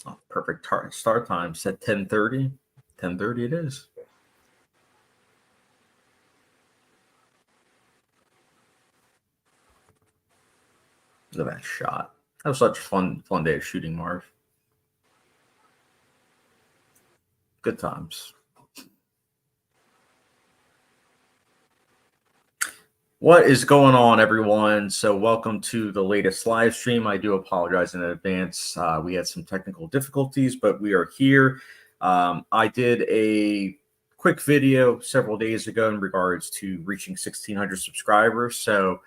Oh, perfect start time. Set 10:30. 10:30 it is. Look at that shot. That was such a fun day of shooting, Marv. Good times. What is going on, everyone? So, welcome to the latest live stream. I do apologize in advance. We had some technical difficulties, but we are here. I did a quick video several days ago in regards to reaching 1,600 subscribers. So,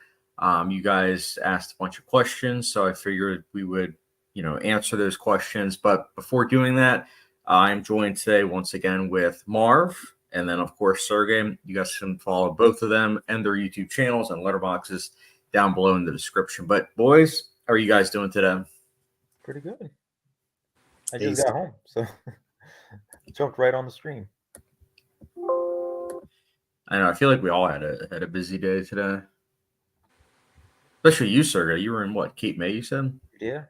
you guys asked a bunch of questions, so I figured we would, answer those questions. But before doing that, I'm joined today once again with Marv. And then, of course, Sergey. You guys can follow both of them and their YouTube channels and letterboxes down below in the description. But, boys, how are you guys doing today? Pretty good. I just got home, so jumped right on the stream. I know. I feel like we all had a busy day today. Especially you, Sergey. You were in what, Cape May, you said? Yeah.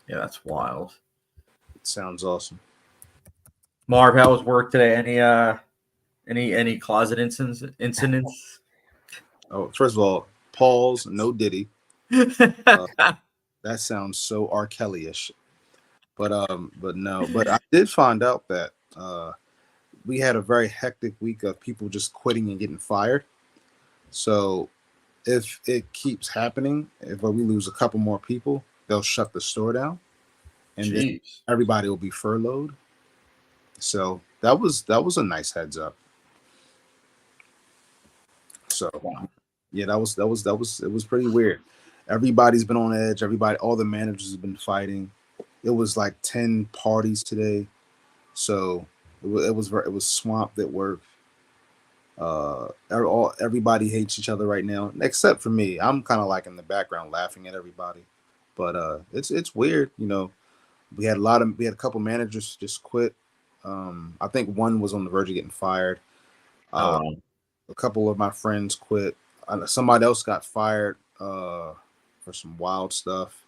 Yeah, that's wild. It sounds awesome. Marv, how was work today? Any closet incidents? Oh, first of all, pause, no Diddy. That sounds so R. Kelly-ish. But no. But I did find out that we had a very hectic week of people just quitting and getting fired. So if it keeps happening, if we lose a couple more people, they'll shut the store down, and then everybody will be furloughed. So that was a nice heads up. So yeah, that was it was pretty weird. Everybody's been on edge. All the managers have been fighting. It was like 10 parties today, so it was swamped at work. Everybody hates each other right now, except for me. I'm kind of like in the background laughing at everybody, but it's weird. We had a couple managers just quit. I think one was on the verge of getting fired. A couple of my friends quit. Somebody else got fired for some wild stuff.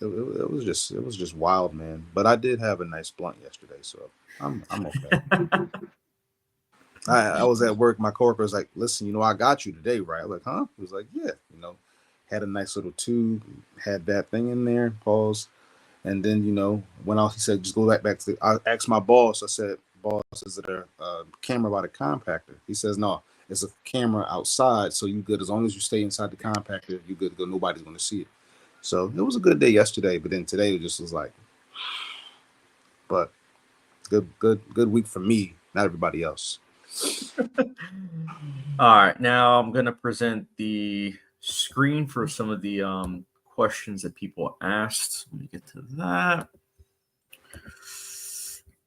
It was just wild, man. But I did have a nice blunt yesterday, so I'm okay. I was at work. My coworker was like, "Listen, I got you today, right?" I'm like, "Huh?" He was like, "Yeah, had a nice little tube, had that thing in there." Pause. And then, when he said, just go back to, I asked my boss, I said, "Boss, is it a camera by the compactor?" He says, "No, it's a camera outside. So you good. As long as you stay inside the compactor, you good to go. Nobody's going to see it." So it was a good day yesterday, but then today it just was like, but good week for me, not everybody else. All right. Now I'm going to present the screen for some of the questions that people asked. Let me get to that.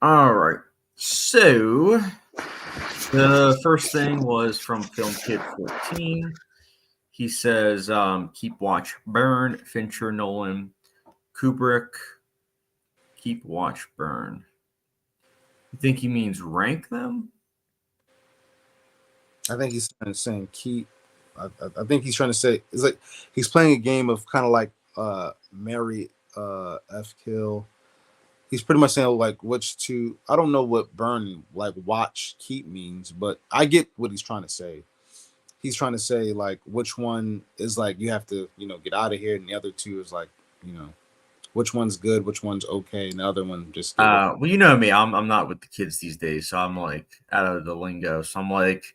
All right. So the first thing was from Film Kid 14. He says, keep watch burn, Fincher, Nolan, Kubrick. Keep watch burn. You think he means rank them? I think he's saying keep. I think he's trying to say, it's like he's playing a game of kind of like Mary F. Kill. He's pretty much saying like which two. I don't know what burn, like watch, keep means, but I get what he's trying to say. He's trying to say like which one is like you have to get out of here, and the other two is like which one's good, which one's okay, and the other one just. Well, you know me, I'm not with the kids these days, so I'm like out of the lingo. So I'm like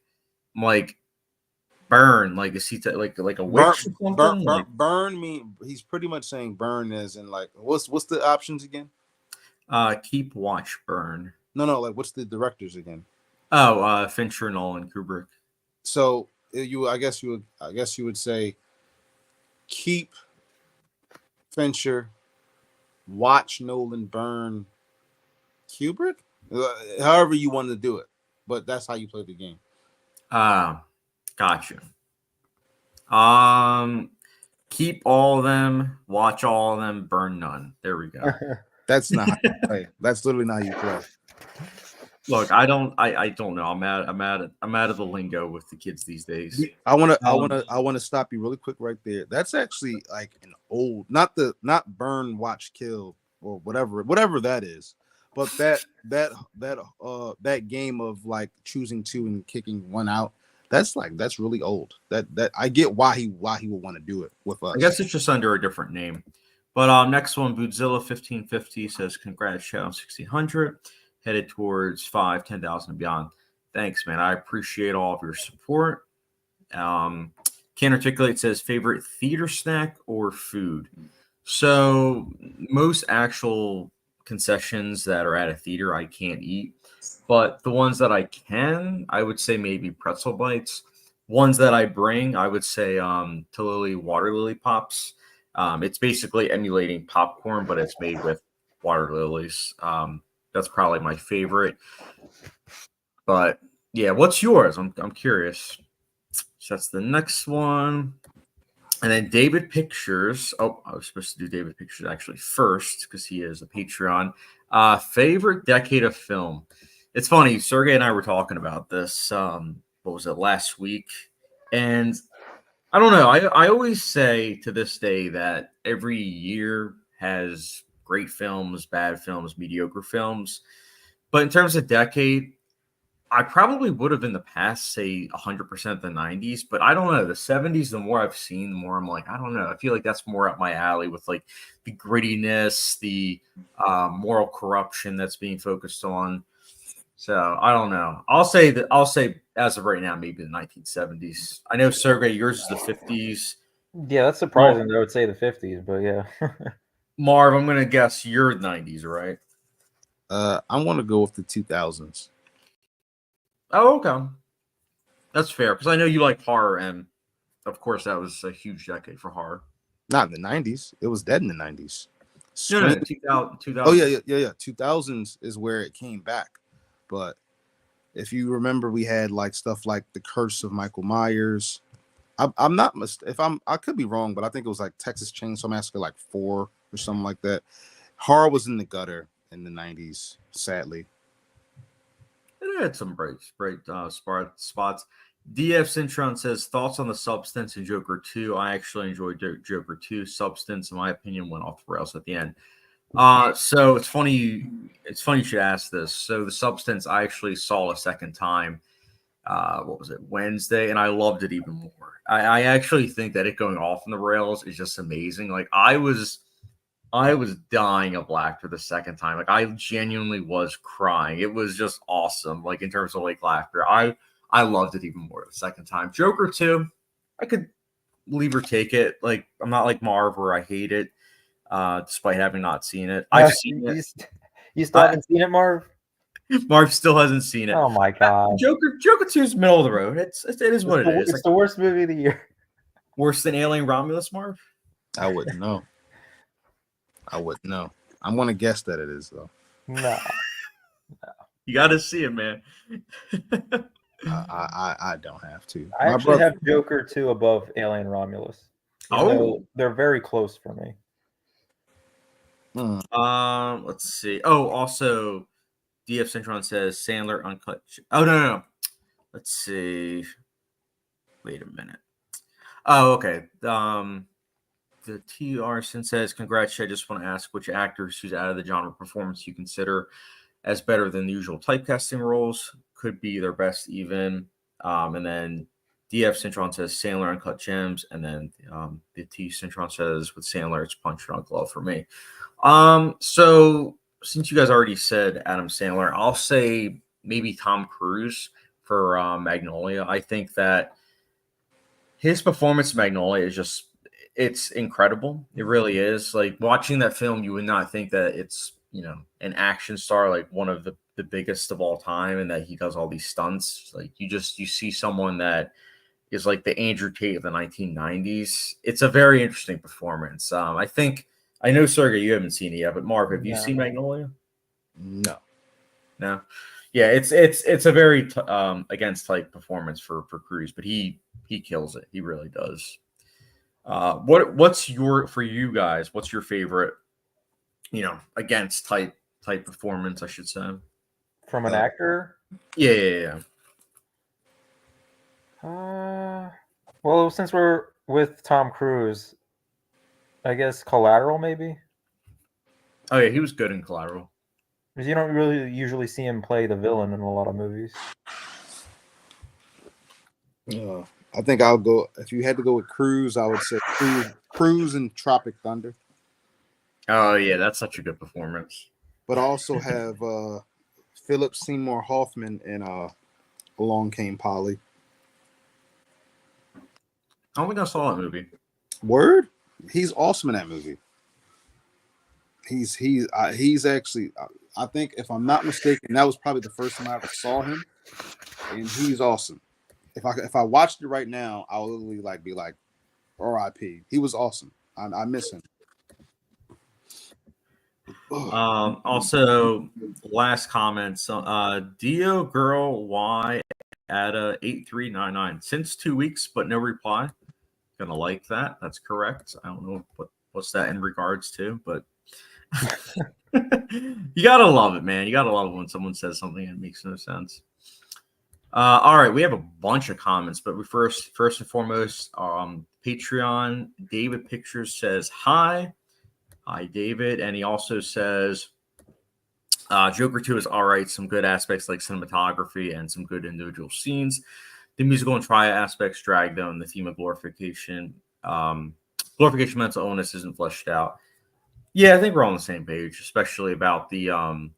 burn, like is he like a witch or something? Burn mean he's pretty much saying burn as in like what's the options again? Keep watch burn. No, like what's the directors again? Oh, Fincher, Nolan, Kubrick. So I guess you would say keep Fincher, watch Nolan, burn Kubrick. However you want to do it, but that's how you play the game. Gotcha. Keep all of them, watch all of them, burn none. There we go. That's not how you play. That's literally not how you play. Look, I don't know. I'm out of the lingo with the kids these days. I wanna stop you really quick right there. That's actually like an old, not burn, watch, kill, or whatever that is, but that game of like choosing two and kicking one out. That's really old. That I get why he would want to do it with us. I guess it's just under a different name. But next one, Bootzilla 1550 says, "Congrats, Chad on 1600. Headed towards 5, 10,000 and beyond. Thanks, man. I appreciate all of your support." Can't Articulate says, "Favorite theater snack or food?" So most actual concessions that are at a theater I can't eat, but the ones that I can, I would say maybe pretzel bites. Ones that I bring, I would say Talili water lily pops. It's basically emulating popcorn, but it's made with water lilies. That's probably my favorite. But yeah, what's yours? I'm curious. So that's the next one. And then David Pictures. Oh, I was supposed to do David Pictures actually first because he is a Patreon. Favorite decade of film. It's funny. Sergey and I were talking about this. What was it, last week? And I don't know. I always say to this day that every year has great films, bad films, mediocre films. But in terms of decade, I probably would have in the past say 100% the 90s, but I don't know. The 70s, the more I've seen, the more I'm like, I don't know. I feel like that's more up my alley with like the grittiness, the moral corruption that's being focused on. So I don't know. I'll say as of right now, maybe the 1970s. I know, Sergey, yours is the 50s. Yeah, that's surprising. I would say the 50s, but yeah. Marv, I'm gonna guess you're 90s, right? I want to go with the 2000s. Oh, okay. That's fair because I know you like horror, and of course that was a huge decade for horror. Not in the 90s. It was dead in the 90s. No, 2000. Oh yeah. 2000s is where it came back. But if you remember, we had like stuff like The Curse of Michael Myers. I'm not I could be wrong, but I think it was like Texas Chainsaw Massacre like 4 or something like that. Horror was in the gutter in the 90s, sadly. It had some bright spots. DF Cintron says, "Thoughts on the Substance in Joker 2. I actually enjoyed Joker 2. Substance, in my opinion, went off the rails at the end. So it's funny you should ask this. So the Substance I actually saw a second time. What was it, Wednesday, and I loved it even more. I actually think that it going off on the rails is just amazing. Like I was dying of laughter the second time. Like I genuinely was crying. It was just awesome. Like in terms of like laughter, I loved it even more the second time. Joker 2, I could leave or take it. Like I'm not like Marv where I hate it, despite having not seen it. I've seen it. You still haven't seen it, Marv? Marv still hasn't seen it. Oh my god! Joker 2 is middle of the road. It is what it is. It's the worst movie of the year. Worse than Alien Romulus, Marv? I wouldn't know. I'm gonna guess that it is though. No. You got to see it, man. I don't have to. I actually have Joker 2 above Alien Romulus. They're very close for me. Let's see. Oh, also, DF Centron says Sandler uncut. Oh no. Let's see. Wait a minute. Oh, okay. The T. Arson says, "Congrats, I just want to ask which actors who's out of the genre performance you consider as better than the usual typecasting roles. Could be their best even." And then DF Cintron says Sandler Uncut Gems. And then the T. Cintron says with Sandler, it's Punch Drunk Love for me. So since you guys already said Adam Sandler, I'll say maybe Tom Cruise for Magnolia. I think that his performance in Magnolia is just, it's incredible. It really is. Like watching that film, you would not think that it's, an action star, like one of the biggest of all time, and that he does all these stunts. Like you see someone that is like the Andrew Tate of the 1990s. It's a very interesting performance. I know, Sergey, you haven't seen it yet, but Marv, have you seen Magnolia? No. Yeah, it's a very against type performance for Cruise, but he kills it. He really does. What's for you guys? What's your favorite, against type performance, I should say? From an actor? Yeah. Well, since we're with Tom Cruise, I guess Collateral maybe? Oh yeah, he was good in Collateral. Because you don't really usually see him play the villain in a lot of movies. I think I'll go. If you had to go with Cruise, I would say Cruise and Tropic Thunder. Oh yeah, that's such a good performance. But I also have Philip Seymour Hoffman in Along Came Polly. I don't think I saw that movie. Word, he's awesome in that movie. He's actually, I think if I'm not mistaken, that was probably the first time I ever saw him, and he's awesome. If I watched it right now, I'll literally be like, R.I.P. He was awesome. I miss him. Also, last comments. Dio Girl Y at 8399 since 2 weeks, but no reply. Gonna like that. That's correct. I don't know what's that in regards to, but you gotta love it, man. You gotta love it when someone says something that makes no sense. All right, we have a bunch of comments, but we first and foremost, Patreon David Pictures says hi. Hi, David. And he also says Joker 2 is all right. Some good aspects like cinematography and some good individual scenes. The musical and trial aspects drag down. The theme of glorification. Glorification mental illness isn't fleshed out. Yeah, I think we're on the same page, especially about the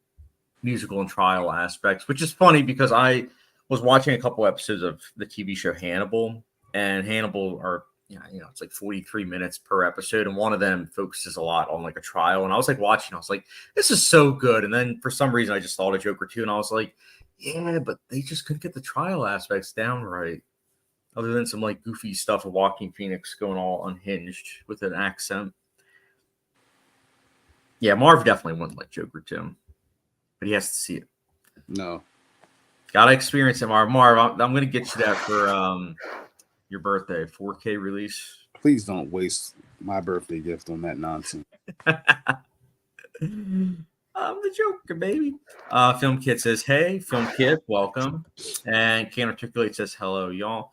musical and trial aspects, which is funny because I was watching a couple episodes of the TV show Hannibal, and Hannibal are it's like 43 minutes per episode, and one of them focuses a lot on like a trial. And I was like watching, I was like, this is so good. And then for some reason, I just thought of Joker 2, and I was like, yeah, but they just couldn't get the trial aspects down right. Other than some like goofy stuff of Joaquin Phoenix going all unhinged with an accent. Yeah, Marv definitely wouldn't like Joker 2, but he has to see it. No. Gotta experience it, Marv. Marv, I'm gonna get you that for your birthday, 4K release. Please don't waste my birthday gift on that nonsense. I'm the Joker, baby. Film Kid says, hey. Film Kid, welcome. And Can't Articulate says, hello, y'all.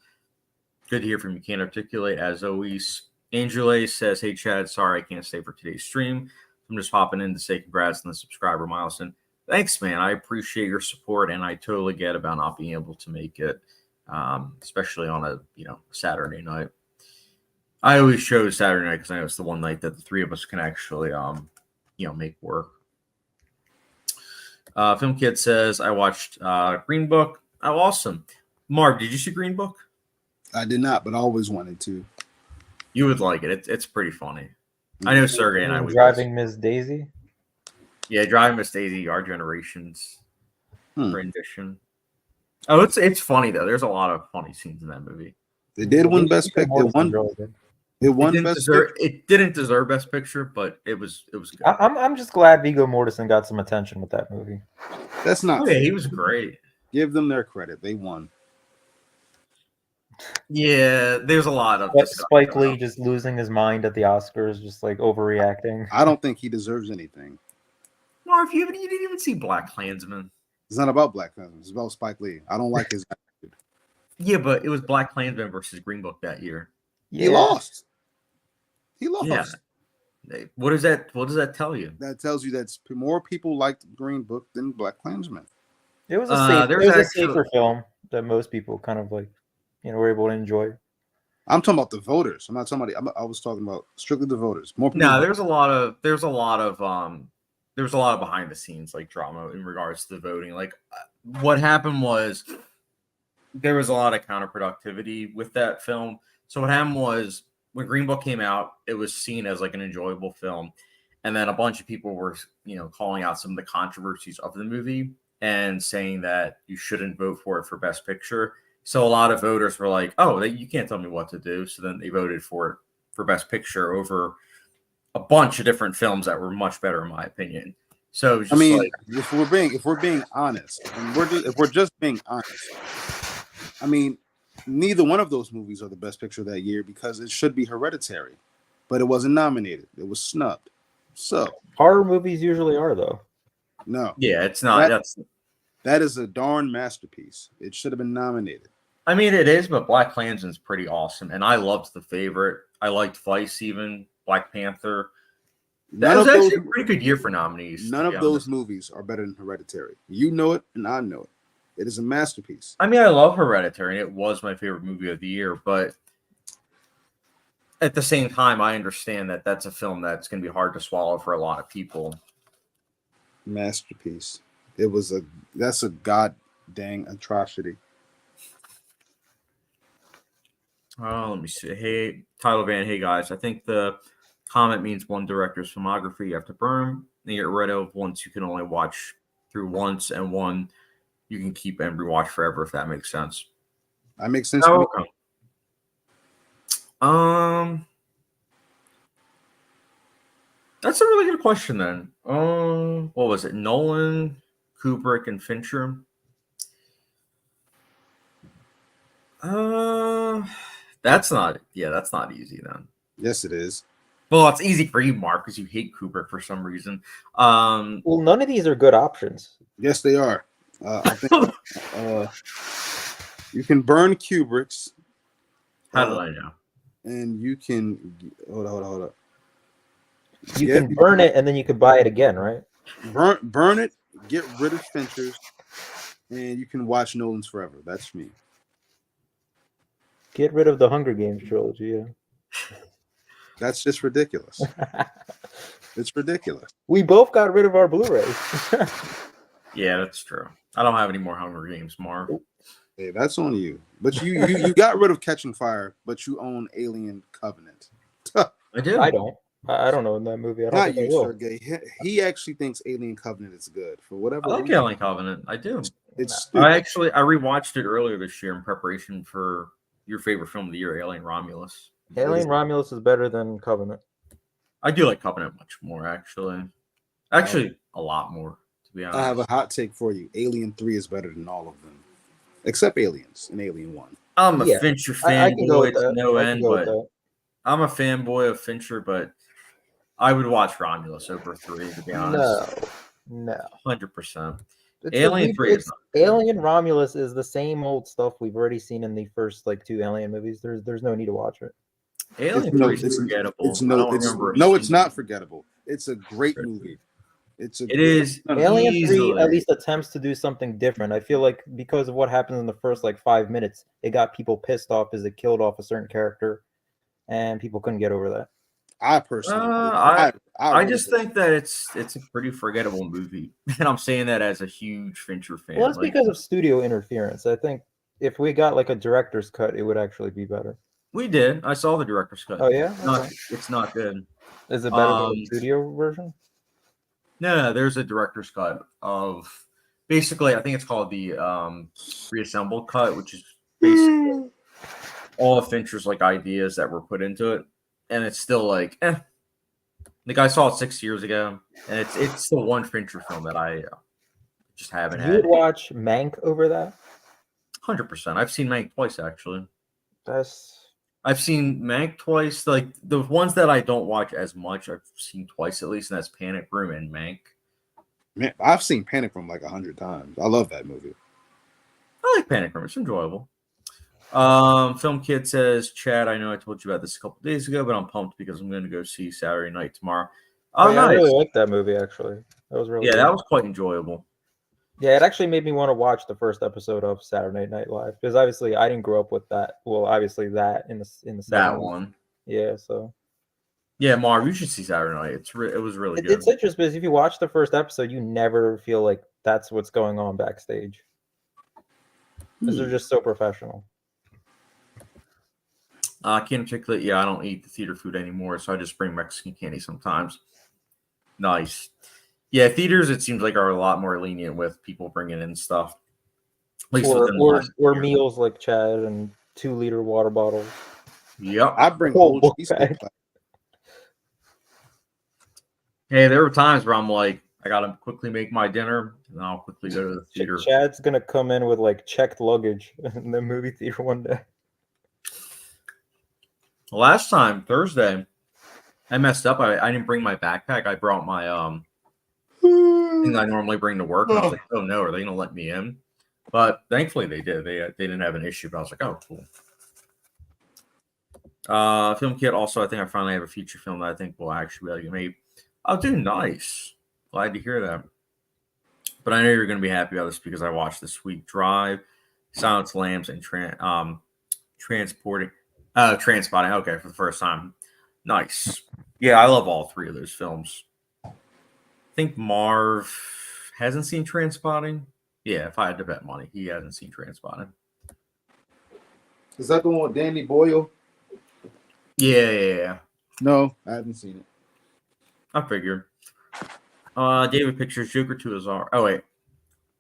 Good to hear from you, Can't Articulate, as always. Angela says, hey, Chad, sorry I can't stay for today's stream. I'm just popping in to say congrats on the subscriber milestone. Thanks, man. I appreciate your support, and I totally get about not being able to make it, especially on a Saturday night. I always chose Saturday night because I know it's the one night that the three of us can actually make work. Film Kid says I watched Green Book. Oh, awesome. Mark, did you see Green Book? I did not, but I always wanted to. You would like it. It's pretty funny. I know Sergey and I would. Driving Miss Daisy. Yeah, Driving Miss Daisy, our generation's rendition. Oh, it's funny though. There's a lot of funny scenes in that movie. They did win Best Picture. It didn't deserve Best Picture, but it was good. I'm just glad Viggo Mortensen got some attention with that movie. That's not. Yeah, he was great. Give them their credit. They won. Yeah, there's a lot of Spike Lee just losing his mind at the Oscars, just like overreacting. I don't think he deserves anything. Marv, you didn't even see Black Klansman. It's not about Black Klansman. It's about Spike Lee. I don't like his attitude. Yeah, but it was Black Klansman versus Green Book that year. Yeah. He lost. Yeah. What does that tell you? That tells you that more people liked Green Book than Black Klansman. It was a safer film that most people kind of were able to enjoy. I'm talking about the voters. I'm not talking about. I was talking about strictly the voters. More people. No, there's a lot of behind the scenes drama in regards to the voting. What happened was there was a lot of counterproductivity with that film. So what happened was when Green Book came out, it was seen as an enjoyable film, and then a bunch of people were calling out some of the controversies of the movie and saying that you shouldn't vote for it for Best Picture. So a lot of voters were like, "Oh, you can't tell me what to do." So then they voted for it for Best Picture over a bunch of different films that were much better, in my opinion. So I mean, if we're being honest, and if we're just being honest, I mean, neither one of those movies are the Best Picture that year because it should be Hereditary, but it wasn't nominated. It was snubbed. So horror movies usually are, though. No. Yeah, it's not. That is a darn masterpiece. It should have been nominated. I mean, it is, but Black Klansman's pretty awesome, and I loved The Favorite. I liked Vice, even Black Panther. That was actually a pretty good year for nominees. None of those movies are better than Hereditary. You know it, and I know it. It is a masterpiece. I mean, I love Hereditary, and it was my favorite movie of the year, but at the same time, I understand that that's a film that's going to be hard to swallow for a lot of people. Masterpiece. That's a god dang atrocity. Oh, let me see. Hey, Tyler Van. Hey, guys. I think the comment means one director's filmography you have to burn and get rid of. Once you can only watch through once, and one you can keep and rewatch forever, if that makes sense. That makes sense. Oh, okay. That's a really good question then. What was it? Nolan, Kubrick, and Fincher. That's not easy then. Yes, it is. Well, it's easy for you, Mark, because you hate Kubrick for some reason. Well, none of these are good options. Yes, they are. I think you can burn Kubrick's. How did I know? And you can hold up. You can burn it, and then you could buy it again, right? Burn it. Get rid of Fincher's, and you can watch Nolan's forever. That's me. Get rid of the Hunger Games trilogy. Yeah. That's just ridiculous. It's ridiculous. We both got rid of our Blu-rays. Yeah, that's true. I don't have any more Hunger Games, Marv. Hey, that's on you. But you got rid of Catching Fire, but you own Alien Covenant. I do. I don't. I don't know in that movie. I don't Not think I you, will. Sergey. He actually thinks Alien Covenant is good for whatever. I like reason. Alien Covenant. I do. It's stupid. I rewatched it earlier this year in preparation for your favorite film of the year, Alien Romulus. Alien Romulus is better than Covenant. I do like Covenant much more, actually. Actually, a lot more, to be honest. I have a hot take for you. Alien 3 is better than all of them, except Aliens and Alien 1. I'm a Fincher fanboy to no end, but I'm a fanboy of Fincher, but I would watch Romulus over 3, to be honest. No. 100%. Alien 3 is not. Alien Romulus is the same old stuff we've already seen in the first 2 Alien movies. There's no need to watch it. Alien 3 is forgettable. It's not forgettable. It's a great movie. It is. Alien 3 at least attempts to do something different. I feel like because of what happens in the first 5 minutes, it got people pissed off as it killed off a certain character, and people couldn't get over that. I personally, I just think that it's a pretty forgettable movie, and I'm saying that as a huge Fincher fan. Well, it's because of studio interference. I think if we got a director's cut, it would actually be better. We did. I saw the director's cut. Oh yeah, it's not good. Is it better than the studio version? No, there's a director's cut of basically. I think it's called the reassembled cut, which is basically all of Fincher's ideas that were put into it. And it's still Like I saw it 6 years ago, and it's still one Fincher film that I just haven't had. You would watch Mank over that? 100%. I've seen Mank twice, actually. I've seen Mank twice. The ones that I don't watch as much, I've seen twice at least, and that's Panic Room and Mank. Man, I've seen Panic Room 100 times. I love that movie. I like Panic Room. It's enjoyable. Film Kid says, Chad, I know I told you about this a couple days ago, but I'm pumped because I'm going to go see Saturday Night tomorrow. Oh, nice. I really liked that movie, actually. That was really good. That was quite enjoyable. Yeah, it actually made me want to watch the first episode of Saturday Night Live because obviously I didn't grow up with that. Well, obviously that in the 70s. That one. Yeah, so. Yeah, Marv, you should see Saturday Night. It was really good. It's interesting because if you watch the first episode, you never feel like that's what's going on backstage. Because they're just so professional. I can't articulate. Yeah, I don't eat the theater food anymore, so I just bring Mexican candy sometimes. Nice. Yeah, theaters, it seems are a lot more lenient with people bringing in stuff. At least or meals like Chad and 2-liter water bottles. Yep. I bring old cheese. Hey, there were times where I'm I gotta quickly make my dinner, and I'll quickly go to the theater. Chad's gonna come in with checked luggage in the movie theater one day. Last time, Thursday, I messed up. I didn't bring my backpack. I brought my thing I normally bring to work. And I was like, oh no, are they going to let me in? But thankfully they did. They didn't have an issue. But I was like, oh, cool. Film kit. Also, I think I finally have a feature film that I think will actually be made. Oh, dude, nice. Glad to hear that. But I know you're going to be happy about this because I watched The Sweet Drive, Silence Lambs, and Transpotting. Okay, for the first time. Nice. Yeah, I love all three of those films. I think Marv hasn't seen Transpotting. Yeah, if I had to bet money, he hasn't seen Transpotting. Is that the one with Danny Boyle? Yeah. No, I haven't seen it. I figured. David Pictures Joker 2 is our. Oh wait,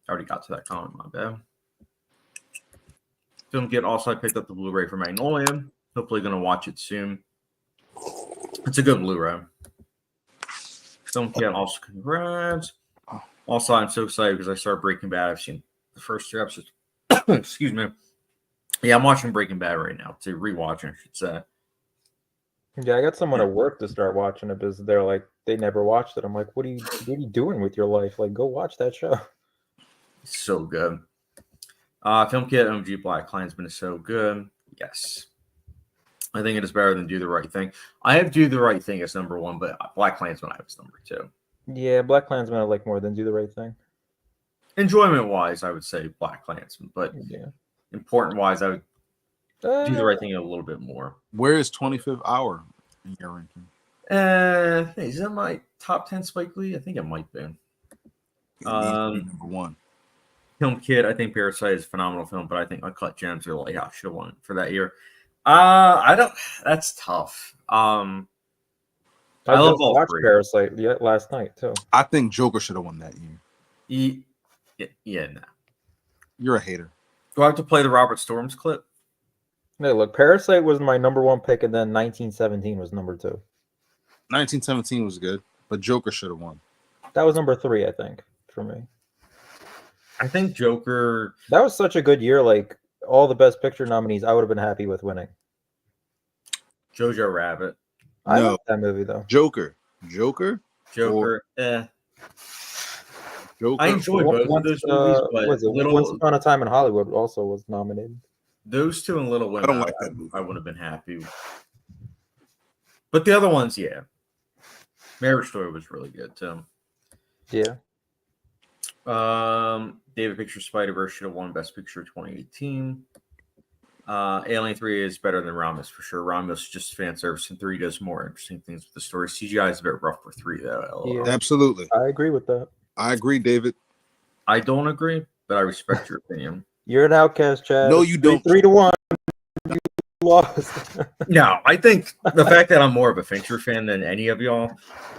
I already got to that comment. My bad. Film kit. Also, I picked up the Blu-ray for Magnolia. Hopefully, gonna watch it soon. It's a good Blu-ray. Film kit. Also, congrats. Also, I'm so excited because I started Breaking Bad. I've seen the first 2 episodes. Excuse me. Yeah, I'm watching Breaking Bad right now. To rewatching, I should say. Yeah, I got someone at work to start watching it because they're like, they never watched it. I'm like, what are you doing with your life? Like, go watch that show. So good. Film kit. OMG Black Klansman is so good. Yes. I think it is better than Do the Right Thing. I have Do the Right Thing as number 1, but Black Klansman I have as number 2. Yeah, Black Klansman I like more than Do the Right Thing. Enjoyment-wise, I would say Black Klansman, but yeah, important-wise, I would Do the Right Thing a little bit more. Where is 25th Hour in your ranking? Is that my top 10 Spike Lee? I think it might be. Number 1. Film Kid, I think Parasite is a phenomenal film, but I think Uncut Gems or Lighthouse should have won for that year. I don't. That's tough. I love all watched three. Parasite last night too. I think Joker should have won that year. Yeah, no. You're a hater. Do I have to play the Robert Storms clip? Hey, look, Parasite was my number 1 pick, and then 1917 was number 2. 1917 was good, but Joker should have won. That was number 3, I think, for me. I think Joker. That was such a good year. Like all the Best Picture nominees, I would have been happy with winning. Jojo Rabbit. I No. like that movie though. Joker. Joker. Joker. I enjoy both of those movies, but Once Upon a Time in Hollywood also was nominated. Those two and Little Women, I don't like that movie. I would have been happy with. But the other ones, yeah. Marriage Story was really good too. Yeah. David Picture Spider-Verse should have won Best Picture 2018. Alien 3 is better than Ramos for sure. Ramos is just fan service, and 3 does more interesting things with the story. CGI is a bit rough for 3 though. Yeah. Absolutely. I agree with that. I agree, David. I don't agree, but I respect your opinion. You're an outcast, Chad. No, you don't. 3-1. You lost. No, I think the fact that I'm more of a Fincher fan than any of y'all,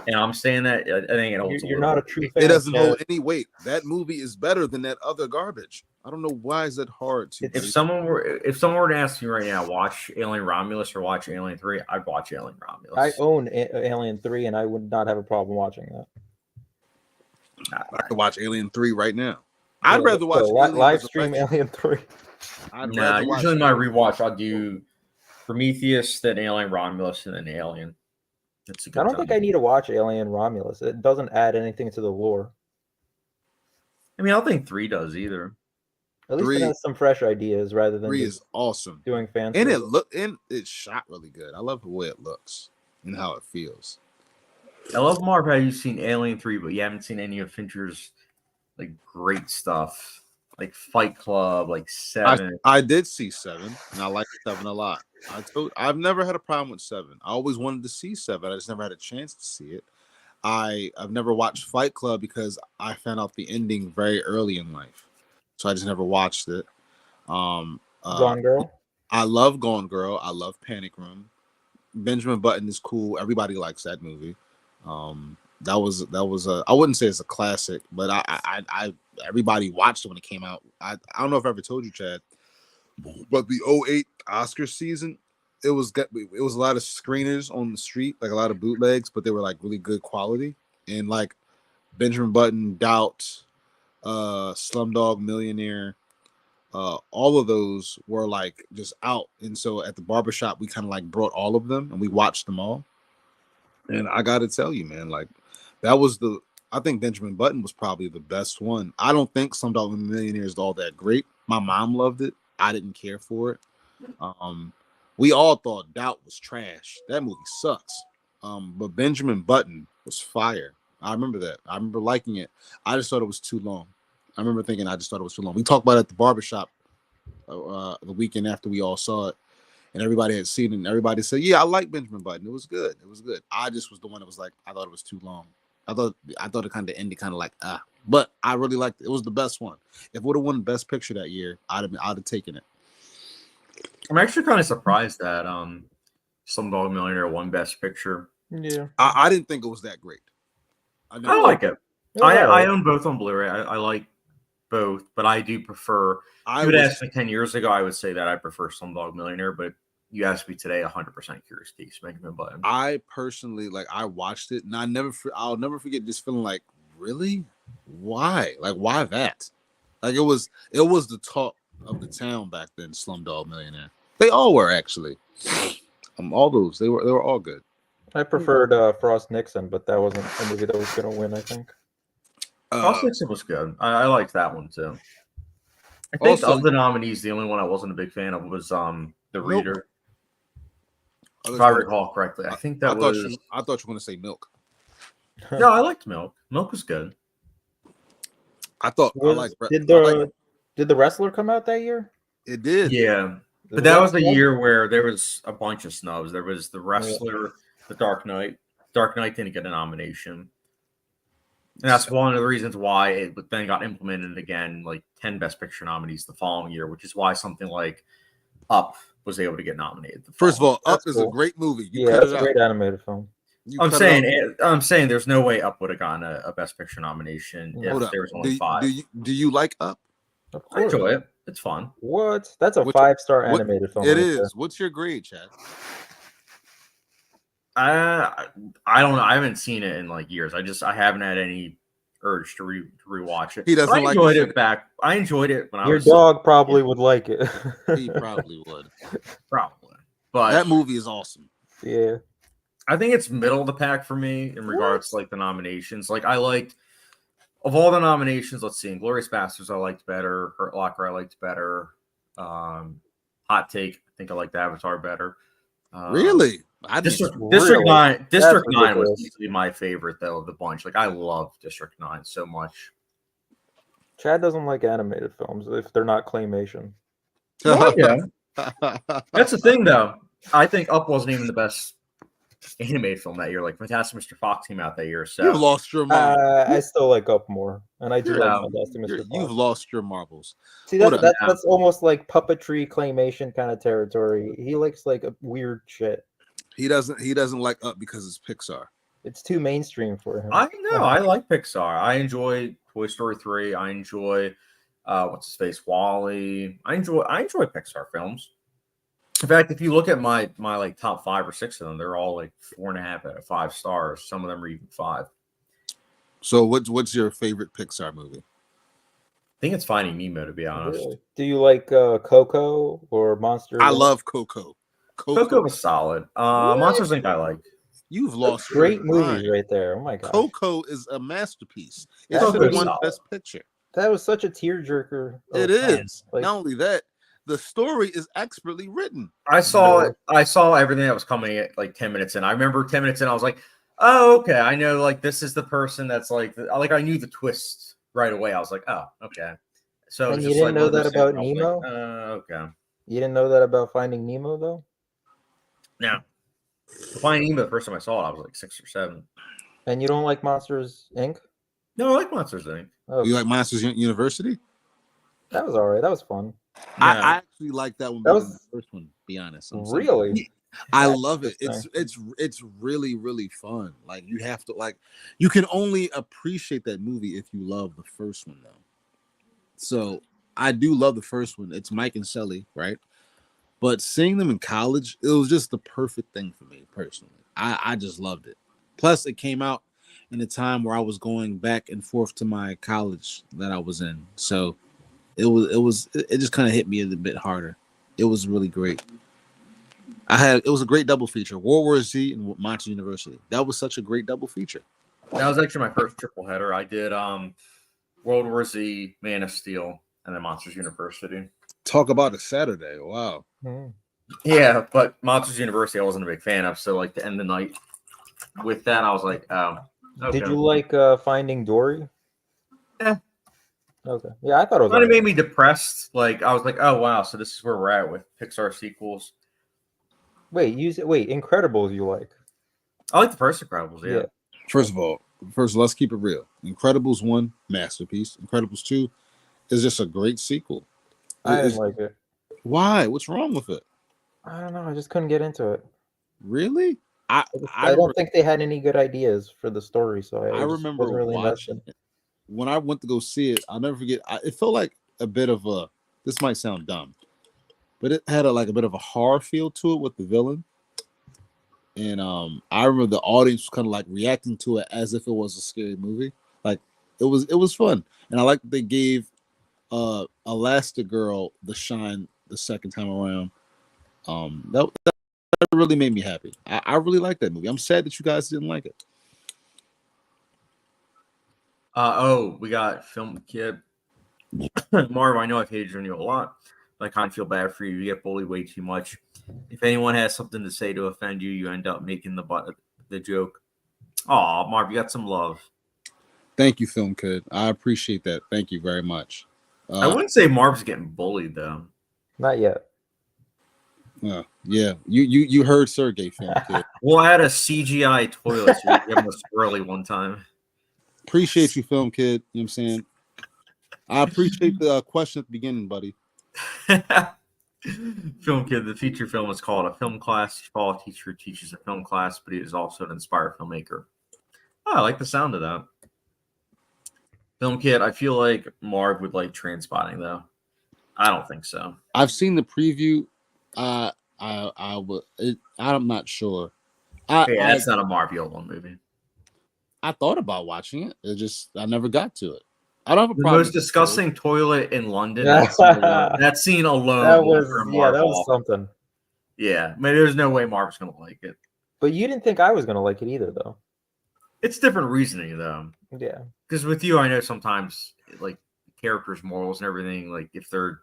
and I'm saying that, I think it holds. You're not a true fan. It doesn't Chad. hold any weight. That movie is better than that other garbage. I don't know why is that hard to. If someone were to ask me right now, watch Alien Romulus or watch Alien 3, I'd watch Alien Romulus. I own Alien 3, and I would not have a problem watching that. I could watch Alien 3 right now. I'd rather watch live stream Alien 3. Nah, usually my rewatch I'll do Prometheus, then Alien Romulus, and then Alien. That's a good I don't time. think I need to watch Alien Romulus. It doesn't add anything to the lore. I mean, I don't think 3 does either. At least 3 it has some fresh ideas rather than 3 just is awesome. doing fan And service. it's shot really good. I love the way it looks and how it feels. I love Marv how you've seen Alien 3, but you haven't seen any of Fincher's like great stuff. Like Fight Club, like 7. I did see 7, and I like 7 a lot. I've never had a problem with 7. I always wanted to see 7. I just never had a chance to see it. I've never watched Fight Club because I found out the ending very early in life, so I just never watched it. Gone Girl. I love Gone Girl. I love Panic Room. Benjamin Button is cool. Everybody likes that movie. That was I wouldn't say it's a classic, but I everybody watched it when it came out. I don't know if I ever told you, Chad, but the 2008 Oscar season, it was a lot of screeners on the street, like a lot of bootlegs, but they were like really good quality. And like Benjamin Button, Doubt, Slumdog Millionaire, all of those were like just out. And so at the barbershop, we kind of like brought all of them and we watched them all. And I got to tell you, man, like that was I think Benjamin Button was probably the best one. I don't think Slumdog Millionaire is all that great. My mom loved it. I didn't care for it. We all thought Doubt was trash. That movie sucks. But Benjamin Button was fire. I remember that. I remember liking it. I just thought it was too long. I remember thinking I just thought it was too long. We talked about it at the barbershop the weekend after we all saw it, and everybody had seen it, and everybody said, yeah, I like Benjamin Button. It was good. It was good. I just was the one that was like, I thought it was too long. I thought it kind of ended kind of like, but I really liked it. It was the best one. If it would have won Best Picture that year, I'd have taken it. I'm actually kind of surprised that Slumdog Millionaire won Best Picture. Yeah, I didn't think it was that great. I like it. Yeah, I own both on Blu-ray. I like both, but I do prefer. If you would ask me 10 years ago, I would say that I prefer Slumdog Millionaire, but you ask me today, 100% Curious Case, Benjamin Button. I personally I watched it, and I'll never forget just feeling like, really, why? Like, why that? Like, it was the talk of the town back then. Slumdog Millionaire. They all were actually. All those they were all good. I preferred Frost Nixon, but that wasn't a movie that was going to win, I think. Frost Nixon was good. I liked that one too. I think of the nominees, the only one I wasn't a big fan of was The Reader. If I recall correctly, I think that was. I thought you were going to say Milk. No, I liked Milk. Milk was good. Did the Wrestler come out that year? It did. Yeah, but that was the year where there was a bunch of snubs. There was The Wrestler, The Dark Knight. Dark Knight didn't get a nomination. And that's one of the reasons why it then got implemented again, like 10 Best Picture nominees the following year, which is why something like Up was able to get nominated. First of all, Up is a great movie. It's a great animated film. I'm saying there's no way Up would have gotten a Best Picture nomination if there was only 5. Do you like Up? I enjoy it. It's fun. What? That's a 5-star animated film. It is. What's your grade, Chad? I don't know. I haven't seen it in like years. I haven't had any urge to rewatch it. He doesn't I enjoyed it back. I enjoyed it when your dog probably would like it. He probably would. Probably. But that movie is awesome. Yeah. I think it's middle of the pack for me in regards to like the nominations. Like I liked of all the nominations, let's see, Inglourious Basterds I liked better, Hurt Locker I liked better. Hot Take, I think I liked Avatar better. Really? District 9 was easily my favorite though of the bunch. Like I love District 9 so much. Chad doesn't like animated films if they're not claymation. Well, yeah. That's the thing though. I think Up wasn't even the best animated film that year. Like Fantastic Mr. Fox came out that year. So you've lost your mind. I still like Up more. And I do like Fantastic Mr. Fox. You've lost your marbles. See, that's almost like puppetry claymation kind of territory. He likes like a weird shit. He doesn't like Up because it's Pixar. It's too mainstream for him. I know. I like Pixar. I enjoy Toy Story 3. I enjoy what's his face, Wall-E. I enjoy Pixar films. In fact, if you look at my like top 5 or 6 of them, they're all like 4.5 out of 5 stars. Some of them are even 5. So what's your favorite Pixar movie? I think it's Finding Nemo, to be honest. Really? Do you like Coco or Monsters? I love Coco. Coco was solid. Monsters Inc. I like. You've lost great movies right there. Oh my god. Coco is a masterpiece. It's the one Best Picture. That was such a tearjerker. It is. Like, not only that, the story is expertly written. I saw everything that was coming at like 10 minutes in. I remember 10 minutes in, I was like, oh, okay. I know like this is the person that's like I knew the twist right away. I was like, oh, okay. So and you didn't know that about Nemo? Okay. You didn't know that about Finding Nemo though? No. Finding Nemo, the first time I saw it, I was like 6 or 7. And you don't like Monsters Inc.? No, I like Monsters Inc. Oh, you like Monsters University? That was all right. That was fun. Yeah. I actually like that one better than the first one, to be honest. Really? I love it. It's really, really fun. Like you have to you can only appreciate that movie if you love the first one though. So I do love the first one. It's Mike and Sully, right? But seeing them in college, it was just the perfect thing for me personally. I just loved it. Plus, it came out in a time where I was going back and forth to my college that I was in. So it just kind of hit me a bit harder. It was really great. It was a great double feature. World War Z and Monsters University. That was such a great double feature. That was actually my first triple header. I did World War Z, Man of Steel, and then Monsters University. Talk about a Saturday. Wow. Mhm. Yeah, but Monsters University I wasn't a big fan of. So like to end the night with that, I was like, oh, okay. Did you like Finding Dory? Yeah. Okay. Yeah, I thought it was. Kind of alright. made me depressed. Like I was like, oh wow, so this is where we're at with Pixar sequels. Wait, Incredibles you like? I like the first Incredibles. Yeah. First of all, let's keep it real. Incredibles 1, masterpiece. Incredibles 2 is just a great sequel. I didn't It's- like it. Why? What's wrong with it? I don't know. I just couldn't get into it. Really? I don't think they had any good ideas for the story, so I just remember wasn't really watching invested. it. When I went to go see it, I'll never forget. It felt like a bit of a. This might sound dumb, but it had a bit of a horror feel to it with the villain. And I remember the audience was kind of like reacting to it as if it was a scary movie. Like it was fun, and I like that they gave Elastigirl the shine the second time around. That really made me happy. I really like that movie. I'm sad that you guys didn't like it. We got Film Kid. Marv, I know I've hated on you a lot, but I kind of feel bad for you. You get bullied way too much. If anyone has something to say to offend you, you end up making the joke. Aw, Marv, you got some love. Thank you, Film Kid. I appreciate that. Thank you very much. I wouldn't say Marv's getting bullied though. Not yet. Yeah, you heard Sergey, Film Kid. Well, I had a CGI toilet, so we gave him a swirly one time. Appreciate you, Film Kid. You know what I'm saying? I appreciate the question at the beginning, buddy. Film Kid, the feature film is called A Film Class. Fall teacher teaches a film class, but he is also an inspired filmmaker. Oh, I like the sound of that. Film Kid, I feel like Marv would like Trainspotting though. I don't think so. I've seen the preview. I'm not sure. That's not a Marv Yola movie. I thought about watching it. I never got to it. I don't have a The problem. most disgusting toilet in London. Yeah. That scene alone. That was something. Yeah, I mean, there's no way Marv's gonna like it. But you didn't think I was gonna like it either, though. It's different reasoning though. Yeah. Because with you, I know sometimes like characters' morals and everything. Like if they're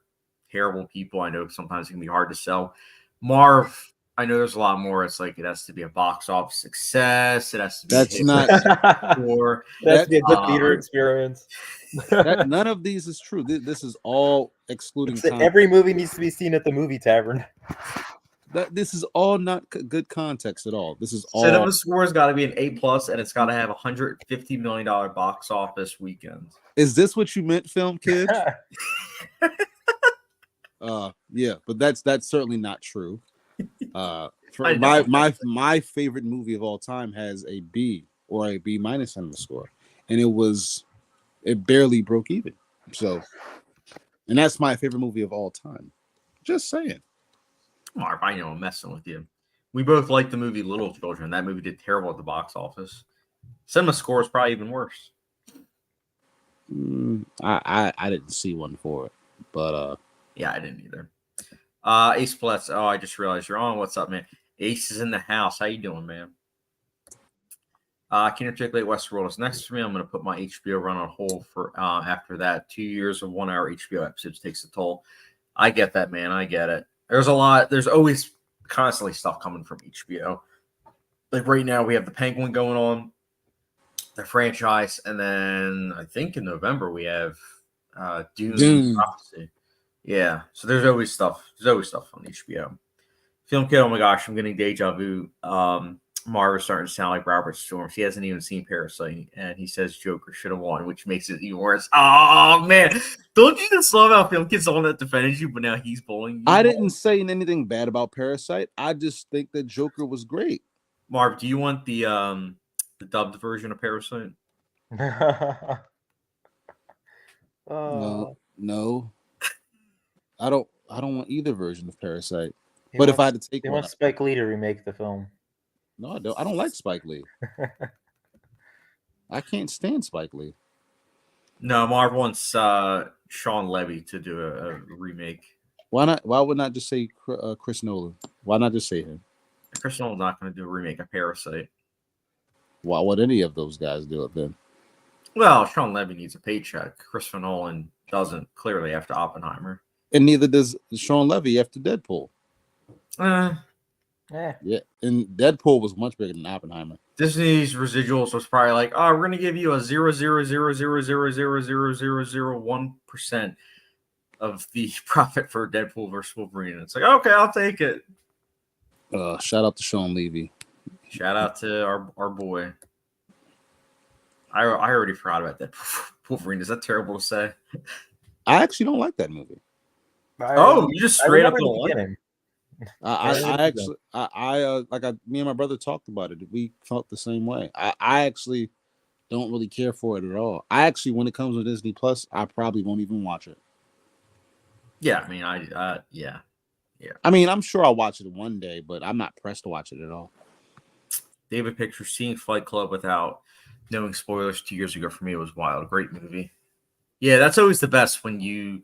terrible people, I know sometimes it can be hard to sell. Marv, I know there's a lot more. It's like it has to be a box office success. It has to be. That's not. Or That's a good theater experience. None of these is true. This is all excluding. Every movie needs to be seen at the movie tavern. This is all not good context at all. This is all. Cinema score's got to be an A+, and it's got to have $150 million box office weekend. Is this what you meant, Film Kid? Yeah, but that's certainly not true. My favorite movie of all time has a B or a B- cinema score, and it barely broke even. So, and that's my favorite movie of all time. Just saying. Marv, I know I'm messing with you. We both like the movie Little Children. That movie did terrible at the box office. Cinema score is probably even worse. I didn't see one for it, but yeah, I didn't either. Ace Plus. Oh, I just realized you're on. What's up, man? Ace is in the house. How you doing, man? Can't articulate Westworld is next for me. I'm going to put my HBO run on hold for after that. 2 years of 1 hour HBO episodes takes a toll. I get that, man. I get it. There's a lot. There's always constantly stuff coming from HBO. Like right now, we have the Penguin going on, the franchise, and then I think in November we have Dune. Prophecy. Yeah, so there's always stuff. There's always stuff on HBO. Film Kid, oh my gosh, I'm getting deja vu. Marv is starting to sound like Robert Storms. He hasn't even seen Parasite, and he says Joker should have won, which makes it even worse. Oh man, don't you just love how Film Kid's the one that defended you, but now he's bullying you? I didn't say anything bad about Parasite. I just think that Joker was great. Marv, do you want the dubbed version of Parasite? No. I don't want either version of Parasite. But if I had to take one, one, want Spike Lee to remake the film. No, I don't. I don't like Spike Lee. I can't stand Spike Lee. No, Marv wants Sean Levy to do a remake. Why not? Why would not just say Chris Nolan? Why not just say him? Chris Nolan's not going to do a remake of Parasite. Why would any of those guys do it then? Well, Sean Levy needs a paycheck. Christopher Nolan doesn't, clearly, after Oppenheimer. And neither does Sean Levy after Deadpool. Yeah. Yeah, and Deadpool was much bigger than Oppenheimer. Disney's residuals was probably like, oh, we're gonna give you a 0.000000001% of the profit for Deadpool versus Wolverine. And it's like, okay, I'll take it. Shout out to Sean Levy. Shout out to our boy. I already forgot about that Wolverine. Is that terrible to say? I actually don't like that movie. You just straight up don't like it. Me and my brother talked about it. We felt the same way. I actually don't really care for it at all. When it comes to Disney Plus, I probably won't even watch it. Yeah, I mean, yeah. I mean, I'm sure I'll watch it one day, but I'm not pressed to watch it at all. David Picture, seeing Fight Club without knowing spoilers 2 years ago for me was wild. Great movie. Yeah, that's always the best when you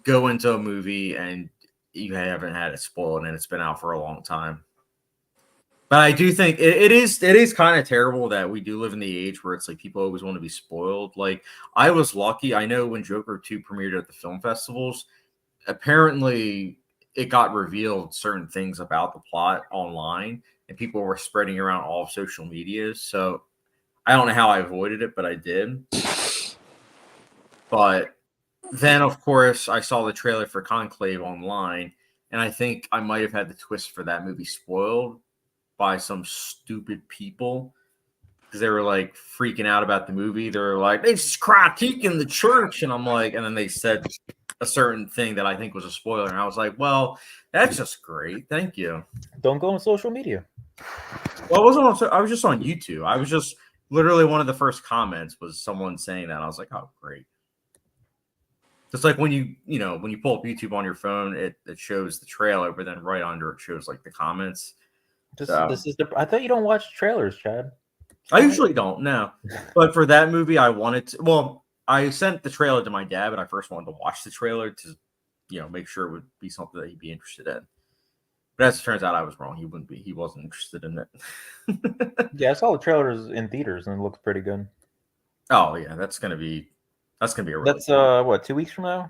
go into a movie and you haven't had it spoiled and it's been out for a long time. But I do think it is kind of terrible that we do live in the age where it's like people always want to be spoiled. Like, I was lucky. I know when Joker 2 premiered at the film festivals, apparently it got revealed certain things about the plot online and people were spreading around all of social media. So I don't know how I avoided it, but I did. But then, of course, I saw the trailer for Conclave online, and I think I might have had the twist for that movie spoiled by some stupid people because they were like freaking out about the movie. They were like, they just critiquing the church, and I'm like, and then they said a certain thing that I think was a spoiler, and I was like, well, that's just great, thank you. Don't go on social media. Well, I was just on YouTube. I was just literally one of the first comments was someone saying that. I was like, oh, great. It's like when you pull up YouTube on your phone, it shows the trailer, but then right under it shows like the comments. I thought you don't watch trailers, Chad. I usually don't, no. But for that movie, I wanted to. Well, I sent the trailer to my dad, but I first wanted to watch the trailer to, make sure it would be something that he'd be interested in. But as it turns out, I was wrong. He wasn't interested in it. Yeah, I saw the trailers in theaters and it looks pretty good. Oh yeah, that's gonna be a really That's what, 2 weeks from now?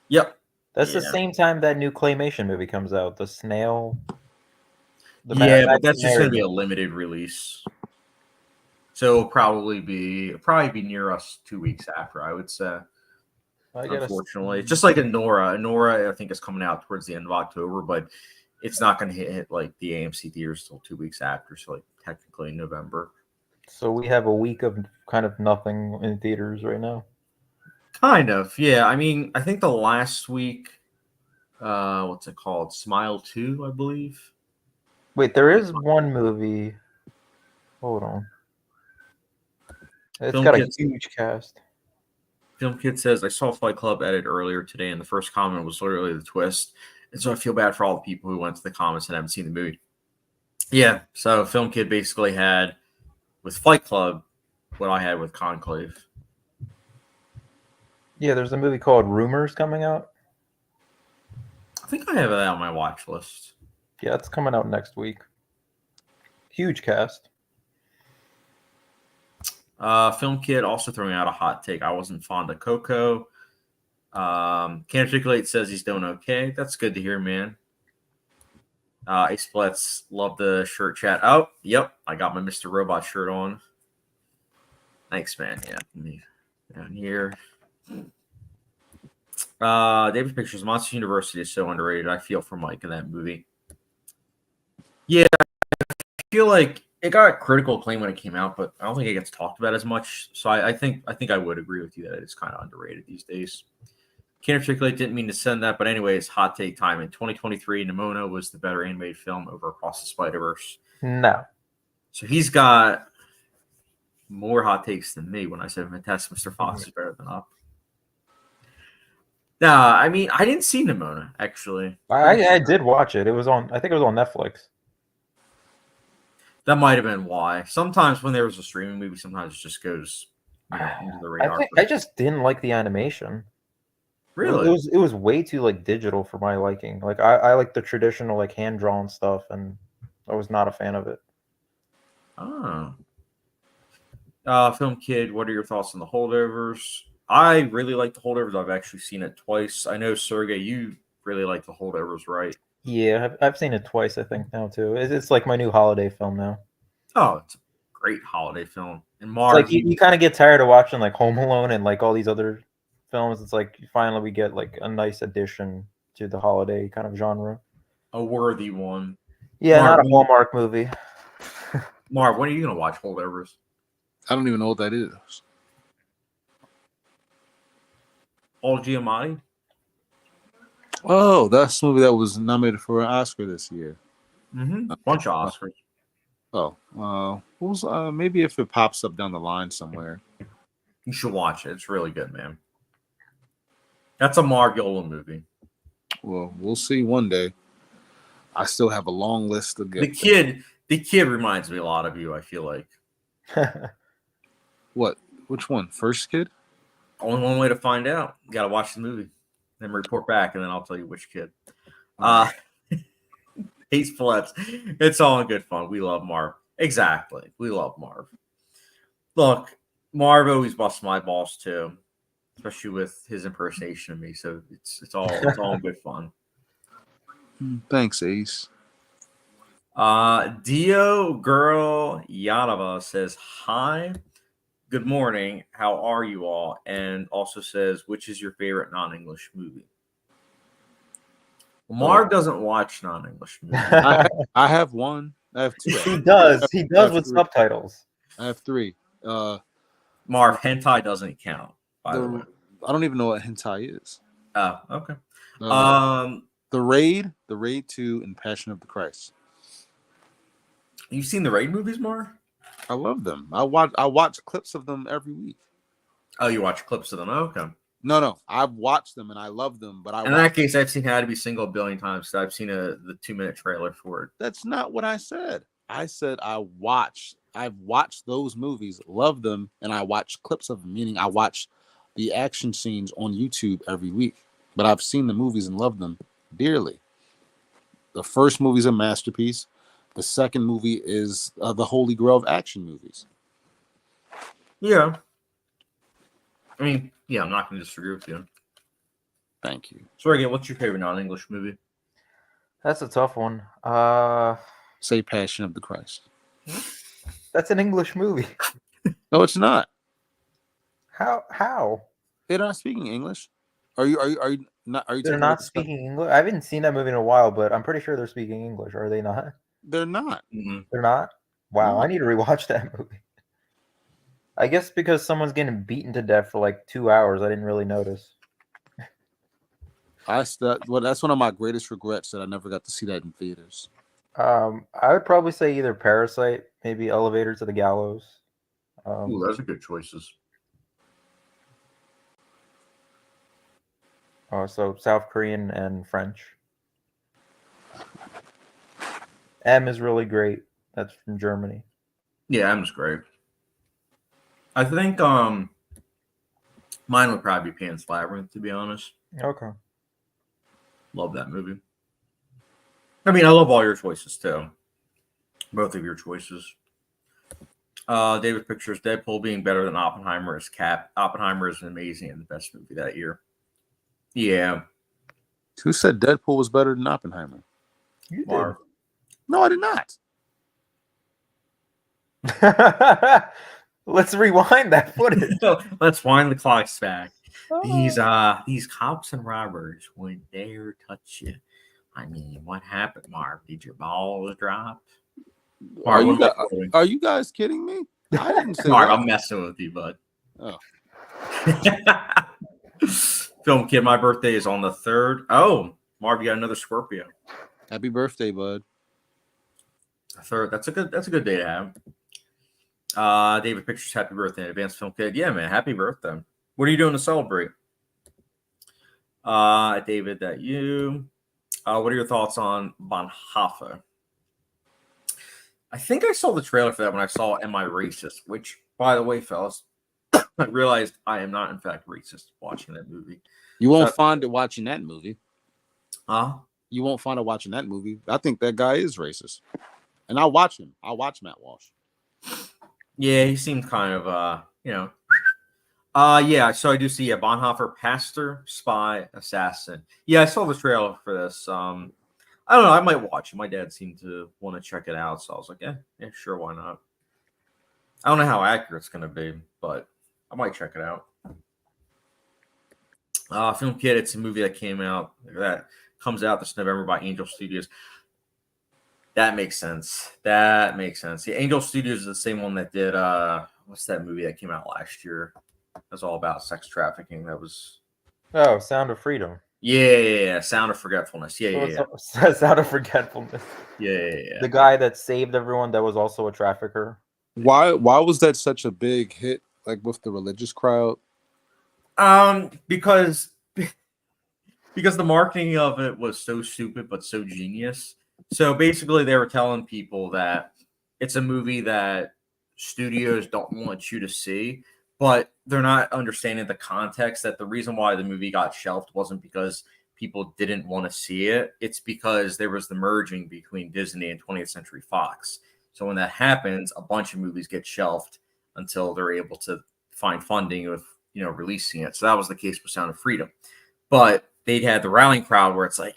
Yep. That's the same time that new claymation movie comes out, the snail. But that's just gonna be a limited release. So it'll probably be near us 2 weeks after, I would say. Unfortunately, it's just like Nora. Nora, I think, is coming out towards the end of October, but it's not going to hit like the AMC theaters till 2 weeks after. So like technically November. So we have a week of kind of nothing in theaters right now. Kind of, yeah. I mean, I think the last week, what's it called? Smile 2, I believe. Wait, there is one movie. Hold on. It's got a huge cast. Film Kid says, I saw Fight Club edit earlier today, and the first comment was literally the twist. And so I feel bad for all the people who went to the comments and haven't seen the movie. Yeah, so Film Kid basically had, with Fight Club, what I had with Conclave. Yeah, there's a movie called Rumors coming out. I think I have that on my watch list. Yeah, it's coming out next week. Huge cast. Film Kid also throwing out a hot take. I wasn't fond of Coco. Can't Articulate says he's doing okay. That's good to hear, man. Ace Blitz, love the shirt chat. Oh, yep. I got my Mr. Robot shirt on. Thanks, man. Yeah. Let me down here. David Pictures, Monster University is so underrated. I feel for Mike in that movie. Yeah, I feel like it got critical acclaim when it came out, but I don't think it gets talked about as much. So I think I would agree with you that it's kind of underrated these days. Can't Articulate didn't mean to send that, but anyways, hot take time. In 2023, Nimona was the better animated film over Across the Spider-Verse. No. So he's got more hot takes than me when I said Fantastic Mr. Fox is better than Up. Nah, I mean, I didn't see Nimona, actually. I did watch it. I think it was on Netflix. That might have been why. Sometimes when there was a streaming movie, sometimes it just goes into the radar. I just didn't like the animation. Really? It was way too like digital for my liking. Like I like the traditional like hand drawn stuff, and I was not a fan of it. Ah. Film Kid, what are your thoughts on the holdovers? I really like the holdovers. I've actually seen it twice. I know, Sergey, you really like the holdovers, right? Yeah, I've seen it twice, I think, now, too. It's like my new holiday film now. Oh, it's a great holiday film. And It's Marv, like you kind of get tired of watching like Home Alone and like all these other films. It's like finally we get like a nice addition to the holiday kind of genre. a worthy one. Yeah, Marv, not a Hallmark movie. Marv, when are you going to watch holdovers? I don't even know what that is. All Giamatti? Oh, that's a movie that was nominated for an Oscar this year. Mm-hmm. Bunch of Oscars. Oh, what was maybe if it pops up down the line somewhere. You should watch it. It's really good, man. That's a MARV YOLA movie. Well, we'll see one day. I still have a long list to get. The kid reminds me a lot of you, I feel like. What? Which one? First Kid? Only one way to find out. You got to watch the movie, then report back, and then I'll tell you which kid. He's Fletch. It's all in good fun. We love Marv. Exactly. We love Marv. Look, Marv always busts my balls too, especially with his impersonation of me. So it's all in good fun. Thanks, Ace. Dio Girl Yadava says hi. Good morning. How are you all? And also says, which is your favorite non-English movie? Well, Marv doesn't watch non-English movies. I have one. I have two. He does. He does with subtitles. I have three. Marv, hentai doesn't count, by the way. I don't even know what hentai is. Oh, okay. The Raid 2, and Passion of the Christ. You've seen the Raid movies, Marv? I love them. I watch clips of them every week. Oh, you watch clips of them? Oh, okay. No. I've watched them and I love them. But in that case, I've seen How to Be Single a billion times. So I've seen the 2-minute trailer for it. That's not what I said. I said I've watched those movies, love them, and I watch clips of them, meaning I watch the action scenes on YouTube every week. But I've seen the movies and love them dearly. The first movie is a masterpiece. The second movie is the holy grail of action movies. Yeah. I mean, yeah, I'm not going to disagree with you. Thank you. So, again, what's your favorite non-English movie? That's a tough one. Say Passion of the Christ. That's an English movie. No, it's not. How? They're not speaking English. Are you not? Are you? They're not speaking English. I haven't seen that movie in a while, but I'm pretty sure they're speaking English. Are they not? They're not. Mm-hmm. They're not. Wow, No. I need to rewatch that movie. I guess because someone's getting beaten to death for like 2 hours, I didn't really notice. That's one of my greatest regrets that I never got to see that in theaters. I would probably say either Parasite, maybe Elevator to the Gallows. Ooh, those are good choices. So South Korean and French. M is really great. That's from Germany. Yeah, M's great. I think mine would probably be Pan's Labyrinth, to be honest. Okay. Love that movie. I mean, I love all your choices too. Both of your choices. David pictures Deadpool being better than Oppenheimer as Cap. Oppenheimer is amazing and the best movie that year. Yeah. Who said Deadpool was better than Oppenheimer? You Marv. No, I did not. did. Let's rewind that footage. Let's wind the clocks back. These cops and robbers wouldn't dare touch you. I mean, what happened, Marv? Did your balls drop? Marv, Are you guys kidding me? I didn't say Marv, that. I'm messing with you, bud. Oh. Film Kid, my birthday is on the 3rd. Oh, Marv, you got another Scorpio. Happy birthday, bud. 3rd. That's a good day to have. David pictures happy birthday in advance. Film Kid. Yeah, man, happy birthday. What are you doing to celebrate? David, that you. What are your thoughts on Bonhoeffer? I think I saw the trailer for that when I saw Am I Racist? Which, by the way, fellas, I realized I am not, in fact, racist watching that movie. You won't find it watching that movie. Huh? You won't find it watching that movie. I think that guy is racist. And I watch him. I watch Matt Walsh. Yeah, he seemed kind of yeah, so I do see Bonhoeffer, pastor, spy, assassin. Yeah, I saw the trailer for this. I don't know, I might watch it. My dad seemed to want to check it out, so I was like, yeah, sure, why not? I don't know how accurate it's gonna be, but I might check it out. Film Kid, it's a movie that comes out this November by Angel Studios. That makes sense. That makes sense. Yeah, Angel Studios is the same one that did what's that movie that came out last year? It was all about sex trafficking. That was Sound of Freedom. yeah. Sound of Forgetfulness. Yeah. Sound of Forgetfulness. Yeah. The guy that saved everyone that was also a trafficker. Why was that such a big hit, like with the religious crowd? Because the marketing of it was so stupid but so genius. So basically, they were telling people that it's a movie that studios don't want you to see, but they're not understanding the context that the reason why the movie got shelved wasn't because people didn't want to see it. It's because there was the merging between Disney and 20th Century Fox. So when that happens, a bunch of movies get shelved until they're able to find funding with releasing it. So that was the case with Sound of Freedom. But they'd had the rallying crowd where it's like,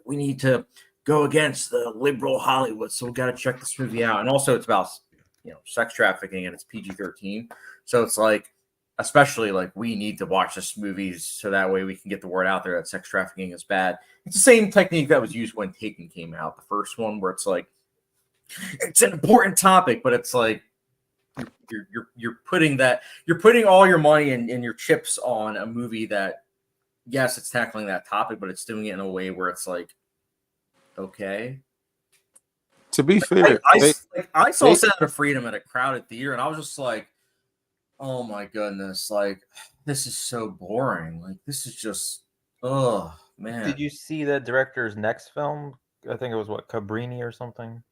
we need to go against the liberal Hollywood, so we got to check this movie out. And also, it's about sex trafficking, and it's PG-13, so it's like, especially like, we need to watch this movie so that way we can get the word out there that sex trafficking is bad. It's the same technique that was used when Taken came out, the first one, where it's like, it's an important topic, but it's like, you're putting all your money and your chips on a movie that, yes, it's tackling that topic, but it's doing it in a way where it's like, okay. To be fair, I saw Sound of Freedom at a crowded theater, and I was just like, oh my goodness, like, this is so boring. Like, this is just, oh man. Did you see that director's next film? I think it was Cabrini or something.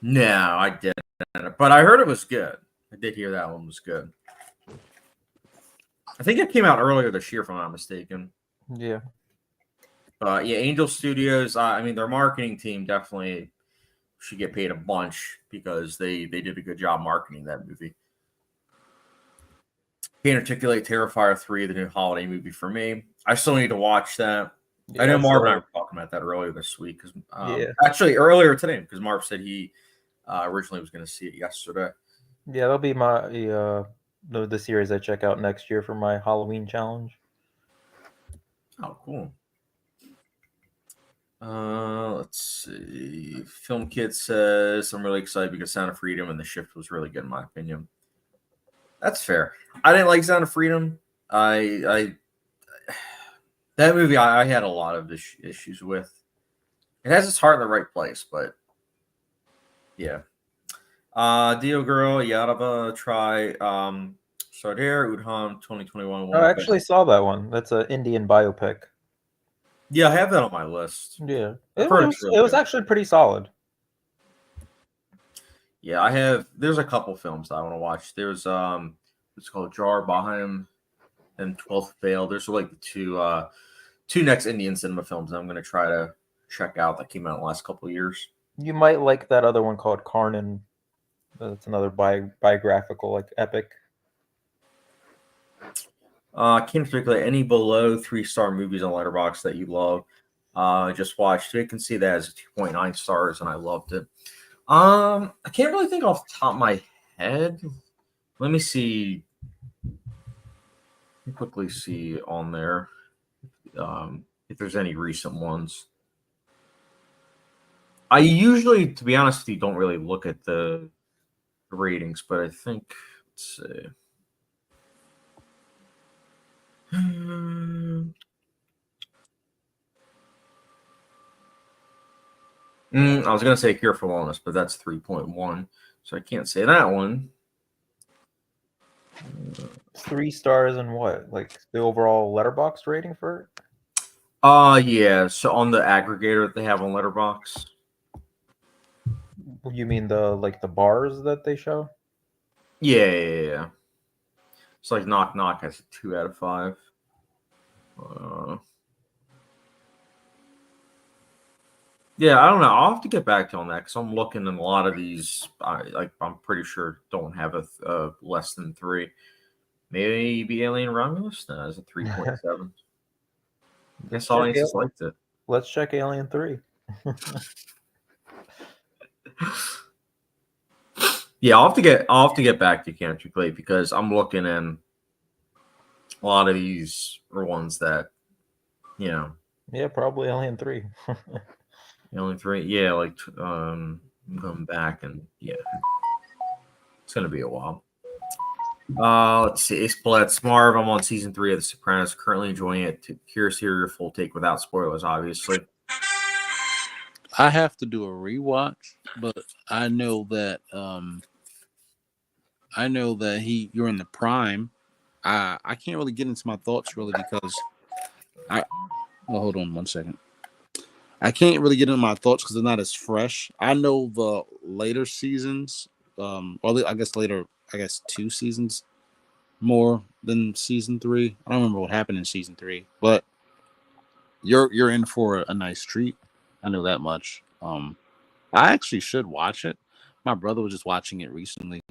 No, I didn't, but I heard it was good. I did hear that one was good. I think it came out earlier this year, if I'm not mistaken. Yeah. Yeah, Angel Studios, I mean, their marketing team definitely should get paid a bunch because they did a good job marketing that movie. Can't Articulate Terrifier 3, the new holiday movie for me. I still need to watch that. Yeah, I know Marv and I were talking about that earlier this week. Actually, earlier today, because Marv said he originally was going to see it yesterday. Yeah, that'll be my the series I check out next year for my Halloween challenge. Oh, cool. Let's see. Film Kid says, I'm really excited because Sound of Freedom and The Shift was really good in my opinion. That's fair. I didn't like Sound of Freedom. That movie I had a lot of issues with. It has its heart in the right place, but yeah. Dio Girl, Yaraba, try Sarder, Udham 2021. I actually saw that one. That's an Indian biopic. Yeah, I have that on my list. Yeah. It was actually pretty solid. Yeah, there's a couple films that I want to watch. There's it's called Jar Baham and 12th Fail. There's like the two next Indian cinema films I'm going to try to check out that came out in the last couple of years. You might like that other one called Karnan. That's another biographical, like, epic. Can't particularly any below 3-star movies on Letterboxd that you love. I just watched. You can see that as 2.9 stars, and I loved it. I can't really think off the top of my head. Let me see. Let me quickly see on there if there's any recent ones. I usually, to be honest with you, don't really look at the ratings, but I think, let's see. I was going to say Cure for Wellness, but that's 3.1, so I can't say that one. 3 stars and what? Like the overall Letterboxd rating for it? Yeah. So on the aggregator that they have on Letterboxd. You mean the bars that they show? Yeah. It's like Knock Knock has a 2 out of 5. Yeah, I don't know. I'll have to get back to you on that because I'm looking in a lot of these. I'm pretty sure don't have a less than 3. Maybe Alien Romulus has a 3.7. I guess audiences liked it. Let's check Alien 3. Yeah, I'll have to get back to Country Play because I'm looking in a lot of these are ones that, you know, Yeah, probably Alien 3. Alien 3. Yeah, like I'm going back and yeah, it's gonna be a while. Let's see. Ace Bled's Marv. I'm on season 3 of The Sopranos. Currently enjoying it. Curious to hear your full take without spoilers, obviously. I have to do a rewatch, but I know that you're in the prime. I can't really get into my thoughts really because hold on 1 second. I can't really get into my thoughts because they're not as fresh. I know the later seasons, I guess 2 seasons more than season 3. I don't remember what happened in season 3, but you're in for a nice treat. I know that much. I actually should watch it. My brother was just watching it recently,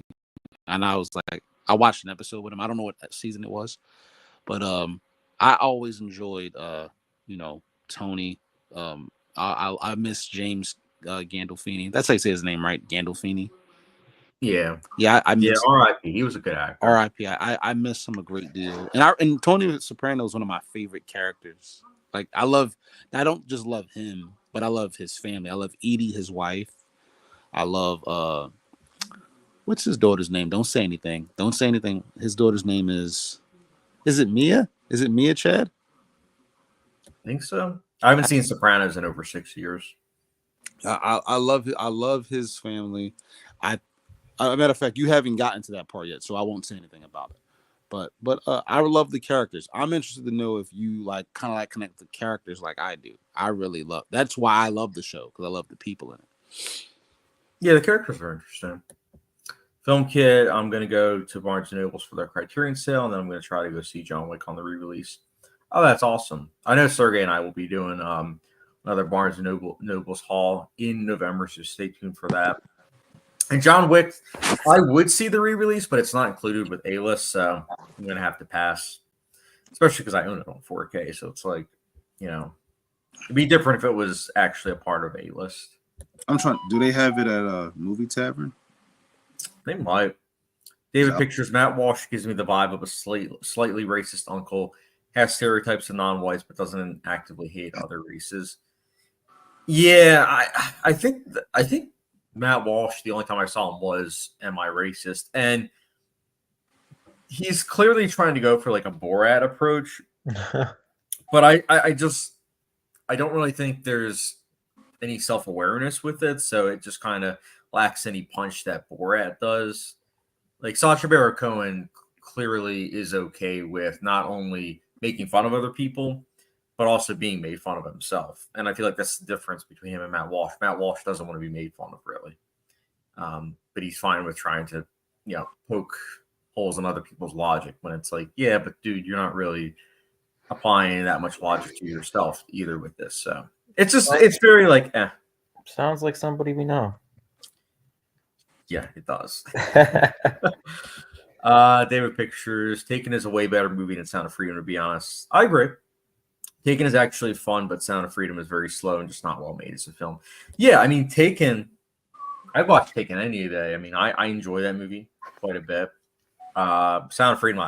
and I was like, I watched an episode with him. I don't know what season it was, but I always enjoyed Tony. I miss James Gandolfini. That's how you say his name, right? Gandolfini. Yeah. I miss R.I.P. He was a good actor. R.I.P. I miss him a great deal. And Tony Soprano is one of my favorite characters. Like I don't just love him, but I love his family. I love Edie, his wife. I love what's his daughter's name? Don't say anything. Don't say anything. His daughter's name is it Mia? Is it Mia, Chad? I think so. I haven't seen Sopranos in over 6 years. I love his family. Matter of fact, you haven't gotten to that part yet, so I won't say anything about it. But I love the characters. I'm interested to know if you kind of connect the characters like I do. I really love. That's why I love the show because I love the people in it. Yeah, the characters are interesting. Film Kit, I'm going to go to Barnes & Nobles for their Criterion sale, and then I'm going to try to go see John Wick on the re-release. Oh, that's awesome. I know Sergey and I will be doing another Barnes & Nobles haul in November, so stay tuned for that. And John Wick, I would see the re-release, but it's not included with A-List, so I'm going to have to pass, especially because I own it on 4K, so it's like, it'd be different if it was actually a part of A-List. I'm trying. Do they have it at a movie tavern? They might. David Pictures, Matt Walsh gives me the vibe of a slightly racist uncle, has stereotypes of non-whites, but doesn't actively hate other races. Yeah, I think Matt Walsh, the only time I saw him was Am I Racist? And he's clearly trying to go for like a Borat approach. But I don't really think there's any self-awareness with it. So it just kind of lacks any punch that Borat does. Like Sacha Baron Cohen clearly is okay with not only making fun of other people, but also being made fun of himself. And I feel like that's the difference between him and Matt Walsh. Matt Walsh doesn't want to be made fun of, really. But he's fine with trying to, poke holes in other people's logic when it's like, yeah, but dude, you're not really applying that much logic to yourself either with this. So it's very like, eh. Sounds like somebody we know. Yeah, it does. David Pictures, Taken is a way better movie than Sound of Freedom, to be honest. I agree. Taken is actually fun, but Sound of Freedom is very slow and just not well made as a film. Yeah, I mean, Taken, I'd watch Taken any day. I mean, I enjoy that movie quite a bit. Sound of Freedom,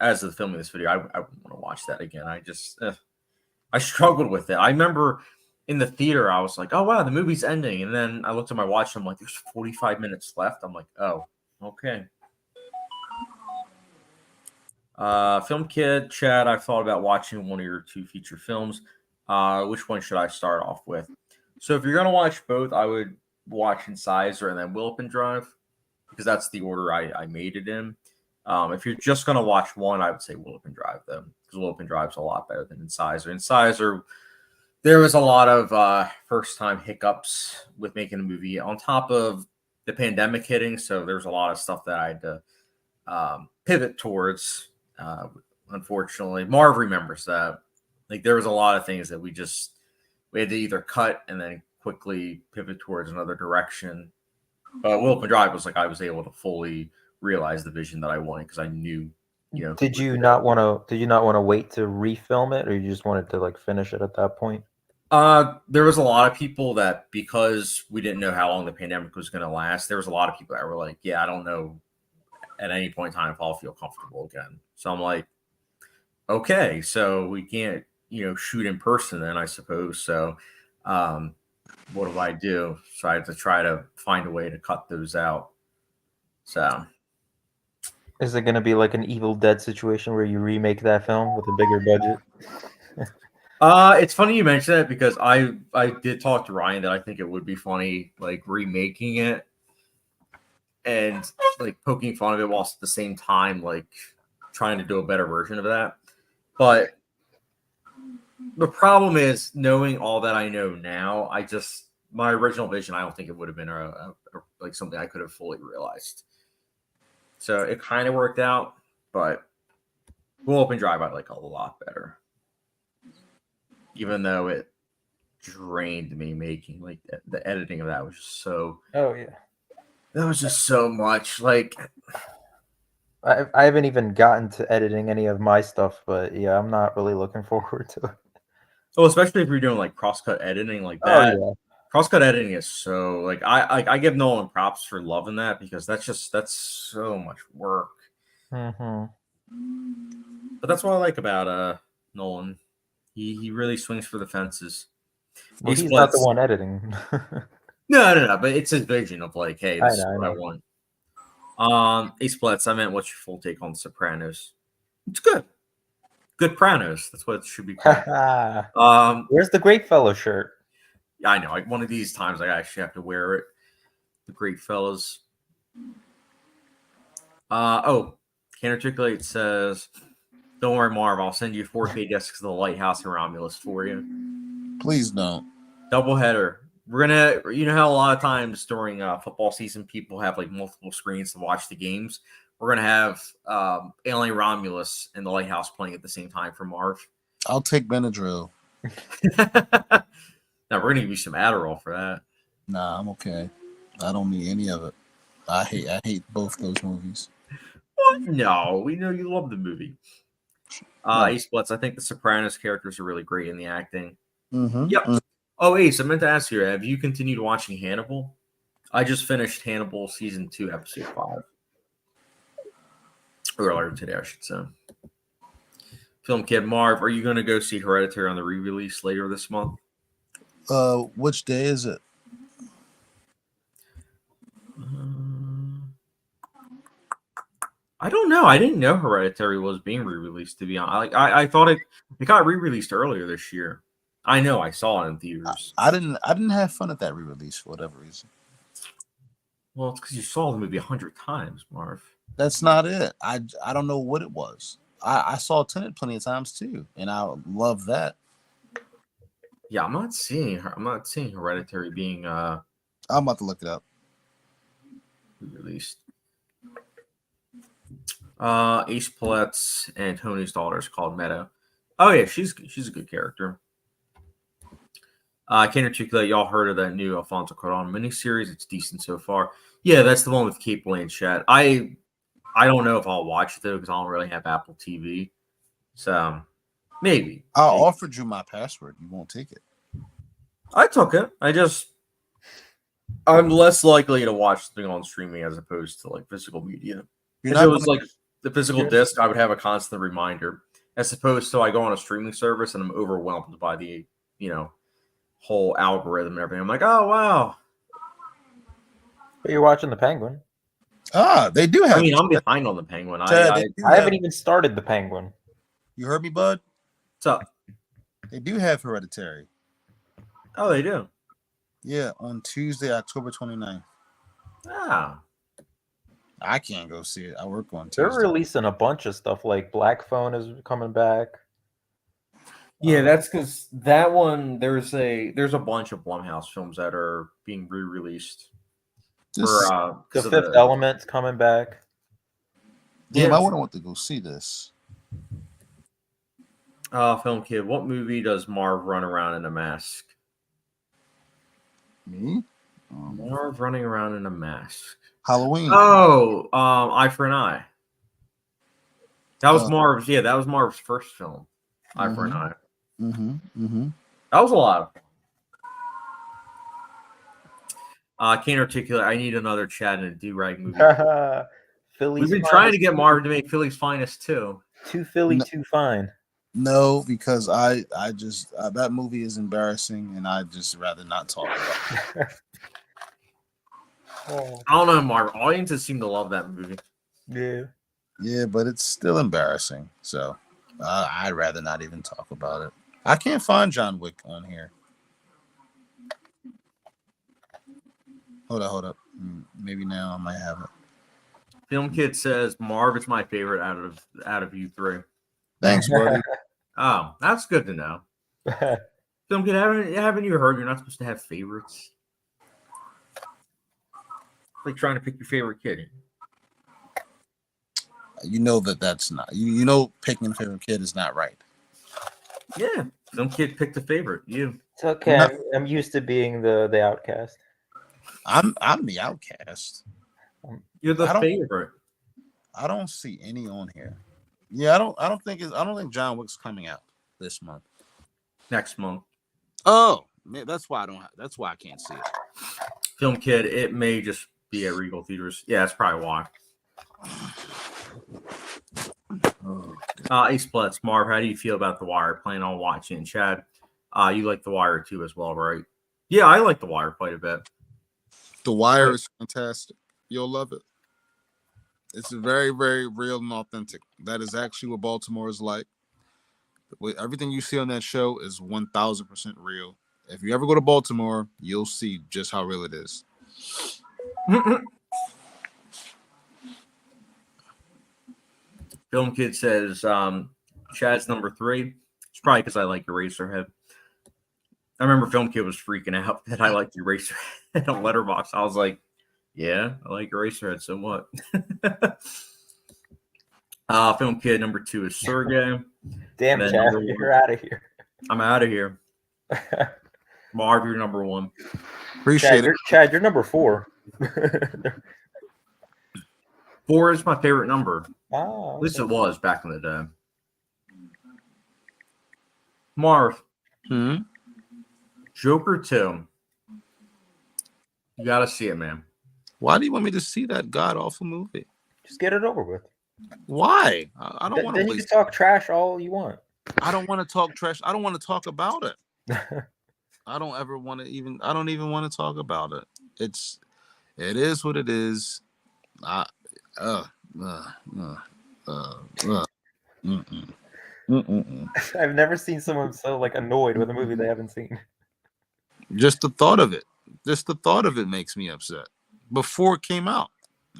as of the filming this video, I wouldn't want to watch that again. I struggled with it. I remember in the theater, I was like, oh, wow, the movie's ending. And then I looked at my watch, and I'm like, there's 45 minutes left. I'm like, oh, okay. Film Kid, Chad, I thought about watching one of your 2 feature films. Which one should I start off with? So if you're going to watch both, I would watch Incisor and then Will Up and Drive, because that's the order I made it in. If you're just going to watch one, I would say Will Up and Drive, though, because Will Up and Drive is a lot better than Incisor. Incisor, there was a lot of first-time hiccups with making a movie on top of the pandemic hitting, so there's a lot of stuff that I had to pivot towards. Unfortunately, Marv remembers that. Like there was a lot of things that we had to either cut and then quickly pivot towards another direction. But Will Open Drive was like I was able to fully realize the vision that I wanted because I knew, Did you not want to wait to refilm it, or you just wanted to like finish it at that point? There was a lot of people that, because we didn't know how long the pandemic was going to last, there was a lot of people that were like, yeah, I don't know at any point in time if I'll feel comfortable again. So I'm like, okay, so we can't, shoot in person then, I suppose. So what do I do? So I have to try to find a way to cut those out. So Is it going to be like an Evil Dead situation where you remake that film with a bigger budget? it's funny you mentioned that because I did talk to Ryan that I think it would be funny like remaking it and like poking fun of it whilst at the same time like trying to do a better version of that. But the problem is, knowing all that I know now, my original vision, I don't think it would have been like something I could have fully realized. So it kind of worked out, but Will Open Drive I like a lot better. Even though it drained me making like the editing of that was just so. Oh yeah, that was just so much. Like I haven't even gotten to editing any of my stuff, but yeah, I'm not really looking forward to it. Oh, especially if you're doing like cross-cut editing like that. Oh, yeah. Cross-cut editing is so like I give Nolan props for loving that because that's so much work. Mm-hmm. But that's what I like about Nolan. He really swings for the fences. Well, he's not the one editing. No. But it's his vision of like, hey, this is what I I want. Ace Splits, I meant what's your full take on The Sopranos? It's good. Good Pranos. That's what it should be called. Where's the Great Fellow shirt? I know. Like one of these times, I actually have to wear it. The Great Fellas. Can't Articulate says, "Don't worry, Marv. I'll send you 4K discs of The Lighthouse and Romulus for you." Please don't. Doubleheader. We're gonna, how a lot of times during football season, people have like multiple screens to watch the games. We're gonna have Alien Romulus and The Lighthouse playing at the same time for Marv. I'll take Benadryl. Now we're gonna give you some Adderall for that. Nah, I'm okay. I don't need any of it. I hate both those movies. What? No, we know you love the movie. Ace Blitz, I think the Sopranos characters are really great in the acting. Mm-hmm. Yep. Mm-hmm. Oh, Ace, I meant to ask you, have you continued watching Hannibal? I just finished Hannibal season 2, episode 5. Earlier today, I should say. Film Kid Marv, are you going to go see Hereditary on the re-release later this month? Which day is it? I don't know. I didn't know Hereditary was being re-released, to be honest. I thought it got re-released earlier this year. I know. I saw it in theaters. I didn't have fun at that re-release for whatever reason. Well, it's because you saw the movie 100 times, Marv. That's not it. I don't know what it was. I saw Tenet plenty of times too, and I love that. Yeah, I'm not seeing Hereditary being I'm about to look it up. Released. Ace Palette's and Tony's daughter is called Meadow. Oh yeah, she's a good character. I can't articulate. Y'all heard of that new Alfonso Cuarón miniseries? It's decent so far. Yeah, that's the one with Kate Blanchett. I don't know if I'll watch it though because I don't really have Apple TV. So maybe. I offered you my password. You won't take it. I took it. I'm less likely to watch something on streaming as opposed to like physical media. If it was like the physical disc, I would have a constant reminder. As opposed to I go on a streaming service and I'm overwhelmed by the, whole algorithm and everything. I'm like, oh wow. But you're watching The Penguin. They do have. I mean, I'm behind on The Penguin. I haven't even started The Penguin. You heard me, bud? What's up? They do have Hereditary. Oh, they do? Yeah, on Tuesday, October 29th. Ah. I can't go see it. I work on Tuesday. They're releasing a bunch of stuff, like Black Phone is coming back. Yeah, that's because that one, there's a bunch of Blumhouse films that are being re-released. The Fifth Element's coming back. Damn, I wouldn't want to go see this. Film Kid, what movie does Marv run around in a mask? Me? Marv running around in a mask. Halloween. Oh, Eye for an Eye. That was Oh. Marv's. Yeah, that was Marv's first film. Eye for an Mhm. Eye. Mm-hmm. That was a lot of fun. I can't articulate. I need another Chad in a do-rag movie. Philly's We've been trying to Finest get too. Marv to make Philly's Finest too. Too Philly, No. too fine. No, because I just that movie is embarrassing, and I just rather not talk about it. Oh, I don't know, Marv. Audiences seem to love that movie. yeah. Yeah, but it's still embarrassing. So I'd rather not even talk about it. I can't find John Wick on here. Hold up. Maybe now I might have it. Film Kid says Marv is my favorite out of you three. Thanks, buddy. Oh, that's good to know. Film Kid, haven't you heard you're not supposed to have favorites? It's like trying to pick your favorite kid. You know that's not. You know, picking a favorite kid is not right. Yeah, Film Kid picked a favorite. You. It's okay. No. I'm used to being the outcast. I'm the outcast. You're the I don't- favorite. I don't see any on here. Yeah, I don't think John Wick's coming out this month. Next month. Oh, man, that's why I can't see it. Film Kid, it may just be at Regal Theaters. Yeah, that's probably why. Ace Blitz, Marv, how do you feel about The Wire? Plan on watching. Chad, you like The Wire too as well, right? Yeah, I like The Wire quite a bit. The Wire is fantastic. You'll love it. It's very, very real and authentic. That is actually what Baltimore is like. Everything you see on that show is 1,000% real. If you ever go to Baltimore, you'll see just how real it is. Film Kid says Chad's number 3. It's probably because I like Eraserhead. I remember Film Kid was freaking out that I liked Eraserhead on Letterboxd. I was like, yeah, I like Eraserhead, so what? Film Kid number 2 is Sergey. Damn, Then Chad, number you're out of here. I'm out of here. Marv, you're number 1. Appreciate it. Chad, you're number 4. 4 is my favorite number. Oh, At least it was back in the day. Marv, Joker 2. You got to see it, man. Why do you want me to see that god awful movie? just get it over with. Why? I don't want to. Then you can talk trash all you want. I don't want to talk trash. I don't want to talk about it. I don't ever want to even. I don't even want to talk about it. It is what it is. I've never seen someone so like annoyed with a movie they haven't seen. Just the thought of it. Just the thought of it makes me upset. Before it came out,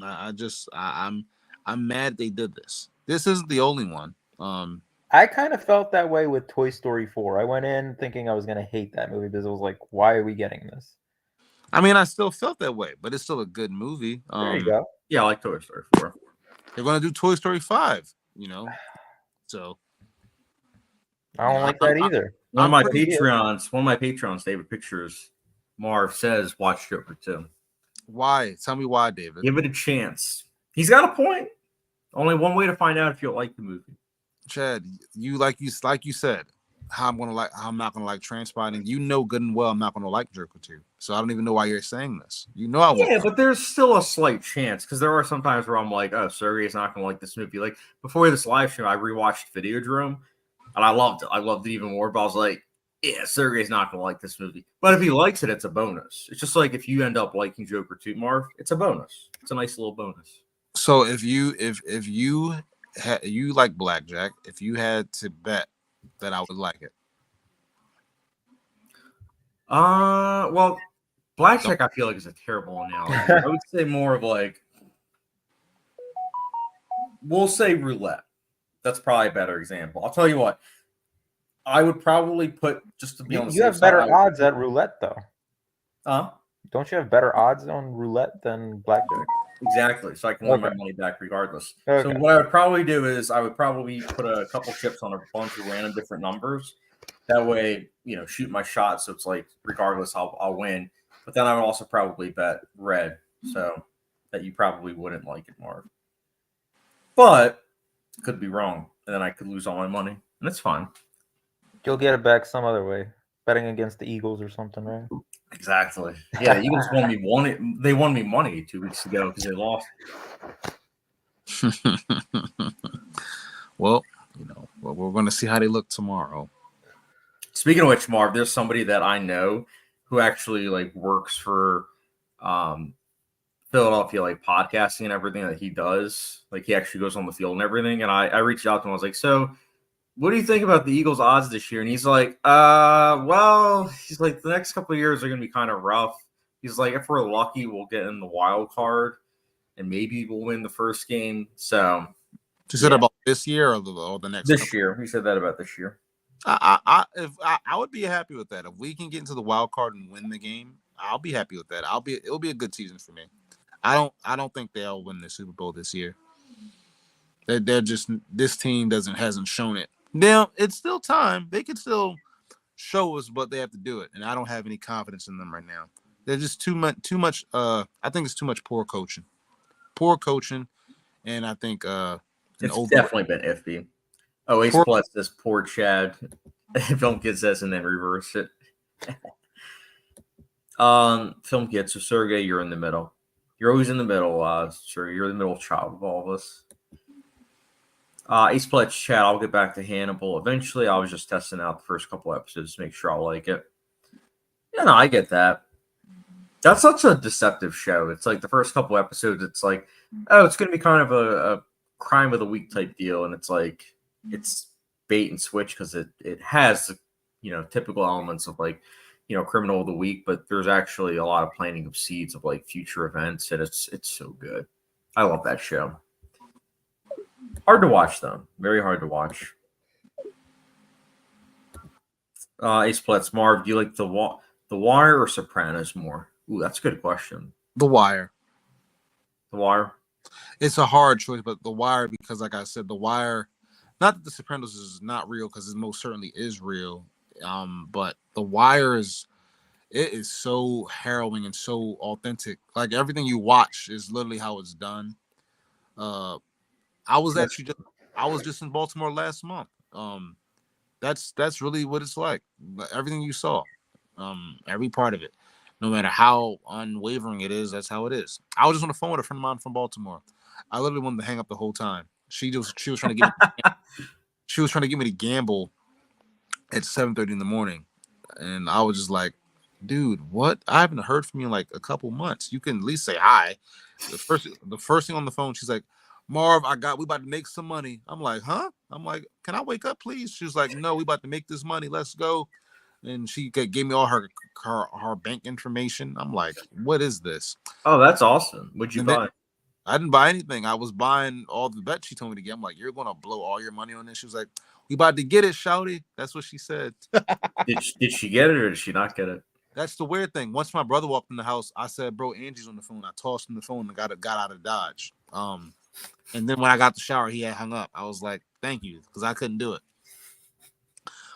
I'm mad they did this. This isn't the only one. I kind of felt that way with Toy Story 4. I went in thinking I was gonna hate that movie because it was like, why are we getting this? I mean, I still felt that way, but it's still a good movie. There you go. Yeah, I like Toy Story 4. They're gonna do Toy Story 5, so I don't like that either. One of my pretty good. Patreons, David Pictures, Marv says watch Joker 2. why? Tell me why, David. Give it a chance. He's got a point. Only one way to find out if you'll like the movie. Chad, you said how I'm not gonna like Transpotting. You know good and well I'm not gonna like Joker 2. So I don't even know why you're saying this. You know I won't. Yeah, but there's still a slight chance because there are some times where I'm like, oh, Sergey is not gonna like this movie. Like before this live stream, I rewatched Videodrome and I loved it. I loved it even more, but I was like, yeah, Sergey's not gonna like this movie. But if he likes it, it's a bonus. It's just like if you end up liking Joker 2, Marv, it's a bonus. It's a nice little bonus. So if you like blackjack, if you had to bet that I would like it. Well, blackjack I feel like is a terrible analogy. I would say more of like, we'll say roulette. That's probably a better example. I'll tell you what. I would probably put just to be on the You have safe better side, odds at roulette though. Huh? Don't you have better odds on roulette than blackjack? Exactly. So I can win my Okay. money back regardless. Okay. So what I would probably do is I would probably put a couple chips on a bunch of random different numbers. That way, shoot my shot. So it's like regardless, I'll win. But then I would also probably bet red, so that you probably wouldn't like it, Marv. But could be wrong, and then I could lose all my money, and it's fine. You'll get it back some other way, betting against the Eagles or something, right? Exactly. Yeah, the Eagles won me money. They won me money 2 weeks ago because they lost. Well, we're going to see how they look tomorrow. Speaking of which, Marv, there's somebody that I know who actually like works for Philadelphia, like podcasting and everything that he does. Like he actually goes on the field and everything. And I reached out to him. I was like, so what do you think about the Eagles odds this year? And he's like, well, he's like, the next couple of years are going to be kind of rough. He's like, if we're lucky, we'll get in the wild card and maybe we'll win the first game. So you said about this year or the next? This year. He said that about this year. I would be happy with that. If we can get into the wild card and win the game, I'll be happy with that. It'll be a good season for me. I don't think they'll win the Super Bowl this year. They're just, this team hasn't shown it. Now it's still time. They can still show us, but they have to do it. And I don't have any confidence in them right now. They're just too much. I think it's too much poor coaching, and I think it's definitely been iffy. Oh, Ace Plus says poor Chad. Film Kid says and then reverse it. Film Kid, so Sergey, you're in the middle. You're always in the middle, Sergey. You're the middle child of all of us. Ace Pledge Chad, I'll get back to Hannibal eventually. I was just testing out the first couple episodes to make sure I'll like it. Yeah, no, I get that. That's such a deceptive show. It's like the first couple episodes, it's like, oh, it's going to be kind of a crime of the week type deal. And it's like, it's bait and switch because it has, typical elements of like, criminal of the week, but there's actually a lot of planting of seeds of like future events. And it's so good. I love that show. Hard to watch though. Very hard to watch. Ace Plets, Marv, do you like the Wire or Sopranos more? Ooh, that's a good question. The Wire. The Wire. It's a hard choice, but The Wire, because like I said, The Wire, not that The Sopranos is not real, because it most certainly is real. But The Wire is so harrowing and so authentic. Like everything you watch is literally how it's done. I was just in Baltimore last month. That's really what it's like. Everything you saw, every part of it, no matter how unwavering it is, that's how it is. I was just on the phone with a friend of mine from Baltimore. I literally wanted to hang up the whole time. She was trying to get she was trying to get me to gamble at 7:30 in the morning, and I was just like, dude, what? I haven't heard from you in like a couple months. You can at least say hi. The first thing on the phone, she's like, Marv, we about to make some money. I'm like, huh? I'm like, can I wake up, please? She was like, no, we about to make this money. Let's go. And she gave me all her bank information. I'm like, what is this? Oh, that's awesome. What'd you buy? I didn't buy anything. I was buying all the bets she told me to get. I'm like, you're gonna blow all your money on this. She was like, we about to get it, shouty. That's what she said. Did she get it or did she not get it? That's the weird thing. Once my brother walked in the house, I said, bro, Angie's on the phone. I tossed him the phone and got out of Dodge. And then when I got the shower, he had hung up. I was like, thank you, because I couldn't do it.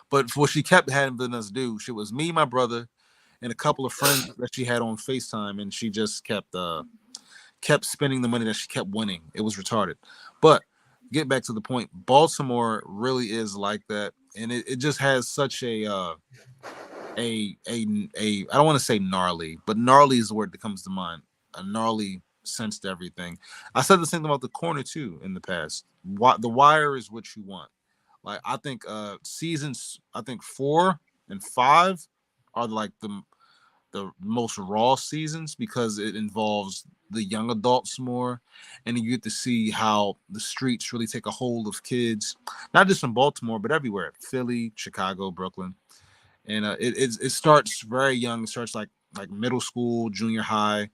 But what she kept having us do, she was me, my brother, and a couple of friends that she had on FaceTime, and she just kept spending the money that she kept winning. It was retarded. But get back to the point, Baltimore really is like that, and it just has such a I don't want to say gnarly, but gnarly is the word that comes to mind. A gnarly sense to everything. I said the same thing about The Corner too in the past. The Wire is what you want. Like I think seasons, 4 and 5 are like the most raw seasons because it involves the young adults more, and you get to see how the streets really take a hold of kids, not just in Baltimore but everywhere, Philly, Chicago, Brooklyn, and it starts very young. It starts like middle school, junior high,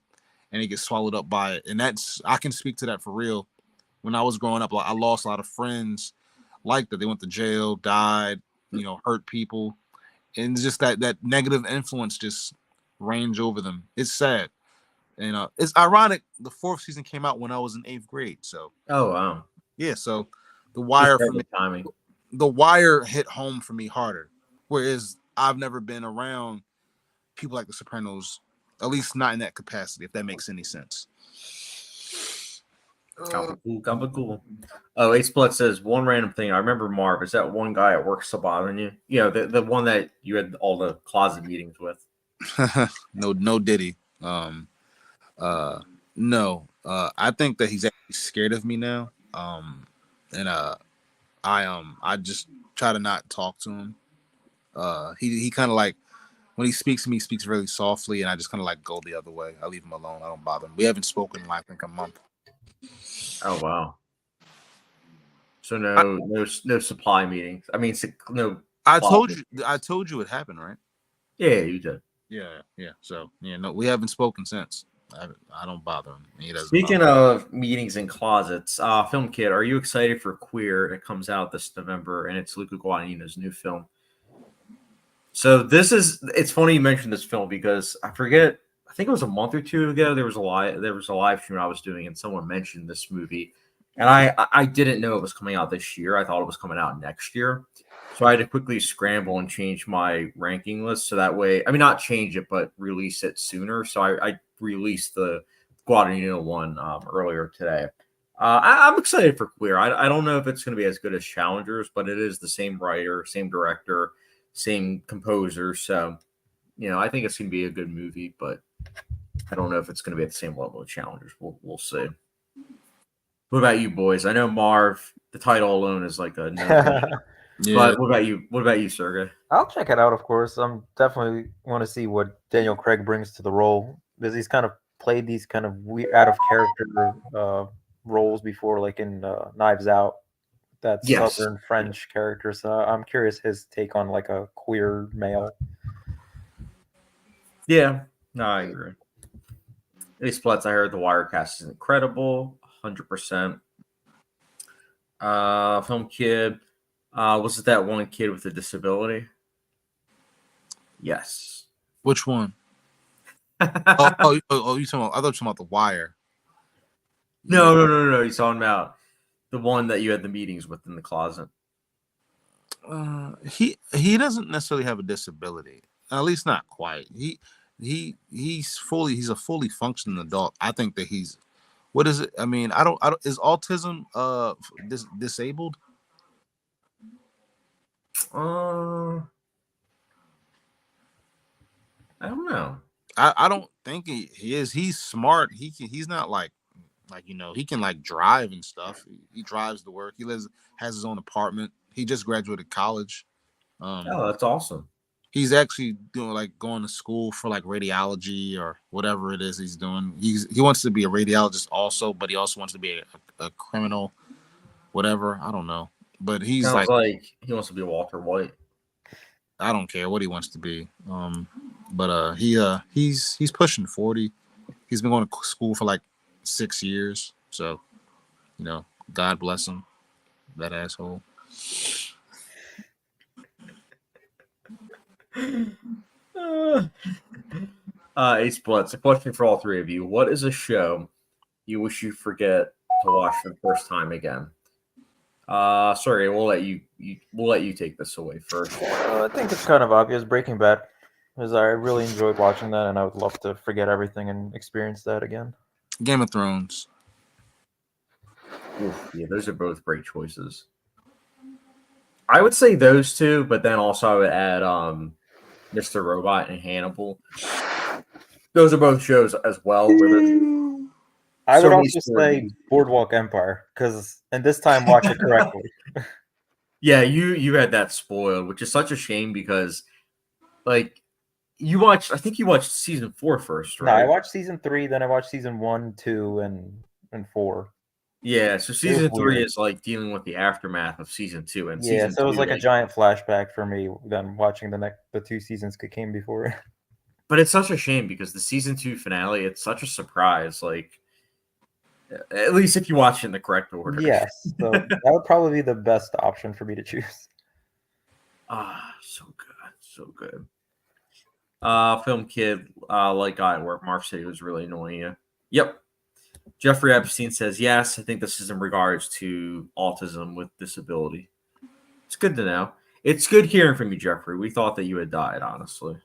and it gets swallowed up by it. And I can speak to that for real. When I was growing up, I lost a lot of friends like that. They went to jail, died, hurt people, and just that negative influence just range over them. It's sad. And it's ironic. The 4th season came out when I was in 8th grade. So oh wow, yeah. So The Wire for me, timing. The Wire hit home for me harder. Whereas I've never been around people like The Sopranos At least not in that capacity, if that makes any sense. Cool. Oh, Ace Blood says one random thing. I remember Marv. Is that one guy at work still bothering you? You know, the one that you had all the closet meetings with. No Diddy. No. I think that he's actually scared of me now. And I just try to not talk to him. He kind of like when he speaks to me, he speaks really softly, and I just kind of like go the other way. I leave him alone. I don't bother him. We haven't spoken in like a month. Oh wow. So no supply meetings. I mean, no. I told you it happened, right? Yeah, you did. Yeah. So no, we haven't spoken since. I don't bother him. He doesn't. Speaking of meetings in closets, Film Kid, are you excited for Queer? It comes out this November, and it's Luca Guadagnino's new film. So it's funny you mentioned this film because I think it was a month or two ago, there was a live stream I was doing, and someone mentioned this movie. And I didn't know it was coming out this year. I thought it was coming out next year. So I had to quickly scramble and change my ranking list. So that way, I mean, not change it, but release it sooner. So I released the Guadagnino one earlier today. I'm excited for Queer. I don't know if it's going to be as good as Challengers, but it is the same writer, same director, same composer. So, I think it's going to be a good movie, but I don't know if it's going to be at the same level of Challengers. We'll see. What about you, boys? I know Marv, the title alone is like a no. Yeah. But what about you? What about you, Sergey? I'll check it out, of course. I'm definitely want to see what Daniel Craig brings to the role because he's kind of played these kind of weird, out of character roles before, like in Knives Out, that Southern French character. So I'm curious his take on like a queer male. Yeah, no, I agree. Ace Splats, I heard the Wirecast is incredible, 100%. Film Kid, was it that one kid with a disability? Yes. Which one? you talking about? I thought you were talking about The Wire. No. You're talking about the one that you had the meetings with in the closet. He doesn't necessarily have a disability, at least not quite. He's a fully functioning adult. I think that he's, what is it? I mean, I don't is autism disabled? I don't know. I don't think he is. He's smart. He's not like he can like drive and stuff. He drives to work. Has his own apartment. He just graduated college. Oh, that's awesome. He's actually going to school for like radiology or whatever it is he's doing. He wants to be a radiologist also, but he also wants to be a criminal, whatever. I don't know. But he's Sounds like he wants to be Walter White. I don't care what he wants to be. But he's pushing 40. He's been going to school for like 6 years. So, God bless him. That asshole. Ace Bloods, a question for all three of you. What is a show you wish you forget to watch for the first time again? Sorry, we'll let you take this away first. I think it's kind of obvious. Breaking Bad, because I really enjoyed watching that, and I would love to forget everything and experience that again. Game of Thrones. Oof, yeah, those are both great choices. I would say those two, but then also I would add Mr. Robot and Hannibal. Those are both shows as well. I would also say Boardwalk Empire, and this time watch it correctly. Yeah, you had that spoiled, which is such a shame because, like, I think you watched season 4 first, right? No, I watched season 3, then I watched season 1, 2, and 4. Yeah, so season 3 is like dealing with the aftermath of season 2, and so it was like a giant flashback for me than watching the 2 seasons that came before it. But it's such a shame because the season 2 finale, it's such a surprise. Like, at least if you watch it in the correct order. Yes, so that would probably be the best option for me to choose. So good. Film Kid, like guy at work, Marv said he was really annoying you. Yep. Jeffrey Epstein says, yes, I think this is in regards to autism with disability. It's good to know. It's good hearing from you, Jeffrey. We thought that you had died, honestly.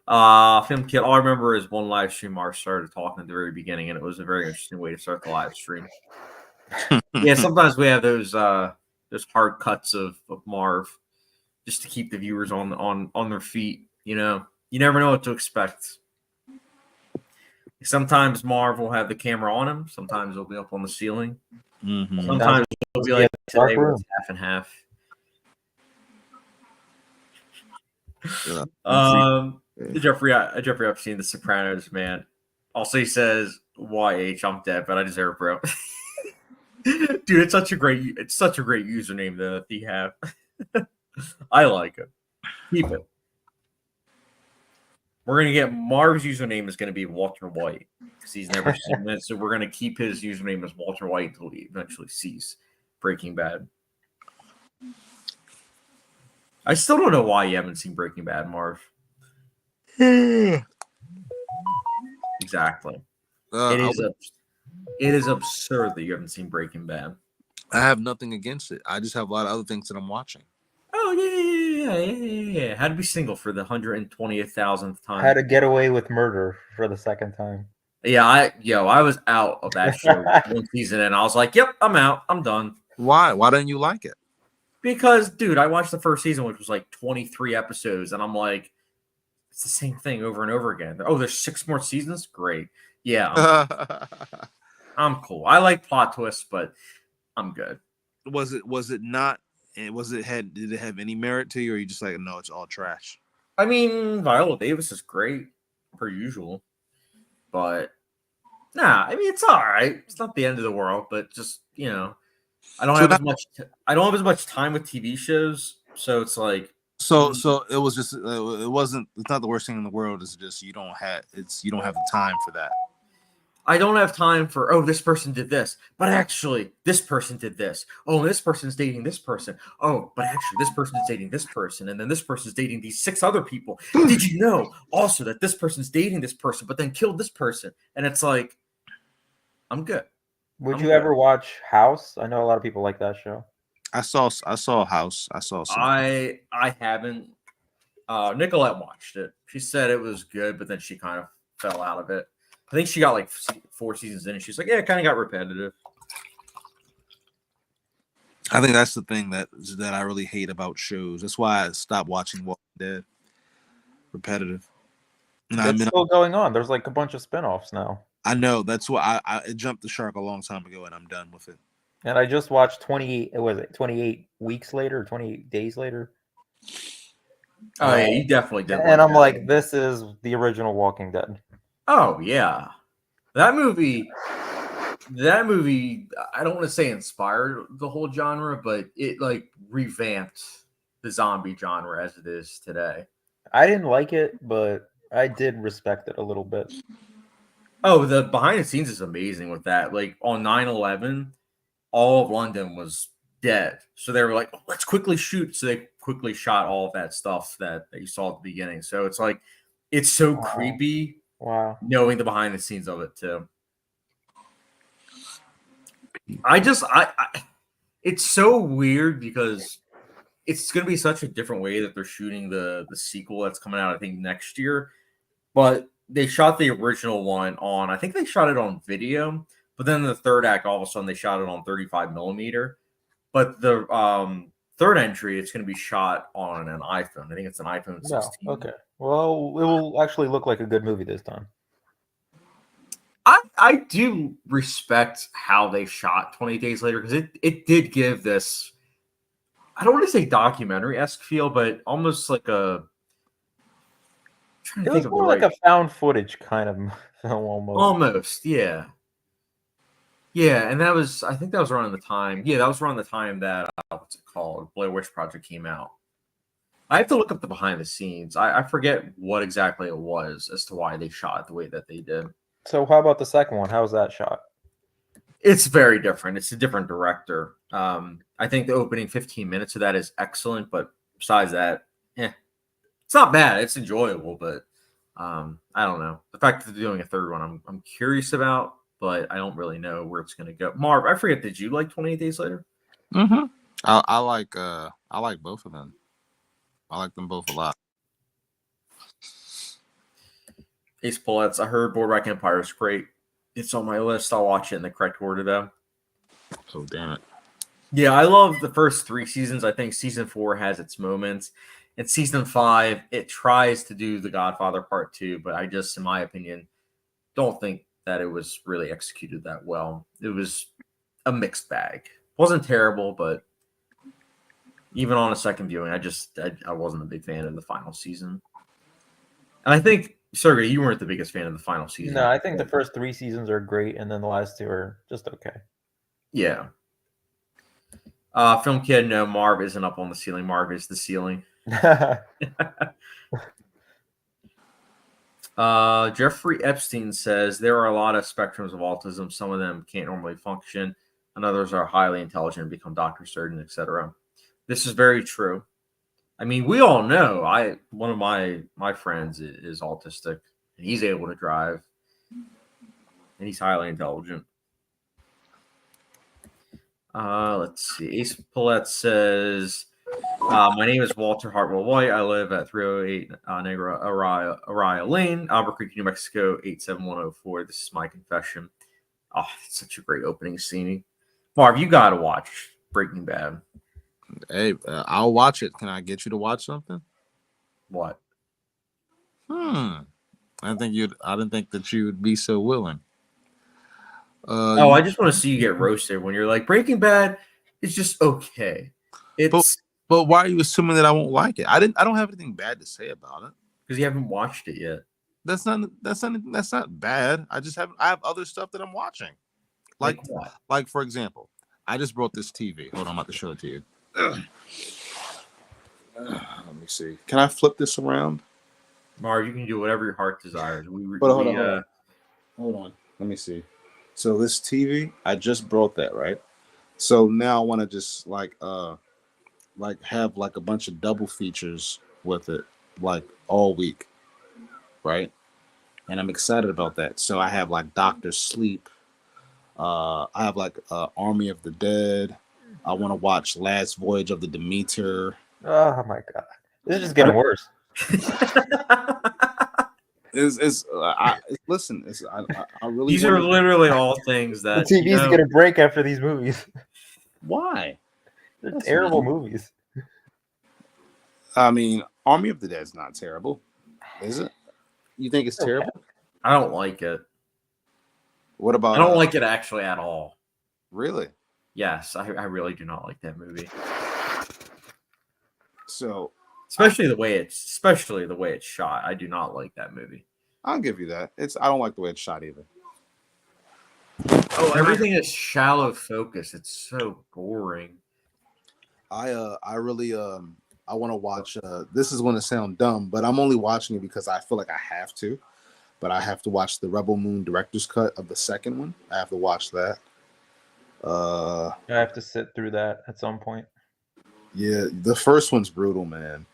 Film Kill. All I remember is one live stream Marv started talking at the very beginning, and it was a very interesting way to start the live stream. Yeah, sometimes we have those hard cuts of Marv just to keep the viewers on their feet. You know, you never know what to expect. Sometimes Marv will have the camera on him. Sometimes it'll be up on the ceiling. Mhm. Sometimes it'll be like today where it's half and half. Jeffrey Epstein, The Sopranos, man. Also, he says, "YH, I'm dead, but I deserve, bro." Dude, it's such a great username that he have. I like it. Keep it. We're gonna get Marv's username is gonna be Walter White because he's never seen it. So we're gonna keep his username as Walter White until he eventually sees Breaking Bad. I still don't know why you haven't seen Breaking Bad, Marv. Exactly. It is absurd that you haven't seen Breaking Bad. I have nothing against it. I just have a lot of other things that I'm watching. Oh yeah. How to be single for the 120,000th time? How to Get Away with Murder for the second time. Yeah, I was out of that show one season, and I was like, "Yep, I'm out. I'm done." Why? Why didn't you like it? Because, dude, I watched the first season, which was like 23 episodes, and I'm like, it's the same thing over and over again. Oh, there's 6 more seasons? Great. Yeah, I'm cool. I like plot twists, but I'm good. Did it have any merit to you, or are you just like, no, it's all trash? I mean, Viola Davis is great, per usual. But, nah, I mean, it's all right. It's not the end of the world, but just, you know, I don't have as much time with TV shows, so it's like. So it was just it's not the worst thing in the world. It's just you don't have the time for that. I don't have time for, this person did this, but actually this person did this. Oh, this person's dating this person. Oh, but actually this person is dating this person, and then this person's dating these 6 other people. Did you know also that this person's dating this person, but then killed this person? And it's like, I'm good. Would you ever watch House? I know a lot of people like that show. I saw House. I saw some. I haven't. Nicolette watched it. She said it was good, but then she kind of fell out of it. I think she got like 4 seasons in, and she's like, "Yeah, it kind of got repetitive." I think that's the thing that I really hate about shows. That's why I stopped watching Walking Dead. Repetitive. It's still going on. There's like a bunch of spinoffs now. I know. That's why I jumped the shark a long time ago, and I'm done with it. And I just watched 28 weeks later, 28 days later. Oh yeah, you definitely did. And I'm like, this is the original Walking Dead. Oh yeah, that movie. I don't want to say inspired the whole genre, but it like revamped the zombie genre as it is today. I didn't like it, but I did respect it a little bit. Oh, the behind the scenes is amazing with that. Like on 9/11, all of London was dead. So they were like, let's quickly shoot. So they quickly shot all of that stuff that you saw at the beginning. So it's like, it's so creepy. Wow. Knowing the behind the scenes of it too. It's so weird because it's going to be such a different way that they're shooting the sequel that's coming out, I think, next year. But they shot the original one on, I think they shot it on video, but then the third act, all of a sudden they shot it on 35 millimeter. But the third entry, it's going to be shot on an iPhone. I think it's an iPhone 16. No. Okay. Well, it will actually look like a good movie this time. I do respect how they shot 20 Days Later because it did give this, I don't want to say documentary-esque feel, but almost like a. It was more like a found footage kind of film almost. Almost, yeah. Yeah, and I think that was around the time. Yeah, that was around the time that what's it called? Blair Witch Project came out. I have to look up the behind the scenes. I forget what exactly it was as to why they shot the way that they did. So how about the second one? How was that shot? It's very different. It's a different director. I think the opening 15 minutes of that is excellent, but besides that, it's not bad. It's enjoyable, but I don't know. The fact that they're doing a third one, I'm curious about, but I don't really know where it's going to go. Marv, I forget. Did you like 28 Days Later? Mm-hmm. I like both of them. I like them both a lot. Ace Bullets. I heard Boardwalk Empire is great. It's on my list. I'll watch it in the correct order, though. Oh, damn it. Yeah, I love the first 3 seasons. I think season 4 has its moments. And season 5, it tries to do The Godfather Part 2, but I just, in my opinion, don't think that it was really executed that well. It was a mixed bag. Wasn't terrible, but even on a second viewing, I wasn't a big fan of the final season. And I think, Sergey, you weren't the biggest fan of the final season. No, I think the first 3 seasons are great, and then the last 2 are just okay. Yeah. Film Kid, no, Marv isn't up on the ceiling. Marv is the ceiling. Jeffrey Epstein says there are a lot of spectrums of autism. Some of them can't normally function, and others are highly intelligent and become doctors, surgeons, etc. This is very true. I mean, we all know. One of my friends is autistic, and he's able to drive, and he's highly intelligent. Let's see. Ace Paulette says, my name is Walter Hartwell White. I live at 308 Negra Araya Lane, Albuquerque, New Mexico, 87104. This is my confession. Oh, it's such a great opening scene. Marv, you got to watch Breaking Bad. Hey, I'll watch it. Can I get you to watch something? What? I didn't think that you would be so willing. I just want to see you get roasted when you're like, Breaking Bad is just okay. But why are you assuming that I won't like it? I don't have anything bad to say about it. Because you haven't watched it yet. That's not bad. I have other stuff that I'm watching. Like for example, I just brought this TV. Hold on, I'm about to show it to you. Let me see. Can I flip this around? Marv, you can do whatever your heart desires. Hold on. Let me see. So this TV, I just brought that, right? So now I want to just have like a bunch of double features with it, like all week, right? And I'm excited about that. So I have like Doctor Sleep. I have like Army of the Dead. I want to watch Last Voyage of the Demeter. Oh my god, this is just getting worse. Listen, I really. These are literally all things that the TV's gonna break after these movies. Why? They're terrible movies. I mean, Army of the Dead is not terrible, is it? You think it's terrible? I don't like it. What about? I don't like it actually at all. Really? Yes, I really do not like that movie. So, especially the way it's shot. I do not like that movie. I'll give you that. I don't like the way it's shot either. Oh, everything is shallow focus. It's so boring. I want to watch. This is going to sound dumb, but I'm only watching it because I feel like I have to. But I have to watch the Rebel Moon director's cut of the second one. I have to watch that. I have to sit through that at some point. Yeah, the first one's brutal, man.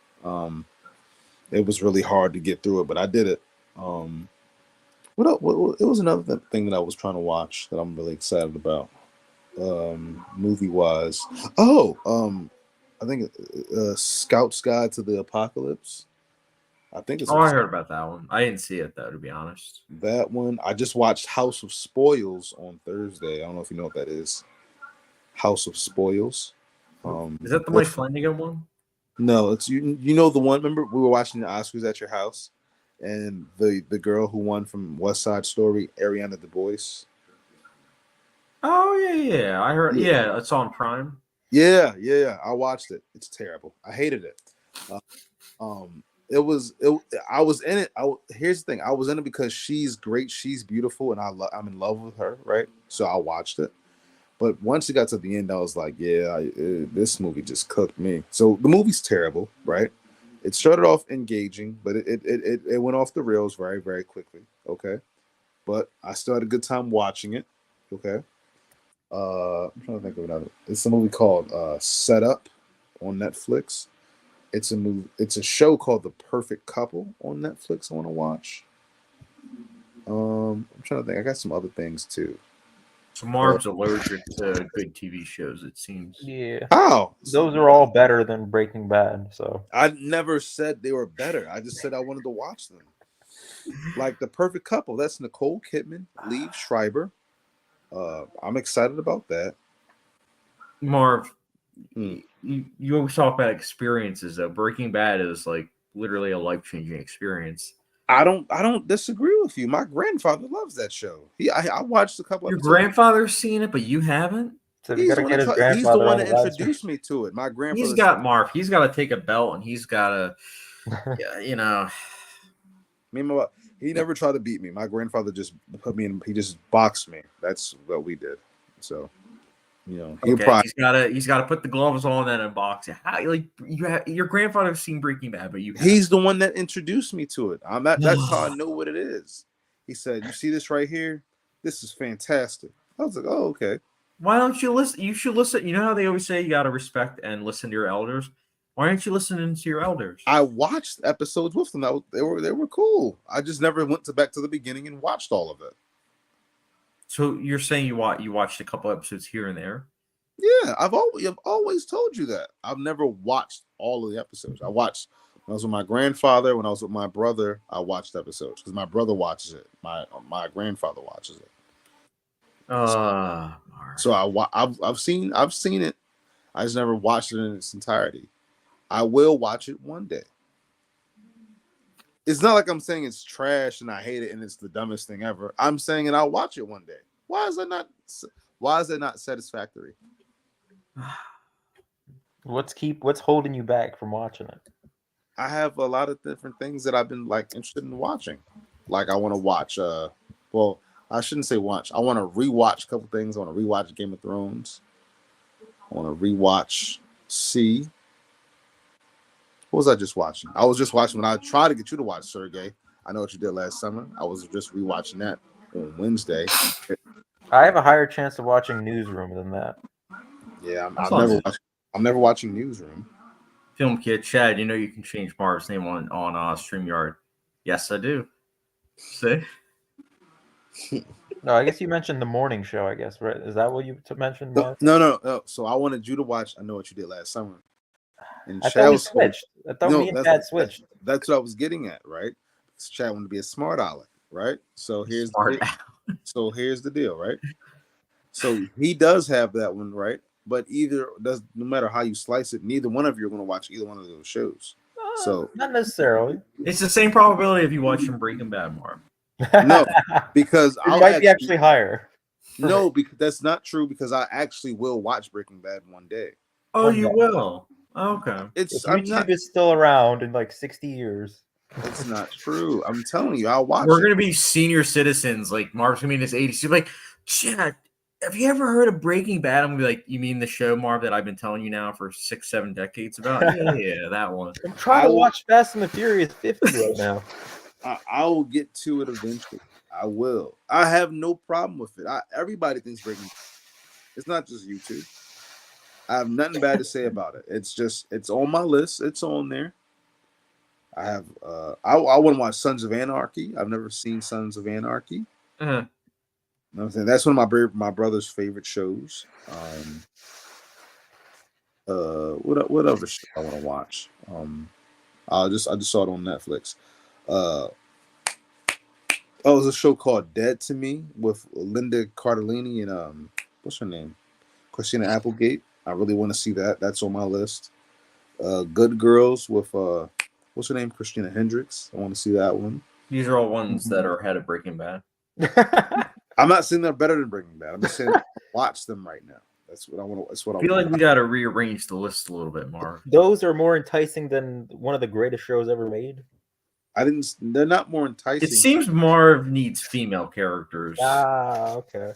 It was really hard to get through it, but I did it. What else? It was another thing that I was trying to watch that I'm really excited about, movie wise. I think Scout's Guide to the Apocalypse. I think it's. I heard about that one. I didn't see it though, to be honest. That one. I just watched House of Spoils on Thursday. I don't know if you know what that is. House of Spoils. Is that the Mike Flanagan one? No, it's you know the one. Remember we were watching the Oscars at your house, and the girl who won from West Side Story, Ariana DeBose. Oh yeah. I heard. Yeah, it's on Prime. Yeah. I watched it. It's terrible. I hated it. I was in it. Here's the thing. I was in it because she's great. She's beautiful, and I'm in love with her. Right. So I watched it. But once it got to the end, I was like, this movie just cooked me. So the movie's terrible, right? It started off engaging, but it went off the rails very, very quickly. Okay. But I still had a good time watching it. Okay. I'm trying to think of another. It's a movie called Set Up on Netflix. It's a movie. It's a show called The Perfect Couple on Netflix I want to watch. I'm trying to think. I got some other things too. So Marv's allergic to good TV shows, it seems. Yeah. How? Those are all better than Breaking Bad. So I never said they were better. I just said I wanted to watch them. like the perfect couple. That's Nicole Kidman, Liev Schreiber. I'm excited about that. Marv, Hmm. you always talk about experiences though. Breaking Bad is like literally a life-changing experience. I don't disagree with you. My grandfather loves that show. I watched a couple Your episodes. grandfather's seen it, but you haven't. So we gotta get his He's the grandfather one on that the live introduced me to it. My grandfather. He's got Marv. He's got to take a belt and he's got to, you know. He never tried to beat me. My grandfather just put me in. He just boxed me. That's what we did. So, He's got to put the gloves on and box. How, like your grandfather's seen Breaking Bad, but he's the one that introduced me to it. That's how I know what it is. He said, "You see this right here? This is fantastic." I was like, "Oh, okay." Why don't you listen? You should listen. You know how they always say you got to respect and listen to your elders. Why aren't you listening to your elders? I watched episodes with them. They were cool. I just never went back to the beginning and watched all of it. So you're saying you watched a couple episodes here and there? Yeah, I've always told you that. I've never watched all of the episodes. I watched when I was with my grandfather. When I was with my brother, I watched episodes because my brother watches it. My grandfather watches it. So I've seen it. I just never watched it in its entirety. I will watch it one day. It's not like I'm saying it's trash and I hate it and it's the dumbest thing ever. I'm saying I'll watch it one day. Why is that not satisfactory? What's holding you back from watching it? I have a lot of different things that I've been like interested in watching. Like I want to watch well, I shouldn't say watch. I want to rewatch a couple things. I want to rewatch Game of Thrones. I want to rewatch C. What was I just watching? I was just watching when I tried to get you to watch Sergey. I Know What You Did Last Summer. I was just rewatching that on Wednesday. I have a higher chance of watching Newsroom than that. Yeah, I'm never watching Newsroom. Film Kid, Chad, you know you can change Marv's name on StreamYard. Yes, I do. See? No, I guess you mentioned the morning show, I guess, right? Is that what you mentioned, Marv? No. So I wanted you to watch I Know What You Did Last Summer. And I thought we switched. I thought me and Chad switched. That's what I was getting at, right? Chad wanted to be a smart aleck, right? So here's the deal, right? So he does have that one, right? But no matter how you slice it, neither one of you are going to watch either one of those shows. So not necessarily. It's the same probability if you watch from Breaking Bad, Marv. No, because it might be actually higher. No, because that's not true. Because I actually will watch Breaking Bad one day. Oh, you will. Okay. YouTube is still around in like 60 years. It's not true. I'm telling you, I'll watch. We're gonna be senior citizens. Like Marv's gonna be in his 80s. He's like, Chad, have you ever heard of Breaking Bad? I'm gonna be like, you mean the show, Marv, that I've been telling you now for 6-7 decades about? Yeah, that one. I'm trying to watch Fast and the Furious 50 right now. I will get to it eventually. I will. I have no problem with it. Everybody thinks Breaking Bad. It's not just YouTube. I have nothing bad to say about it. It's on my list. It's on there. I have I want to watch Sons of Anarchy. I've never seen Sons of Anarchy. Uh-huh. You know what I'm saying? That's one of my brother's favorite shows. What other show I want to watch? I just saw it on Netflix. There's a show called Dead to Me with Linda Cardellini and what's her name? Christina Applegate. I really want to see that. That's on my list. Good Girls with what's her name? Christina Hendricks. I want to see that one. These are all ones that are ahead of Breaking Bad. I'm not saying they're better than Breaking Bad. I'm just saying watch them right now. That's what I want. That's what I feel like we got to rearrange the list a little bit, Marv. Those are more enticing than one of the greatest shows ever made. They're not more enticing. It seems Marv needs female characters. Okay.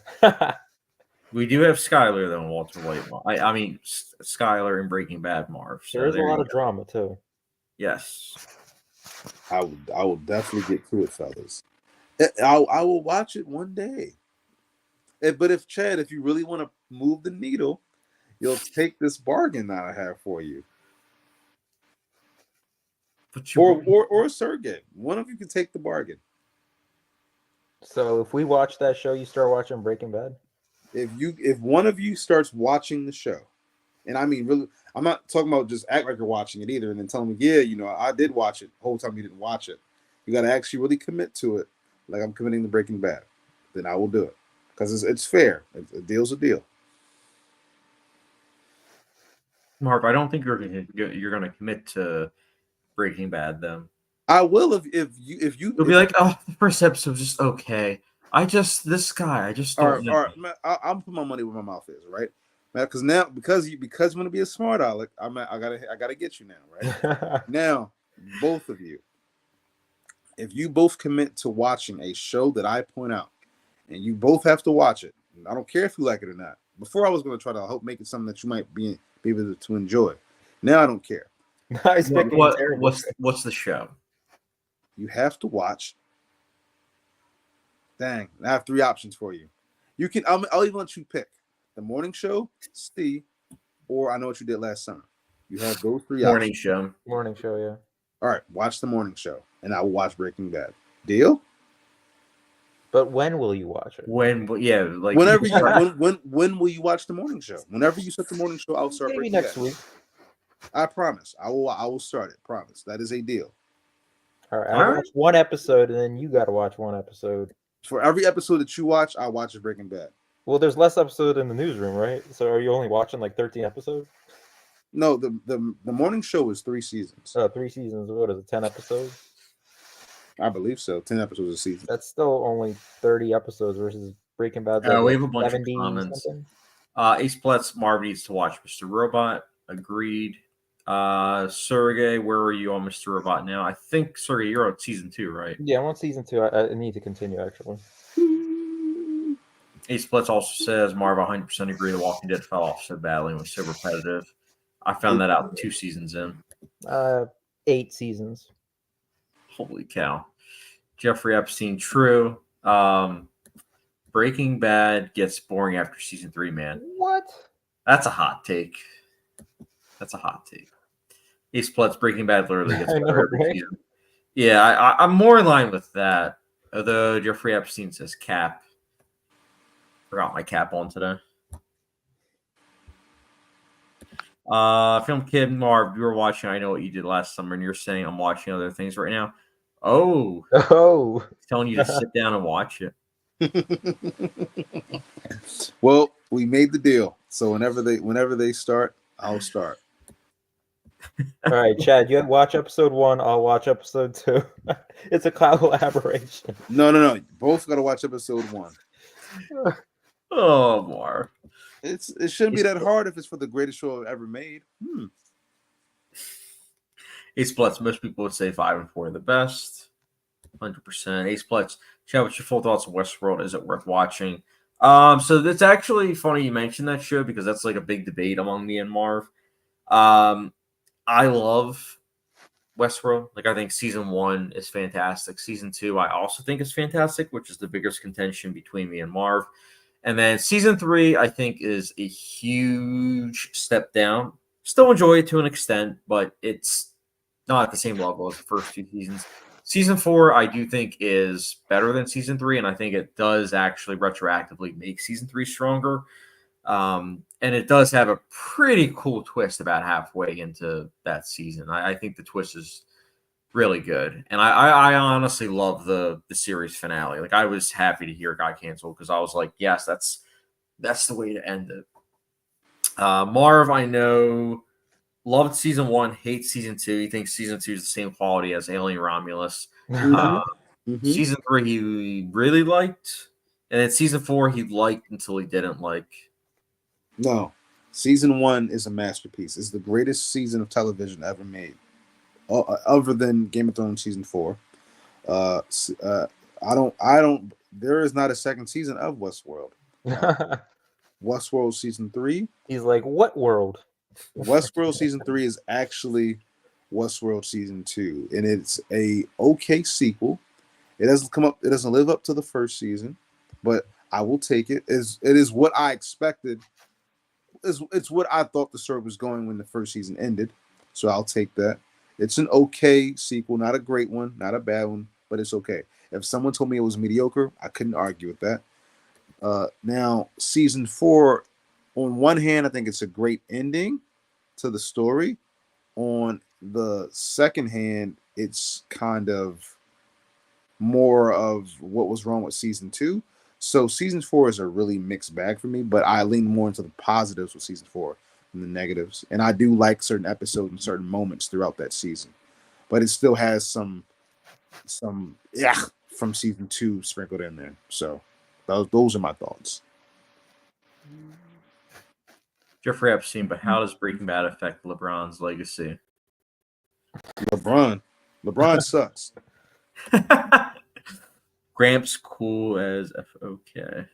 We do have Skylar though, and Walter White. I mean, Skylar in Breaking Bad, Marv. So there's a lot of drama too. Yes. I will definitely get to it, fellas. I will watch it one day. But if you really want to move the needle, you'll take this bargain that I have for you. Or Sergey. One of you can take the bargain. So if we watch that show, you start watching Breaking Bad? If one of you starts watching the show, and I mean really, I'm not talking about just act like you're watching it either, and then telling me, yeah, I did watch it the whole time you didn't watch it. You got to actually really commit to it, like I'm committing to Breaking Bad. Then I will do it because it's fair. A deal's a deal. Marv, I don't think you're gonna commit to Breaking Bad though. I will if you You'll be like, oh, the first episode was just okay. I just don't know. man, I'm putting my money where my mouth is, right? Because now because you want to be a smart aleck, I gotta get you now, right? Now, both of you, if you both commit to watching a show that I point out, and you both have to watch it, I don't care if you like it or not. Before I was going to try to help make it something that you might be able to enjoy. Now I don't care. Nice picking What's the show? You have to watch. Dang, I have 3 options for you. You can. I'll even let you pick the morning show, C, or I Know What You Did Last Summer. You have those 3 Morning options. show. Morning show, yeah. All right, watch the morning show, and I will watch Breaking Bad. Deal? But when will you watch it? Like Whenever you when will you watch the morning show? Whenever you set the morning show, I'll start Maybe Breaking next Bad. week. I promise. I will start it. Promise. That is a deal. All right, I'll watch one episode, and then you got to watch one episode. For every episode that you watch, I watch Breaking Bad. Well, there's less episode in the newsroom, right? So are you only watching like 13 episodes? No, the morning show is 3 seasons. 3 seasons. What is it? 10 episodes? I believe so. 10 episodes a season. That's still only 30 episodes versus Breaking Bad. We have a bunch of comments. Ace Pletz, Marv needs to watch Mr. Robot. Agreed. Sergey, where are you on Mr. Robot now? I think Sergey, you're on season 2, right? Yeah, I'm on season 2. I need to continue actually. Ace Pletz also says Marv 100% agree. The Walking Dead fell off so badly and was so repetitive. I found that out 2 seasons in. 8 seasons. Holy cow. Jeffrey Epstein, true. Breaking Bad gets boring after season 3, man. What? That's a hot take. Ace Pletz, Breaking Bad literally gets better every season. Yeah, I'm more in line with that. Although Jeffrey Epstein says cap. Forgot my cap on today. Film Kid Marv, you were watching I Know What You Did Last Summer, and you're saying I'm watching other things right now. Oh, telling you to sit down and watch it. Well, we made the deal, so whenever they start, I'll start. All right, Chad, you watch episode 1. I'll watch episode 2. It's a collaboration. No. Both got to watch episode 1. Oh, Marv. It shouldn't be that hard if it's for the greatest show I've ever made. Ace Pletz, most people would say 5 and 4 are the best. 100%. Ace Pletz, Chad, what's your full thoughts on Westworld? Is it worth watching? So it's actually funny you mentioned that show because that's like a big debate among me and Marv. I love Westworld. Like, I think season 1 is fantastic. Season 2, I also think is fantastic, which is the biggest contention between me and Marv. And then season 3, I think, is a huge step down. Still enjoy it to an extent, but it's not at the same level as the first 2 seasons. Season 4, I do think, is better than season 3, and I think it does actually retroactively make season 3 stronger. And it does have a pretty cool twist about halfway into that season. I think the twist is really good. And I honestly love the series finale. Like, I was happy to hear it got canceled because I was like, yes, that's the way to end it. Marv, I know, loved season 1, hates season 2. He thinks season 2 is the same quality as Alien Romulus. Season 3 he really liked. And then season 4 he liked until he didn't like. No. Season 1 is a masterpiece. It's the greatest season of television ever made. Other than Game of Thrones season 4. There is not a second season of Westworld. Westworld season 3. He's like, what world? Westworld season 3 is actually Westworld season 2, and it's a okay sequel. It doesn't live up to the first season, but I will take it. It is what I expected. It's what I thought the story was going when the first season ended. So I'll take that. It's an okay sequel, not a great one, not a bad one, but it's okay. If someone told me it was mediocre, I couldn't argue with that. Now, season 4, on one hand, I think it's a great ending to the story. On the second hand, it's kind of more of what was wrong with season 2. So season 4 is a really mixed bag for me, but I lean more into the positives with season 4 than the negatives. And I do like certain episodes and certain moments throughout that season, but it still has some yeah from season 2 sprinkled in there. So those are my thoughts. Jeffrey Epstein, but how does Breaking Bad affect LeBron's legacy? LeBron sucks. Gramps cool as FOK.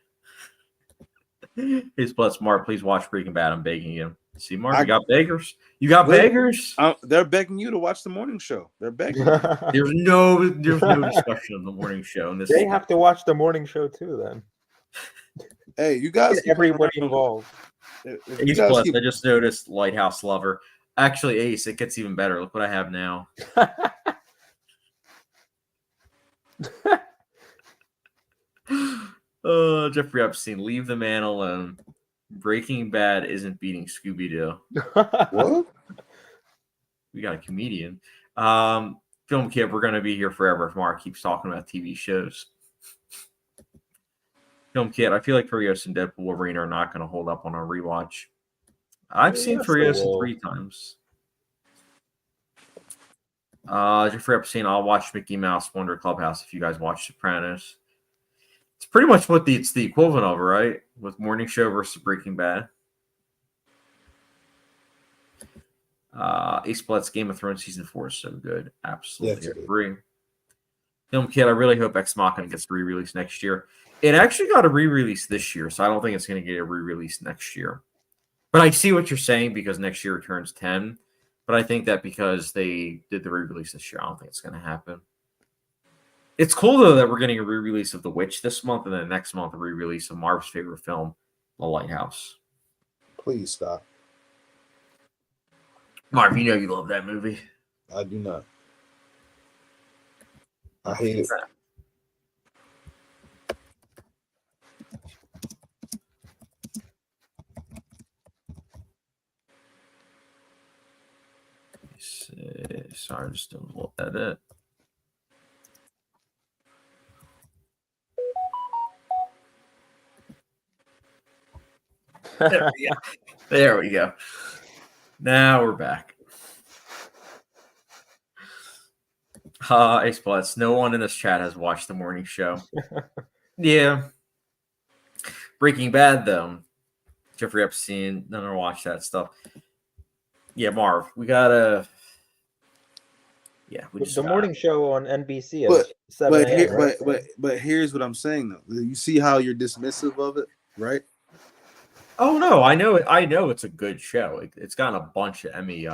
His plus Mark, please watch Breaking Bad. I'm begging you. See, Mark, you got beggars. You got beggars. They're begging you to watch the morning show. They're begging. There's no discussion of the morning show. And this They have to watch the morning show too. Then, hey, you guys, everybody involved. Ace plus, I just noticed Lighthouse Lover. Actually, Ace, it gets even better. Look what I have now. Jeffrey Epstein, leave the man alone. Breaking Bad isn't beating Scooby-Doo. What? We got a comedian. Film Kid, we're going to be here forever if Mark keeps talking about TV shows. Film Kid, I feel like Furious and Deadpool Wolverine are not going to hold up on a rewatch. I've seen Furious 3 times. Jeffrey Epstein, I'll watch Mickey Mouse Wonder Clubhouse if you guys watch Sopranos. It's pretty much what it's the equivalent of, right? With Morning Show versus Breaking Bad. Ace Blood's Game of Thrones season 4 is so good. Absolutely agree. Film Kid, I really hope Ex Machina gets re-released next year. It actually got a re-release this year, so I don't think it's going to get a re-release next year. But I see what you're saying because next year it turns 10. But I think that because they did the re-release this year, I don't think it's going to happen. It's cool, though, that we're getting a re-release of The Witch this month, and then next month a re-release of Marv's favorite film, The Lighthouse. Please stop. Marv, you know you love that movie. I do not. I hate it. Sorry, just don't look at it. There we go. Now we're back. Ace Blitz. No one in this chat has watched the morning show. Yeah. Breaking Bad, though. Jeffrey Epstein, none of watch that stuff. Yeah, Marv, we gotta. Yeah, we just the morning show on NBC. But here's what I'm saying though. You see how you're dismissive of it, right? Oh no, I know it. I know it's a good show. It's gotten a bunch of Emmy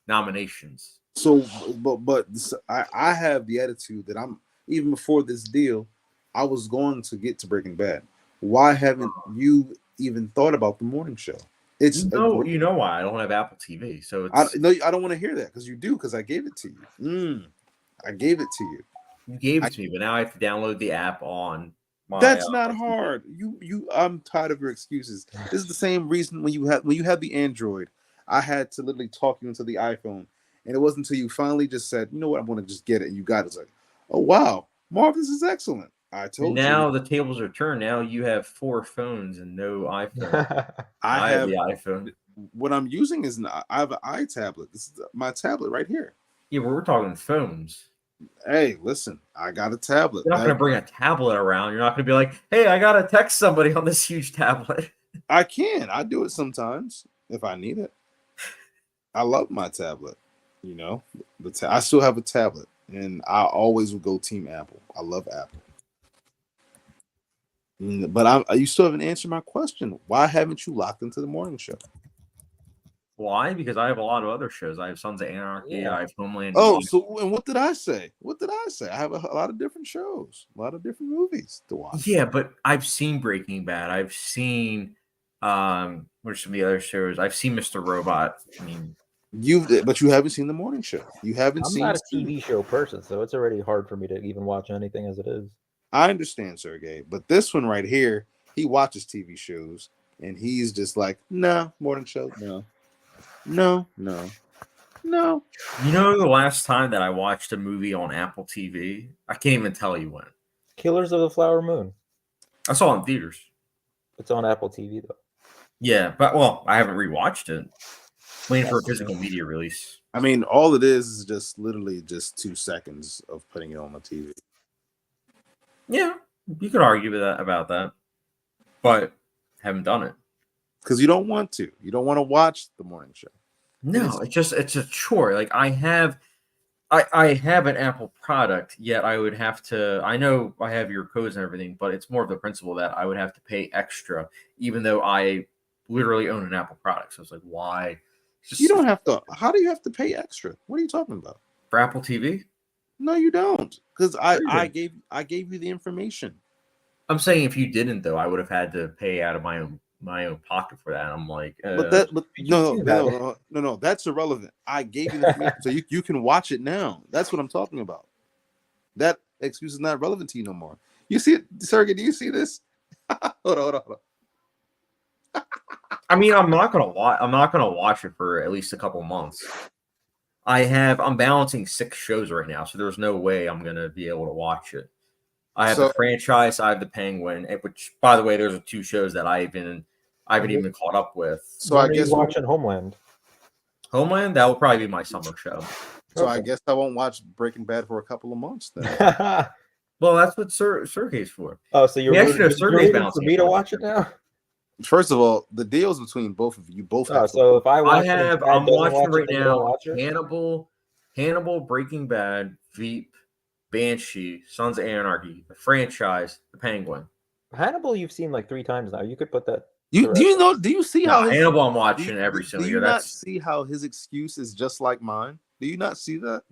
nominations. So, but I have the attitude that I'm even before this deal, I was going to get to Breaking Bad. Why haven't you even thought about the morning show? It's you know why I don't have Apple TV. So it's I don't want to hear that because you do because I gave it to you. I gave it to you. You gave it to me, but now I have to download the app on. That's not hard. I'm tired of your excuses. This is the same reason when you had the Android, I had to literally talk you into the iPhone, and it wasn't until you finally just said, you know what, I'm going to just get it, and you got it. It's like, oh wow, Marv, this is excellent. I told you. Now the tables are turned. Now you have 4 phones and no iPhone. I have the iPhone. What I'm using is I have an iTablet. This is my tablet right here. Yeah, but we're talking phones. Hey, listen, I got a tablet. You're not going to bring a tablet around. You're not going to be like, hey, I got to text somebody on this huge tablet. I can. I do it sometimes if I need it. I love my tablet. You know, I still have a tablet, and I always will go Team Apple. I love Apple. But you still haven't answered my question. Why haven't you locked into the morning show? Why? Because I have a lot of other shows. I have Sons of Anarchy. Yeah. I have Homeland. Oh, so and what did I say? I have a lot of different shows, a lot of different movies to watch. Yeah, but I've seen Breaking Bad. I've seen what are some of the other shows? I've seen Mr. Robot. I mean, but you haven't seen the morning show. You haven't seen. I'm not a TV show person, so it's already hard for me to even watch anything as it is. I understand, Sergey, but this one right here, he watches TV shows, and he's just like, nah, morning show, no. No. You know, the last time that I watched a movie on Apple TV, I can't even tell you when. Killers of the Flower Moon. I saw it in theaters. It's on Apple TV though. Yeah, but well, I haven't rewatched it. Waiting for a physical media release. I mean, all it is just literally just 2 seconds of putting it on the TV. Yeah, you could argue with that about that, but haven't done it. Because you don't want to. You don't want to watch the morning show. No, it's a chore. Like I have an Apple product, yet I would have to. I know I have your codes and everything, but it's more of the principle that I would have to pay extra, even though I literally own an Apple product. So it's like, why? You don't have to. How do you have to pay extra? What are you talking about? For Apple TV? No, you don't. Because I gave you the information. I'm saying if you didn't, though, I would have had to pay out of my own pocket for that. I'm like, No, that's irrelevant. I gave you the information, so you can watch it now. That's what I'm talking about. That excuse is not relevant to you no more. You see it, Sergey? Do you see this? hold on. I mean, I'm not gonna watch it for at least a couple months. I'm balancing 6 shows right now, so there's no way I'm gonna be able to watch it. I have the franchise, I have the Penguin, which, by the way, there's 2 shows that I haven't even caught up with. So I guess watching Homeland. Homeland, that will probably be my summer show. So I guess I won't watch Breaking Bad for a couple of months then. Well, that's what Sergey's for. Oh, so you're rooting for me to watch it now? First of all, the deal's between both of you. You both have so if I'm watching right now Hannibal, Breaking Bad, Veep, Banshee, Sons of Anarchy, the franchise, the Penguin. Hannibal you've seen like 3 times now. You could put that. Do you see how Hannibal I'm watching every single year. Do you not see how his excuse is just like mine? Do you not see that?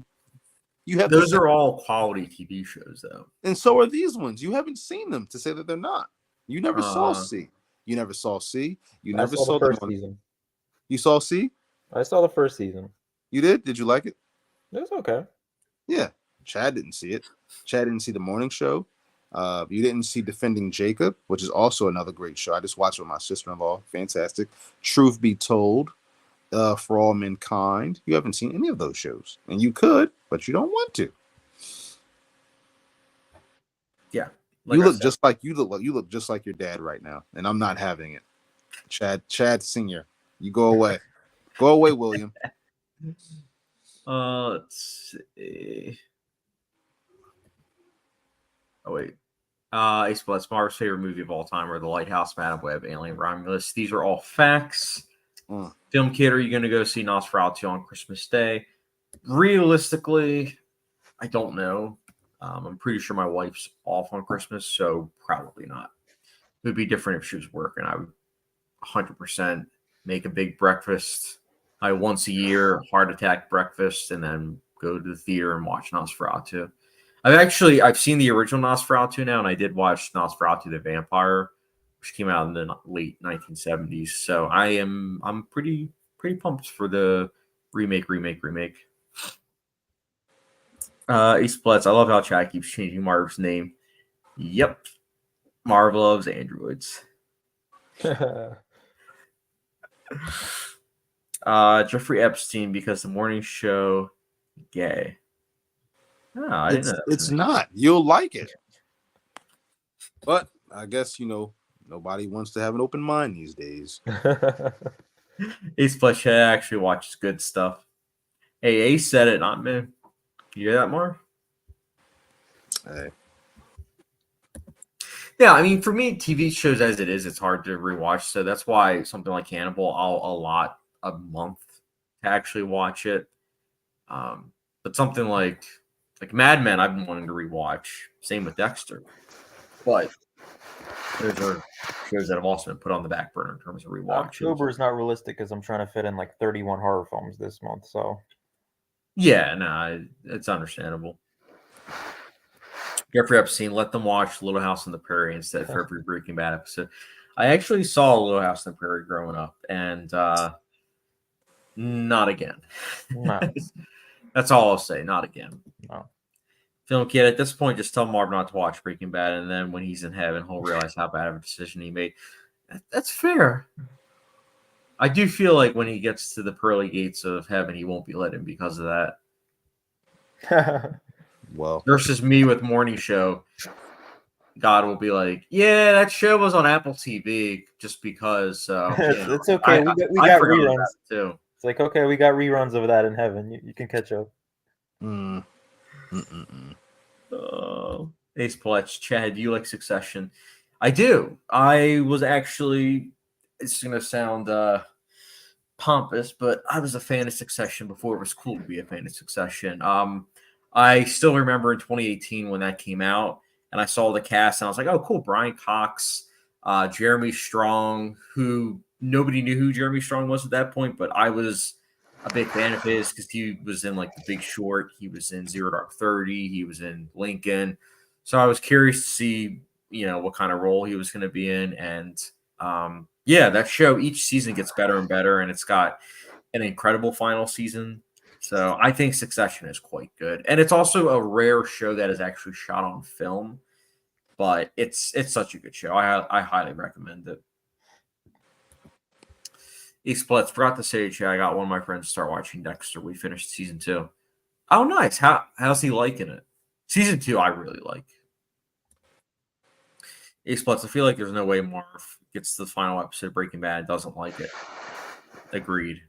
Those are all quality TV shows, though. And so are these ones. You haven't seen them to say that they're not. You never saw C. You never saw C. You never saw the first season. You saw C? I saw the first season. You did? Did you like it? It was okay. Yeah. Chad didn't see it. Chad didn't see the morning show. You didn't see Defending Jacob, which is also another great show. I just watched it with my sister-in-law. Fantastic. Truth Be Told, For All Mankind. You haven't seen any of those shows. And you could, but you don't want to. Yeah. You look just like your dad right now, and I'm not having it. Chad Senior, you go away. Go away, William. Let's see. Oh wait. Ace Bless, Marv's favorite movie of all time, or The Lighthouse, Madam Web, Alien, Romulus. These are all facts. Film Kid, are you going to go see Nosferatu on Christmas Day? Realistically, I don't know. I'm pretty sure my wife's off on Christmas, so probably not. It would be different if she was working. I would 100% make a big breakfast. Once a year, heart attack breakfast, and then go to the theater and watch Nosferatu. I've seen the original Nosferatu now, and I did watch Nosferatu the Vampire, which came out in the late 1970s. So I'm pretty pumped for the remake. Ace Blitz, I love how Chad keeps changing Marv's name. Yep. Marv loves androids. Jeffrey Epstein, because the morning show gay. Oh, I didn't know it's not. You'll like it. But I guess, nobody wants to have an open mind these days. Ace Blitz actually watches good stuff. Hey, Ace said it, not me. You hear that, Marv? Hey. Yeah, I mean, for me, TV shows as it is, it's hard to rewatch. So that's why something like Hannibal, I'll allot a month to actually watch it. But something like Mad Men, I've been wanting to rewatch. Same with Dexter. But those are shows that have also been put on the back burner in terms of rewatch. October is not realistic because I'm trying to fit in 31 horror films this month. So yeah, no, it's understandable. Jeffrey Epstein, let them watch Little House on the Prairie instead for every Breaking Bad episode. I actually saw Little House on the Prairie growing up, and not again. No. That's all I'll say. Not again. No. Film Kid, at this point, just tell Marv not to watch Breaking Bad, and then when he's in heaven, he'll realize how bad of a decision he made. That's fair. I do feel like when he gets to the pearly gates of heaven, he won't be let in because of that. Well, Versus me with morning show, God will be like, "Yeah, that show was on Apple TV just because." It's okay. We I got forgot reruns. about it too. It's like, okay, we got reruns of that in heaven. You can catch up. Ace Pletch, Chad, do you like Succession? I do. I was actually. It's gonna sound pompous, but I was a fan of Succession before it was cool to be a fan of Succession. I still remember in 2018 when that came out, and I saw the cast, and I was like, "Oh, cool!" Brian Cox, Jeremy Strong, who nobody knew who Jeremy Strong was at that point, but I was a big fan of his because he was in like The Big Short, he was in Zero Dark 30, he was in Lincoln, so I was curious to see what kind of role he was going to be in, and yeah, that show each season gets better and better, and it's got an incredible final season. So I think Succession is quite good, and it's also a rare show that is actually shot on film. But it's such a good show. I highly recommend it. Splits forgot to say, I got one of my friends to start watching Dexter. We finished season 2. Oh, nice. How's he liking it? Season 2, I really like. Splits, I feel like there's no way Marv gets to the final episode of Breaking Bad and doesn't like it. Agreed.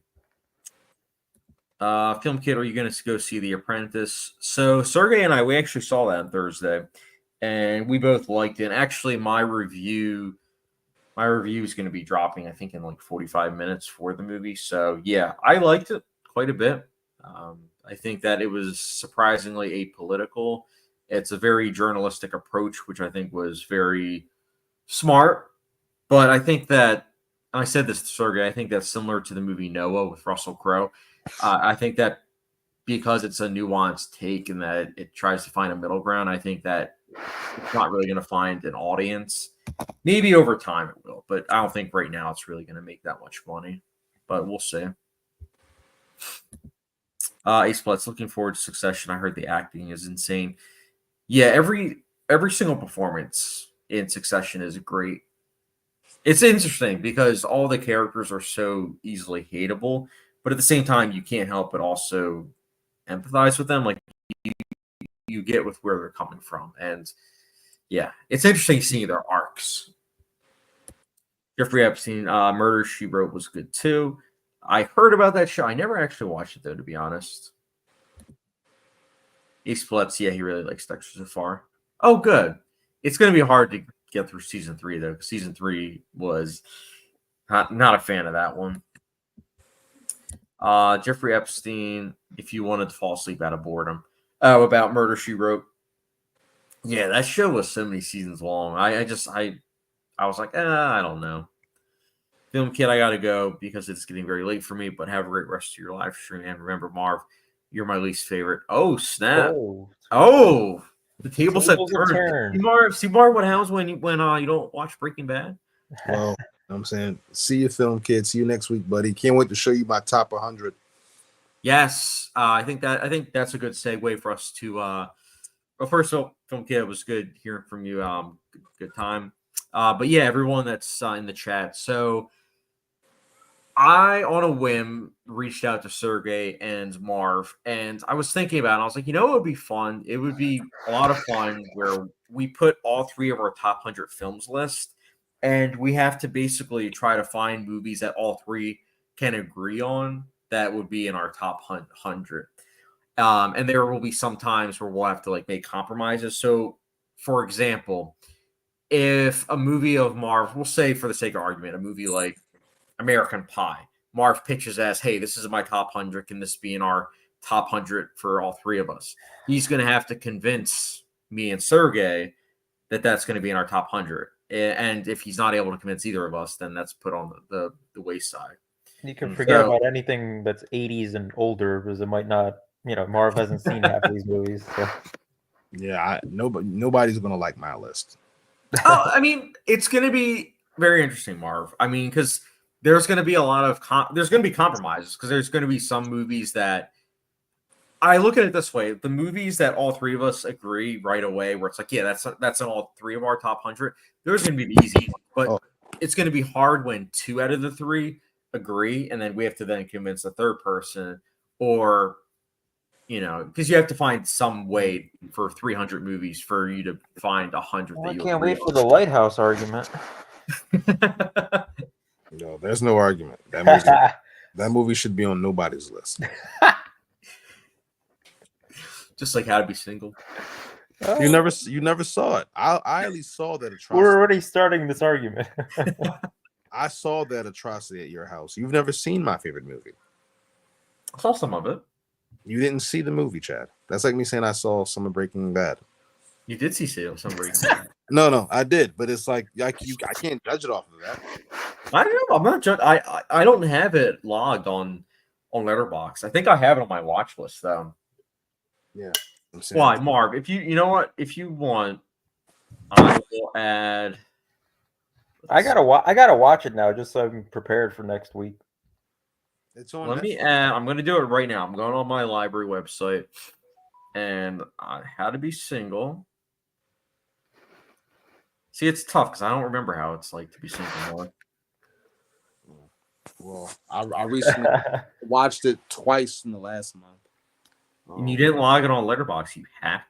Film Kid, are you going to go see The Apprentice? So Sergey and we actually saw that on Thursday, and we both liked it. And actually, my review is going to be dropping, I think, in like 45 minutes for the movie. So yeah, I liked it quite a bit. I think that it was surprisingly apolitical. It's a very journalistic approach, which I think was very smart. But I think that, and I said this to Sergey, I think that's similar to the movie Noah with Russell Crowe. I think that because it's a nuanced take and that it tries to find a middle ground, I think that it's not really going to find an audience. Maybe over time it will, but I don't think right now it's really going to make that much money. But we'll see. Ace Blitz, looking forward to Succession. I heard the acting is insane. Yeah, every single performance in Succession is great. It's interesting because all the characters are so easily hateable, but at the same time, you can't help but also empathize with them. Like you get with where they're coming from, and yeah, it's interesting seeing their arcs. Jeffrey Epstein, Murder, She Wrote was good too. I heard about that show. I never actually watched it though, to be honest. Ace Splits, yeah, he really likes Dexter so far. Oh, good. It's going to be hard to get through season 3 though, because season 3 was not a fan of that one. Jeffrey Epstein, if you wanted to fall asleep out of boredom. Oh, about Murder, She Wrote. Yeah, that show was so many seasons long. I was like, I don't know. Film Kid, I got to go because it's getting very late for me, but have a great rest of your live stream. And remember, Marv, you're my least favorite. Oh, snap. Oh, the tables have turned. See, Marv, what happens when you don't watch Breaking Bad? Well, I'm saying, see you, Film Kid. See you next week, buddy. Can't wait to show you my top 100. Yes, I think that's a good segue for us to. Well, first of all, Film Kid, it was good hearing from you. Good time. But yeah, everyone that's in the chat. So I, on a whim, reached out to Sergey and Marv, and I was thinking about it. I was like, it would be fun. It would be a lot of fun where we put all 3 of our top 100 films list, and we have to basically try to find movies that all 3 can agree on that would be in our top 100. And there will be some times where we'll have to make compromises. So, for example, if a movie of Marv, we'll say for the sake of argument, a movie like American Pie, Marv pitches as, hey, this is my top 100. Can this be in our top 100 for all 3 of us? He's going to have to convince me and Sergey that that's going to be in our top 100. And if he's not able to convince either of us, then that's put on the wayside. You can forget about anything that's 80s and older because it might not, Marv hasn't seen half of these movies. So. Yeah, nobody's going to like my list. Oh, I mean, it's going to be very interesting, Marv. I mean, because there's going to be a lot of there's going to be compromises because there's going to be some movies that I look at it this way: the movies that all 3 of us agree right away, where it's like, yeah, that's in all 3 of our top 100. There's going to be the easy, but it's going to be hard when 2 out of the 3 agree, and then we have to then convince the third person, or because you have to find some way for 300 movies for you to find 100 Well, that I you can't agree wait for the lighthouse argument. on. No, there's no argument. That movie should be on nobody's list. Just like How to Be Single. You never saw it. I at least saw that atrocity. We're already starting this argument. I saw that atrocity at your house. You've never seen my favorite movie. I saw some of it. You didn't see the movie, Chad. That's like me saying I saw some of Breaking Bad. You did see some Breaking No, I did, but it's like I can't judge it off of that. I don't know. I'm not judging. I don't have it logged on Letterboxd. I think I have it on my watch list though. Yeah. Why, Marv? If you know what, if you want, I will add. I gotta watch it now just so I'm prepared for next week. It's on. Let me add. I'm going to do it right now. I'm going on my library website, and How to Be Single. See, it's tough because I don't remember how it's like to be single anymore. Well, I recently watched it twice in the last month. And you didn't log it on Letterboxd, you hack.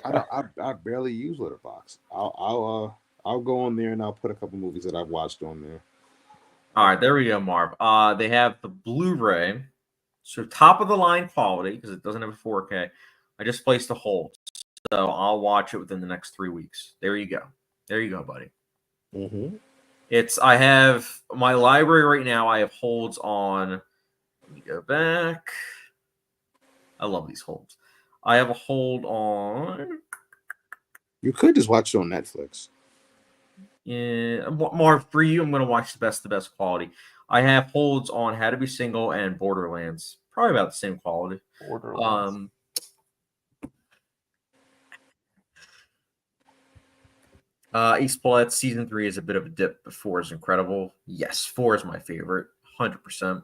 I barely use Letterboxd. I'll go on there and I'll put a couple movies that I've watched on there. All right, there we go, Marv. They have the Blu-ray, so top of the line quality because it doesn't have a 4K. I just placed a hold, so I'll watch it within the next 3 weeks. There you go, buddy. Mm-hmm. I have my library right now. I have holds on. Let me go back. I love these holds. I have a hold on. You could just watch it on Netflix. Yeah, Marv, for you, I'm going to watch the best quality. I have holds on How to Be Single and Borderlands. Probably about the same quality. Borderlands. East Blood season 3 is a bit of a dip, but 4 is incredible. Yes, 4 is my favorite, 100%.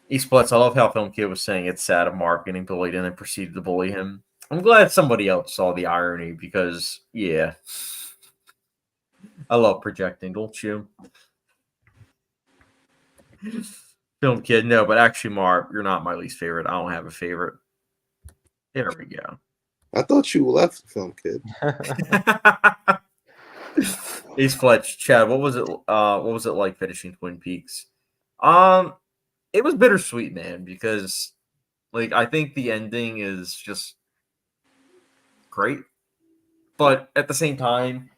East Bloods, I love how Film Kid was saying it's sad of Mark getting bullied and then proceeded to bully him. I'm glad somebody else saw the irony because, yeah, I love projecting, don't you? Film Kid, no, but actually, Mark, you're not my least favorite. I don't have a favorite. There we go. I thought you left Film Kid. Ace Fletch, Chad, what was it like finishing Twin Peaks? It was bittersweet, man, because like I think the ending is just great. But at the same time,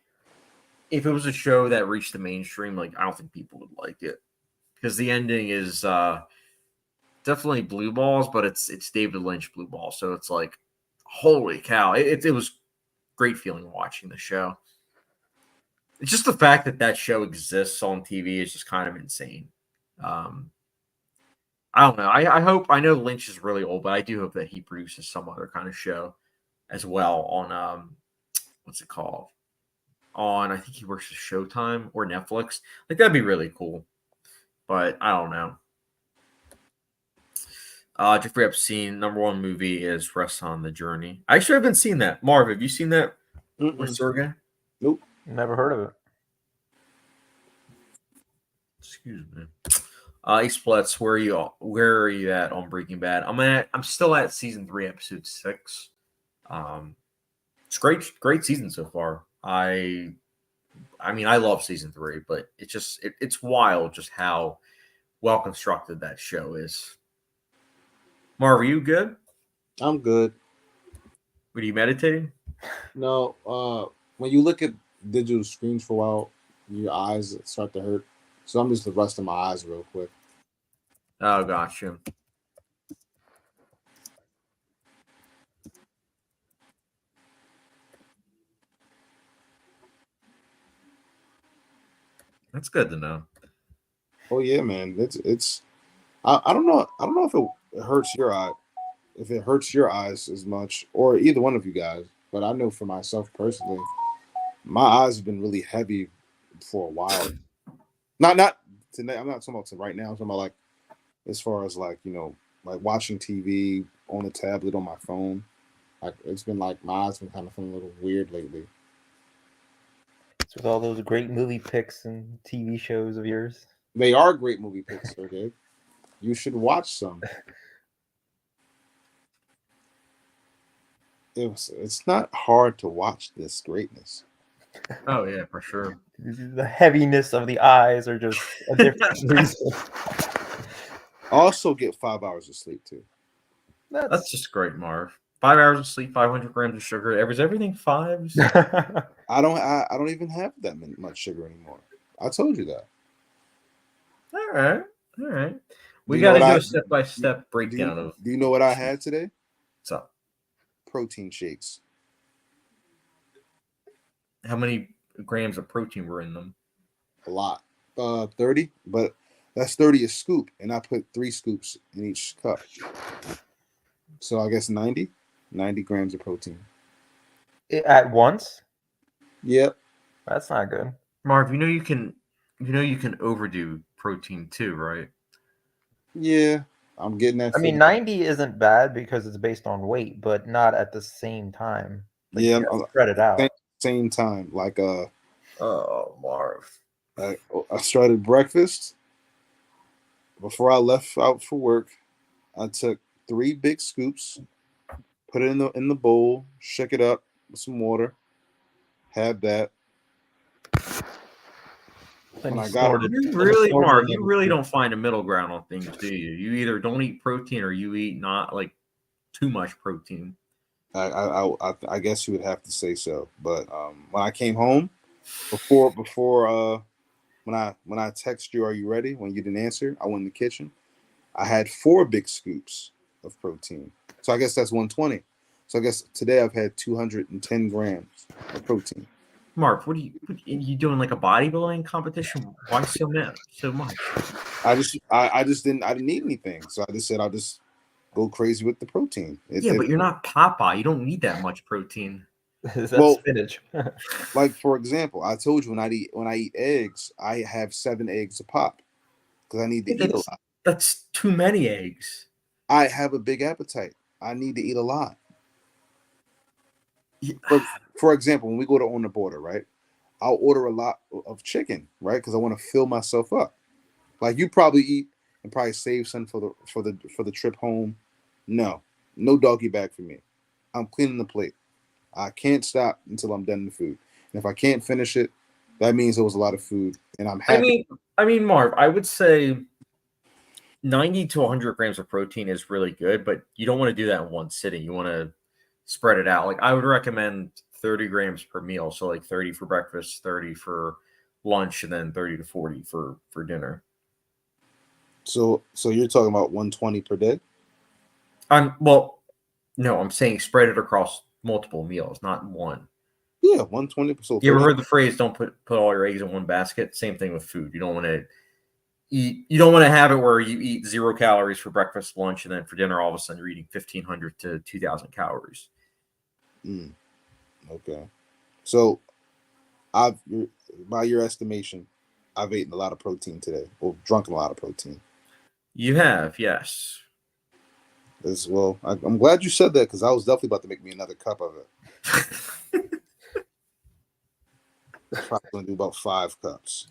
if it was a show that reached the mainstream, like I don't think people would like it. Because the ending is definitely blue balls, but it's David Lynch blue ball. So it's like, holy cow. It was great feeling watching the show. It's just the fact that show exists on TV is just kind of insane. I don't know. I know Lynch is really old, but I do hope that he produces some other kind of show as well on what's it called? I think he works at Showtime or Netflix. Like that'd be really cool. But I don't know. Jeffrey Epstein, #1 movie is Rest on the Journey. I actually haven't seen that. Marv, have you seen that with Sergey? Nope. Never heard of it. Excuse me. Splits, where are you at on Breaking Bad? I'm still at season 3, episode 6. It's great season so far. I mean, I love season 3, but it's wild just how well constructed that show is. Marv, are you good? I'm good. Were you meditating? No, when you look at digital screens for a while, your eyes start to hurt. So I'm just resting my eyes real quick. Oh, gotcha. That's good to know. Oh yeah, man. It's I don't know. I don't know if it hurts your eye, if it hurts your eyes as much, or either one of you guys. But I know for myself personally, my eyes have been really heavy for a while. Not today. I'm not talking about to right now. I'm talking about like as far as like like watching TV on the tablet on my phone. Like it's been like my eyes been kind of feeling a little weird lately. It's with all those great movie picks and TV shows of yours. They are great movie picks, okay? You should watch some. It's not hard to watch this greatness. Oh yeah, for sure. The heaviness of the eyes are just a different reason. Also, get 5 hours of sleep too. That's just great, Marv. 5 hours of sleep, 500 grams of sugar. Was everything fives? I don't even have that much sugar anymore. I told you that. All right, all right. We You got know to what do I- a step-by-step breakdown of Do you know what I had today? what's up. Protein shakes. How many grams of protein were in them? A lot. 30, but that's 30 a scoop, and I put 3 scoops in each cup. So I guess 90 grams of protein. At once? Yep. That's not good. Marv, you can overdo protein too, right? Yeah, I'm getting that. I mean, 90 isn't bad because it's based on weight, but not at the same time. Like, yeah, you gotta spread it out. same time. Like Oh, Marv. I started breakfast. Before I left out for work, I took 3 big scoops, put it in the bowl, shook it up with some water, had that. Then When you I got snorted. You Then really, snorted Marv, another you really scoop. don't find a middle ground on things, do you? You either don't eat protein or you eat not like too much protein. I guess you would have to say so. But when I came home, before when I text you, are you ready? When you didn't answer, I went in the kitchen. I had 4 big scoops of protein. So I guess that's 120. So I guess today I've had 210 grams of protein. Marv, what are you doing like a bodybuilding competition? Why so much? I didn't need anything. So I just said I'll just go crazy with the protein. But you're not Popeye. You don't need that much protein. That's Well, spinach. like for example, I told you when I eat eggs, I have 7 eggs a pop because I need to eat a lot. That's too many eggs. I have a big appetite. I need to eat a lot. Yeah. For example, when we go to On the Border, right? I'll order a lot of chicken, right? Because I want to fill myself up. Like you probably eat and probably save some for the trip home. No doggy bag for me. I'm cleaning the plate. I can't stop until I'm done the food. And if I can't finish it, that means there was a lot of food, and I'm happy. I mean, Marv, I would say 90 to 100 grams of protein is really good, but you don't want to do that in one sitting. You want to spread it out. Like I would recommend 30 grams per meal. So like 30 for breakfast, 30 for lunch, and then 30 to 40 for dinner. So you're talking about 120 per day? No, I'm saying spread it across multiple meals, not one. Yeah, 120. So You ever heard the phrase "don't put all your eggs in one basket"? Same thing with food. You don't want to eat. You don't want to have it where you eat 0 calories for breakfast, lunch, and then for dinner, all of a sudden you're eating 1,500 to 2,000 calories. Okay. So, by your estimation, I've eaten a lot of protein today, or drunken a lot of protein. You have, yes. I'm glad you said that because I was definitely about to make me another cup of it. Probably gonna do about 5 cups.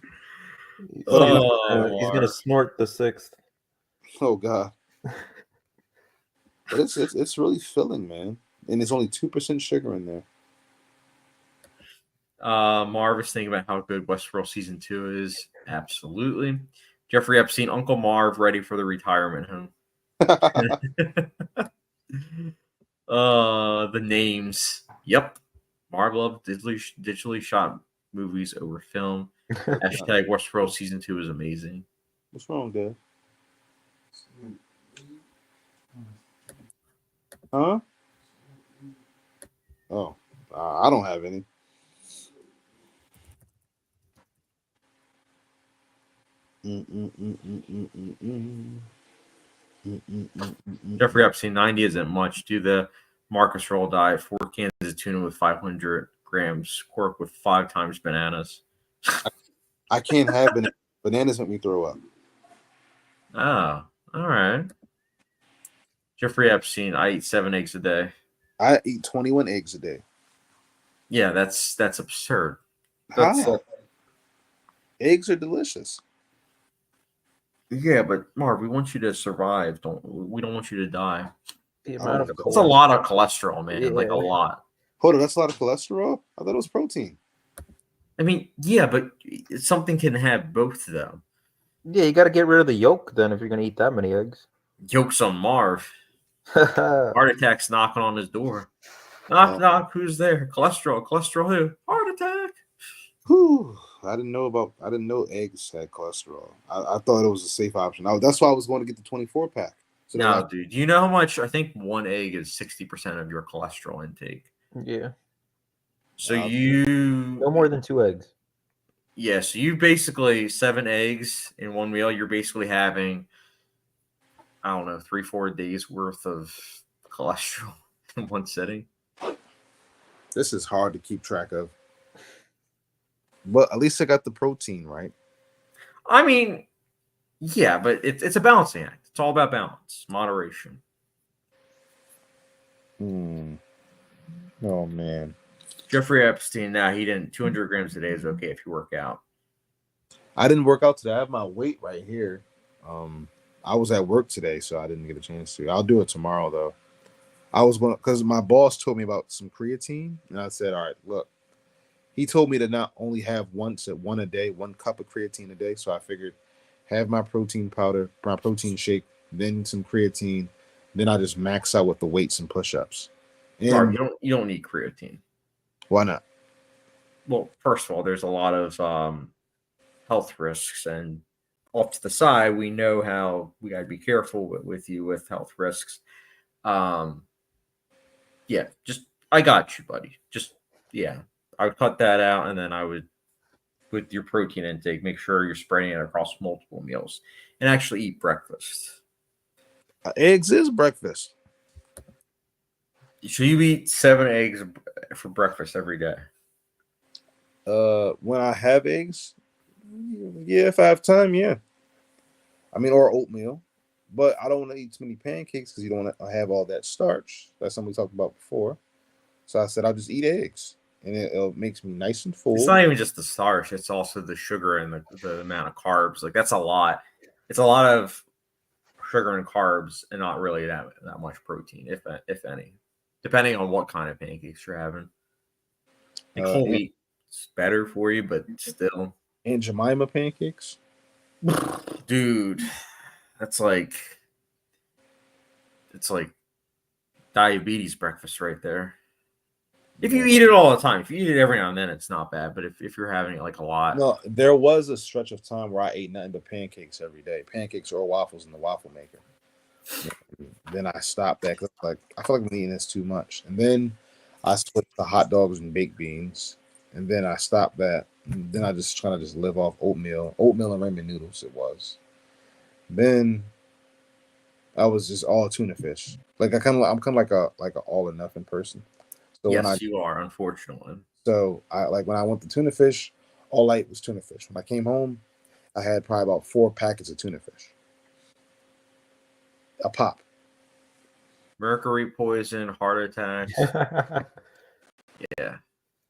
He's Oh, gonna snort the 6th. Oh God! But it's really filling, man, and there's only 2% sugar in there. Marv is thinking about how good Westworld season 2 is. Absolutely. Jeffrey Epstein, Uncle Marv, ready for the retirement home. The names. Yep. Marv loved digitally shot movies over film. Hashtag Westworld season 2 is amazing. What's wrong, Dad? Huh? Oh, I don't have any. Jeffrey Epstein, 90 isn't much. Do the Marcus Roll diet, 4 cans of tuna with 500 grams, pork with 5 times bananas. I can't have bananas. Bananas make me throw up. Oh, all right. Jeffrey Epstein, I eat 7 eggs a day. I eat 21 eggs a day. Yeah, that's absurd. How? Eggs are delicious. Yeah, but Marv, we want you to survive. We don't want you to die. The Oh, amount of that's That's a lot of cholesterol, man. Yeah. Like a lot. Hold on, that's a lot of cholesterol. I thought it was protein. I mean, yeah, but something can have both though. Yeah, you got to get rid of the yolk then if you're gonna eat that many eggs. Yolks on Marv. Yeah, Heart attack's knocking on his door. Knock, Uh, knock. Who's there? Cholesterol. Cholesterol who? Heart attack. Whew, I didn't know eggs had cholesterol. I thought it was a safe option. That's why I was going to get the 24 pack. So that No, dude. Do you know how much? I think one egg is 60% of your cholesterol intake. So I'll- no more than 2 eggs. yeah, so you basically 7 eggs in one meal. You're basically having, I don't know, 3-4 days worth of cholesterol in one sitting. this is hard to keep track of. But at least I got the protein, right? I mean, yeah, but it's a balancing act. It's all about balance, moderation. Oh man. Jeffrey Epstein, he didn't. 200 grams a day is okay if you work out. I didn't work out today. I have my weight right here. I was at work today, so I didn't get a chance to. I'll do it tomorrow though. I was going because my boss told me about some creatine, and I said, "All right, look." He told me to not only have one a day, 1 cup of creatine a day. So I figured, have my protein powder, my protein shake, then some creatine, then I just max out with the weights and push-ups. Mark, And you don't need creatine. why not? Well, first of all, there's a lot of health risks, and off to the side, we know how we gotta be careful with you with health risks. Yeah, just I got you, buddy. Just yeah, I would cut that out, and then I would, with your protein intake, make sure you're spreading it across multiple meals, and actually eat breakfast. Eggs is breakfast. So you eat 7 eggs for breakfast every day. When I have eggs, yeah, if I have time, yeah. I mean, or oatmeal, but I don't want to eat too many pancakes because you don't want to have all that starch. That's something we talked about before. So I said I'll just eat eggs, and it makes me nice and full. It's not even just the starch; it's also the sugar and the amount of carbs. Like that's a lot. It's a lot of sugar and carbs, and not really that much protein, if any, depending on what kind of pancakes you're having. Like whole wheat is better for you, but still, Aunt Jemima pancakes. dude, that's like it's like diabetes breakfast right there. If you eat it all the time, if you eat it every now and then, it's not bad. But if you're having it like a lot, No, there was a stretch of time where I ate nothing but pancakes every day, pancakes or waffles in the waffle maker. Then I stopped that because like I feel like I'm eating this too much, and then I switched to hot dogs and baked beans, and then I stopped that. And then I just trying to just live off oatmeal and ramen noodles. It was. Then I was just all tuna fish. Like I'm kind of like a all or nothing person. So yes, you are, unfortunately. when I went to tuna fish, all I ate was tuna fish. When I came home, I had probably about 4 packets of tuna fish. A pop. Mercury poison, heart attacks. Yeah.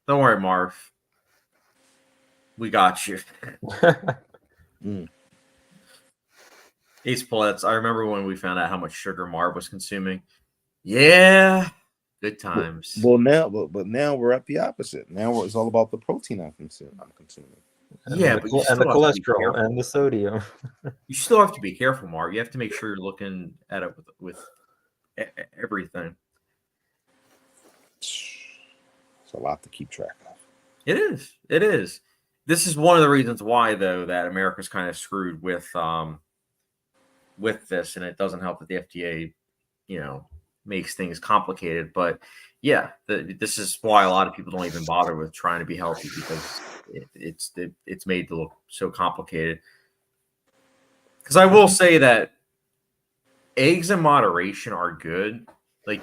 Don't worry, Marv. We got you. Ace Palettes. I remember when we found out how much sugar Marv was consuming. Yeah. Good times. Well, now, but now we're at the opposite. Now it's all about the protein I'm consuming. Yeah, but you and the still have to be cholesterol careful. and the sodium. You still have to be careful, Marv. You have to make sure you're looking at it with everything. It's a lot to keep track of. It is. It is. This is one of the reasons why, though, that America's kind of screwed with this, and it doesn't help that the FDA, makes things complicated. But yeah, this is why a lot of people don't even bother with trying to be healthy because it's made to look so complicated. Because I will say that eggs in moderation are good. Like,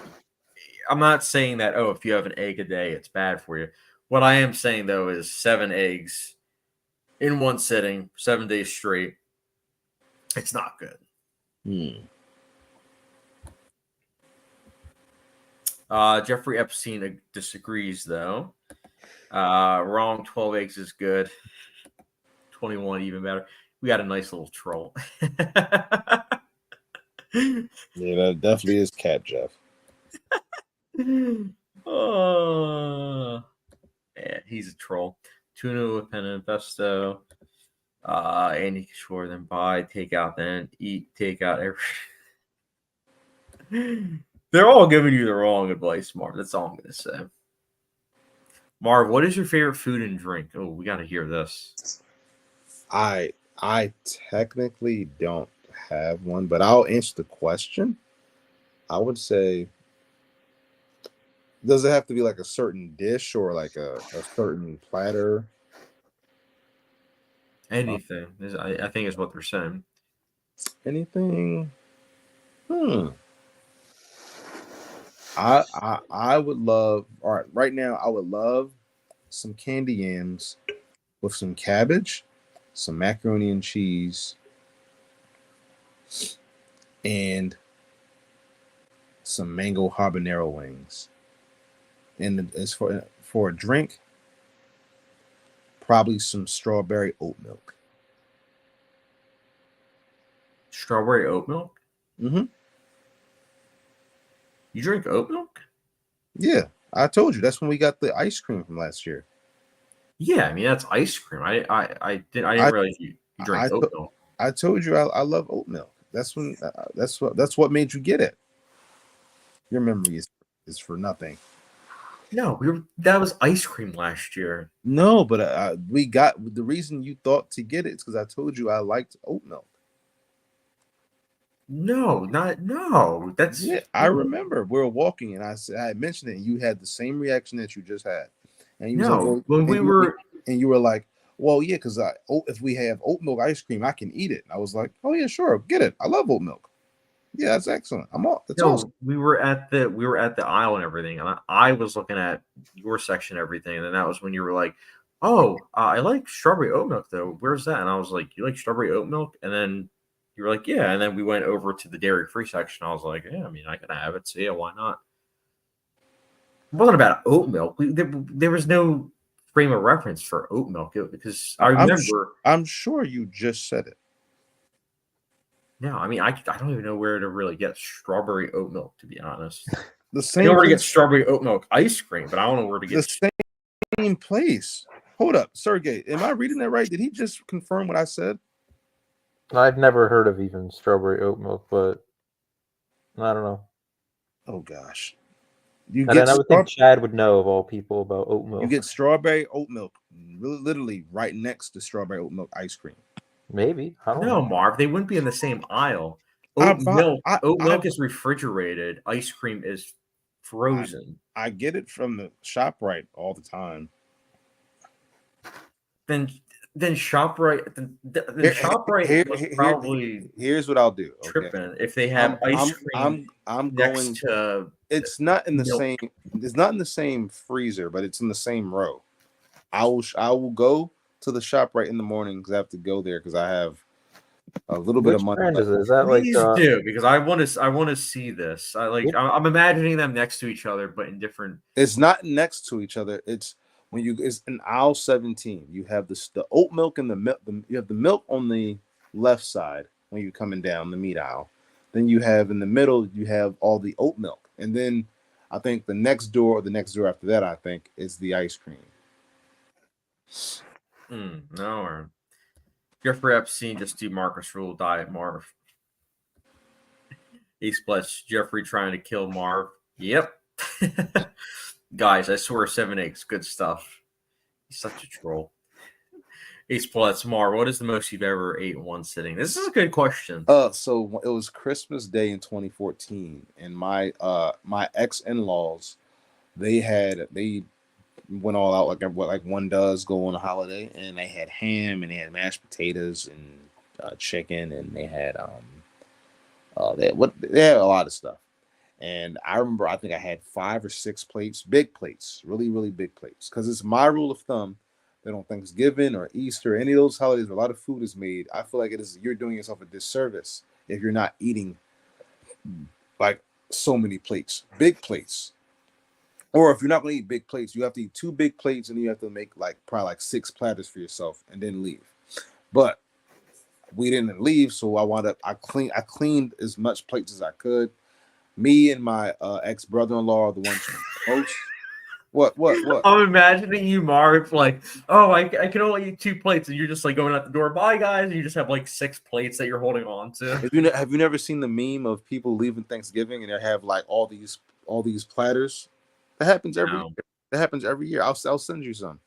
I'm not saying that, if you have an egg a day, it's bad for you. What I am saying, though, is 7 eggs in one sitting, 7 days straight. It's not good. Jeffrey Epstein disagrees, though. Wrong. 12 eggs is good. 21 even better. We got a nice little troll. Yeah, that definitely is Cat Jeff. Oh, yeah, he's a troll. Tuna with pen and pesto. Andy Kishore, then buy, take out, then eat, take out. They're all giving you the wrong advice, Marv. That's all I'm gonna say. Marv, what is your favorite food and drink? Oh, we gotta hear this. I technically don't have one, but I'll answer the question. I would say, does it have to be like a certain dish or like a certain platter? Anything. I think is what they're saying. Anything? I would love. All right, right now I would love some candy yams with some cabbage, some macaroni and cheese, and some mango habanero wings. And as for a drink, probably some strawberry oat milk. Strawberry oat milk? Mm-hmm. You drink oat milk? Yeah, I told you that's when we got the ice cream from last year. Yeah, I mean that's ice cream. I didn't realize you drink oat milk. I told you I love oat milk. That's when that's what made you get it. Your memory is for nothing. No, that was ice cream last year. No, but we got the reason you thought to get it is because I told you I liked oat milk. No. That's Yeah, I remember we were walking and I had mentioned it and you had the same reaction that you just had. And you was like, well, when you were like, well, yeah, because if we have oat milk ice cream, I can eat it. And I was like, oh yeah, sure, get it. I love oat milk. Yeah, that's excellent. That's awesome. we were at the aisle and everything, and I was looking at your section and everything, and then that was when you were like, "Oh, I like strawberry oat milk though. Where's that?" And I was like, "You like strawberry oat milk?" And then you were like, "Yeah." And then we went over to the dairy free section. I was like, "Yeah, I mean, I can have it. So yeah, why not?" It wasn't about oat milk. There was no frame of reference for oat milk because I remember. I'm sure you just said it. No, I mean, I don't even know where to really get strawberry oat milk, to be honest. The I same. know where to get strawberry oat milk ice cream, but I don't know where to get the same place. Hold up, Sergey. Am I reading that right? Did he just confirm what I said? I've never heard of even strawberry oat milk, but I don't know. Oh gosh. I would think Chad would know of all people about oat milk. You get strawberry oat milk, literally right next to strawberry oat milk ice cream. Maybe. I don't know. Marv. They wouldn't be in the same aisle. Oat milk is refrigerated. Ice cream is frozen. I get it from the ShopRite all the time. Then ShopRite. Then ShopRite was probably. Here's what I'll do. Tripping if they have ice cream. I'm going to. It's not in the same. It's not in the same freezer, but it's in the same row. I will go to the ShopRite in the morning because I have to go there because I have a little bit of money. Brand is that Please do, because I want to see this. I'm imagining them next to each other, but in different. It's not next to each other. It's in aisle 17. You have the oat milk and the milk. You have the milk on the left side when you're coming down the meat aisle. Then you have in the middle. You have all the oat milk, and then I think the next door after that, I think, is the ice cream. No, or Jeffrey Epstein just do Marcus Rule diet Marv. Ace Plus Jeffrey trying to kill Marv. Yep. Guys, I swear 7 eggs, good stuff. He's such a troll. Ace Plus Marv, what is the most you've ever ate in one sitting? This is a good question. So it was Christmas Day in 2014, and my ex-in-laws, they went all out like one does go on a holiday, and they had ham and they had mashed potatoes and chicken, and they had they had a lot of stuff. And I remember I think I had 5 or 6 plates, big plates, really, really big plates, because it's my rule of thumb that on Thanksgiving or Easter, any of those holidays where a lot of food is made, I feel like you're doing yourself a disservice if you're not eating like so many plates, big plates. Or if you're not going to eat big plates, you have to eat 2 big plates, and then you have to make probably 6 platters for yourself and then leave. But we didn't leave, so I wound up I cleaned as much plates as I could. Me and my ex brother-in-law are the ones who most. What? I'm imagining you, Marv, like, oh, I can only eat 2 plates, and you're just like going out the door, bye guys, and you just have like 6 plates that you're holding on to. Have you never seen the meme of people leaving Thanksgiving and they have like all these platters? That happens every No. year. That happens every year. I'll send you some.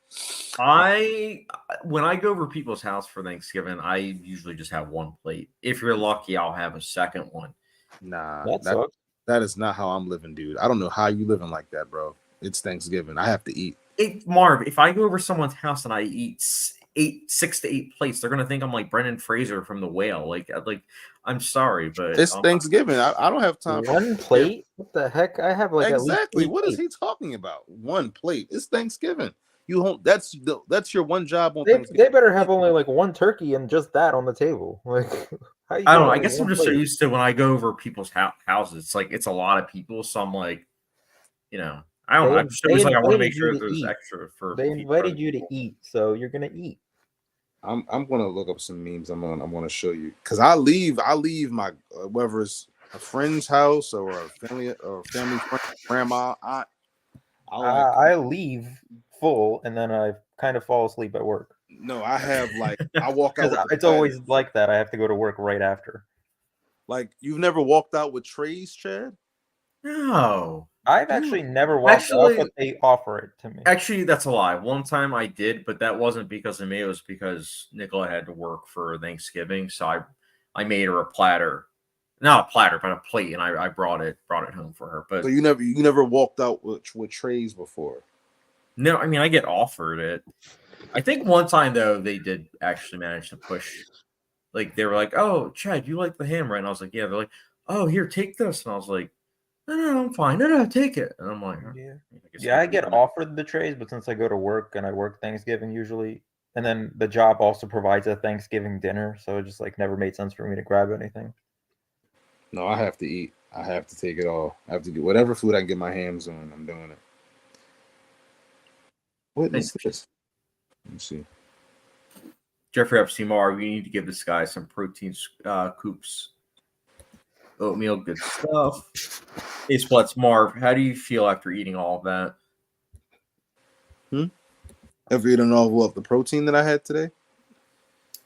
When I go over people's house for Thanksgiving, I usually just have 1 plate. If you're lucky, I'll have a second one. Nah, That sucks. that is not how I'm living, dude. I don't know how you living like that, bro. It's Thanksgiving. I have to eat. Marv, if I go over someone's house and I eat 6 to 8 plates, they're gonna think I'm like Brendan Fraser from The Whale. Like I'm sorry, but It's Thanksgiving. I don't have time for 1 plate? What the heck? I have like exactly. at least 8 What is plates. he talking about? 1 plate. It's Thanksgiving. You won't. That's your one job on They Thanksgiving. better have only like 1 turkey and just that on the table. Like, how you I don't know. doing I guess I'm one just so plate? used to when I go over people's houses. It's a lot of people, so I'm like, I don't know. I'm just always like I want to make sure there's extra for. They invited you to eat, so you're gonna eat. I'm gonna look up some memes. I'm gonna show you because I leave my whether it's a friend's house or a family friend, grandma, aunt. I leave full and then I kind of fall asleep at work. No, I have like I walk out. Because it's always like that. I have to go to work right after. Like you've never walked out with trays, Chad? No, I've actually never walked out, but they offer it to me. Actually, that's a lie. One time I did, but that wasn't because of me. It was because Nicola had to work for Thanksgiving, so I made her a platter, not a platter, but a plate, and I brought it home for her. But So you never walked out with trays before? no, I mean I get offered it. I think one time though they did actually manage to push. Like they were like, "Oh, Chad, you like the ham, right?" And I was like, "Yeah." They're like, "Oh, here, take this," and I was like, "No, I'm fine. No, take it." And I'm like, Yeah, I get offered the trays, but since I go to work and I work Thanksgiving usually, and then the job also provides a Thanksgiving dinner, so it just like never made sense for me to grab anything. No, I have to eat. I have to take it all. I have to do whatever food I can get my hands on. I'm doing it. What is this? Let me see. Jeffrey Epstein, Marv, we need to give this guy some protein coops. Oatmeal, good stuff. Hey, Splits, Marv, how do you feel after eating all of that? Ever eaten all of the protein that I had today?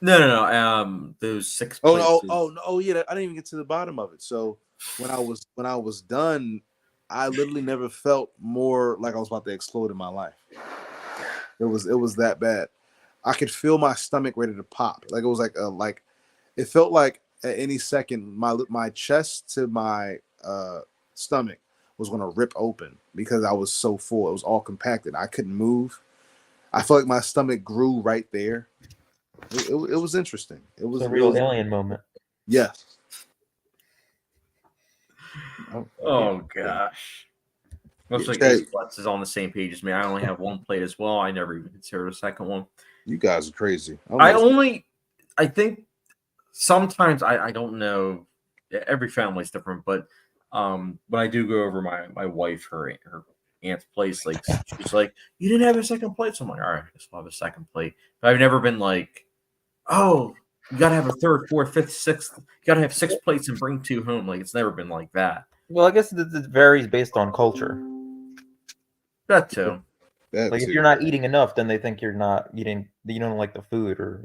No. Those 6 plates. Oh, yeah. I didn't even get to the bottom of it. So when I was done, I literally never felt more like I was about to explode in my life. It was that bad. I could feel my stomach ready to pop. Like it was like it felt like at any second my chest to my stomach was gonna rip open because I was so full. It was all compacted. I couldn't move. I felt like my stomach grew right there. It was interesting. It was a real alien moment. Yes. Oh gosh. Looks like Splits is on the same page as me. I only have 1 plate as well. I never even considered a second one. You guys are crazy. I think sometimes I don't know. Every family is different, but when I do go over my wife, her aunt's place, like she's like, "You didn't have a second plate," so I'm like, "All right, I guess I'll have a second plate." But I've never been like, "Oh, you gotta have a third, fourth, fifth, sixth. You gotta have 6 plates and bring 2 home." Like it's never been like that. Well, I guess it varies based on culture. That too. Like if you're not eating enough, then they think you're not eating. You don't like the food, or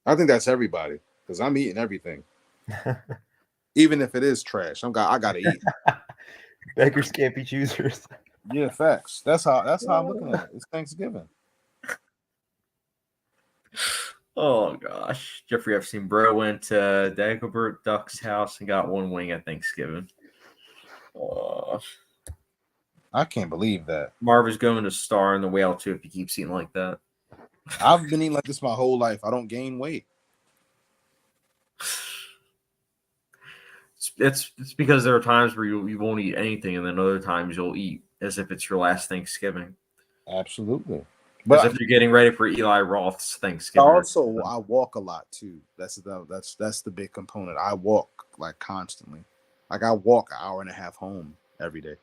I think that's everybody because I'm eating everything, even if it is trash. I gotta eat. Beggars can't be choosers. Yeah, facts. That's how I'm looking at it. It's Thanksgiving. Oh gosh, Jeffrey Epstein, bro, went to Dagobert Duck's house and got 1 wing at Thanksgiving. Oh. I can't believe that. Marv is going to star in The Whale too if he keeps eating like that. I've been eating like this my whole life. I don't gain weight. It's because there are times where you won't eat anything, and then other times you'll eat as if it's your last Thanksgiving. Absolutely. But as if you're getting ready for Eli Roth's Thanksgiving. Also, I walk a lot too. That's the big component. I walk like constantly. Like I walk an hour and a half home every day.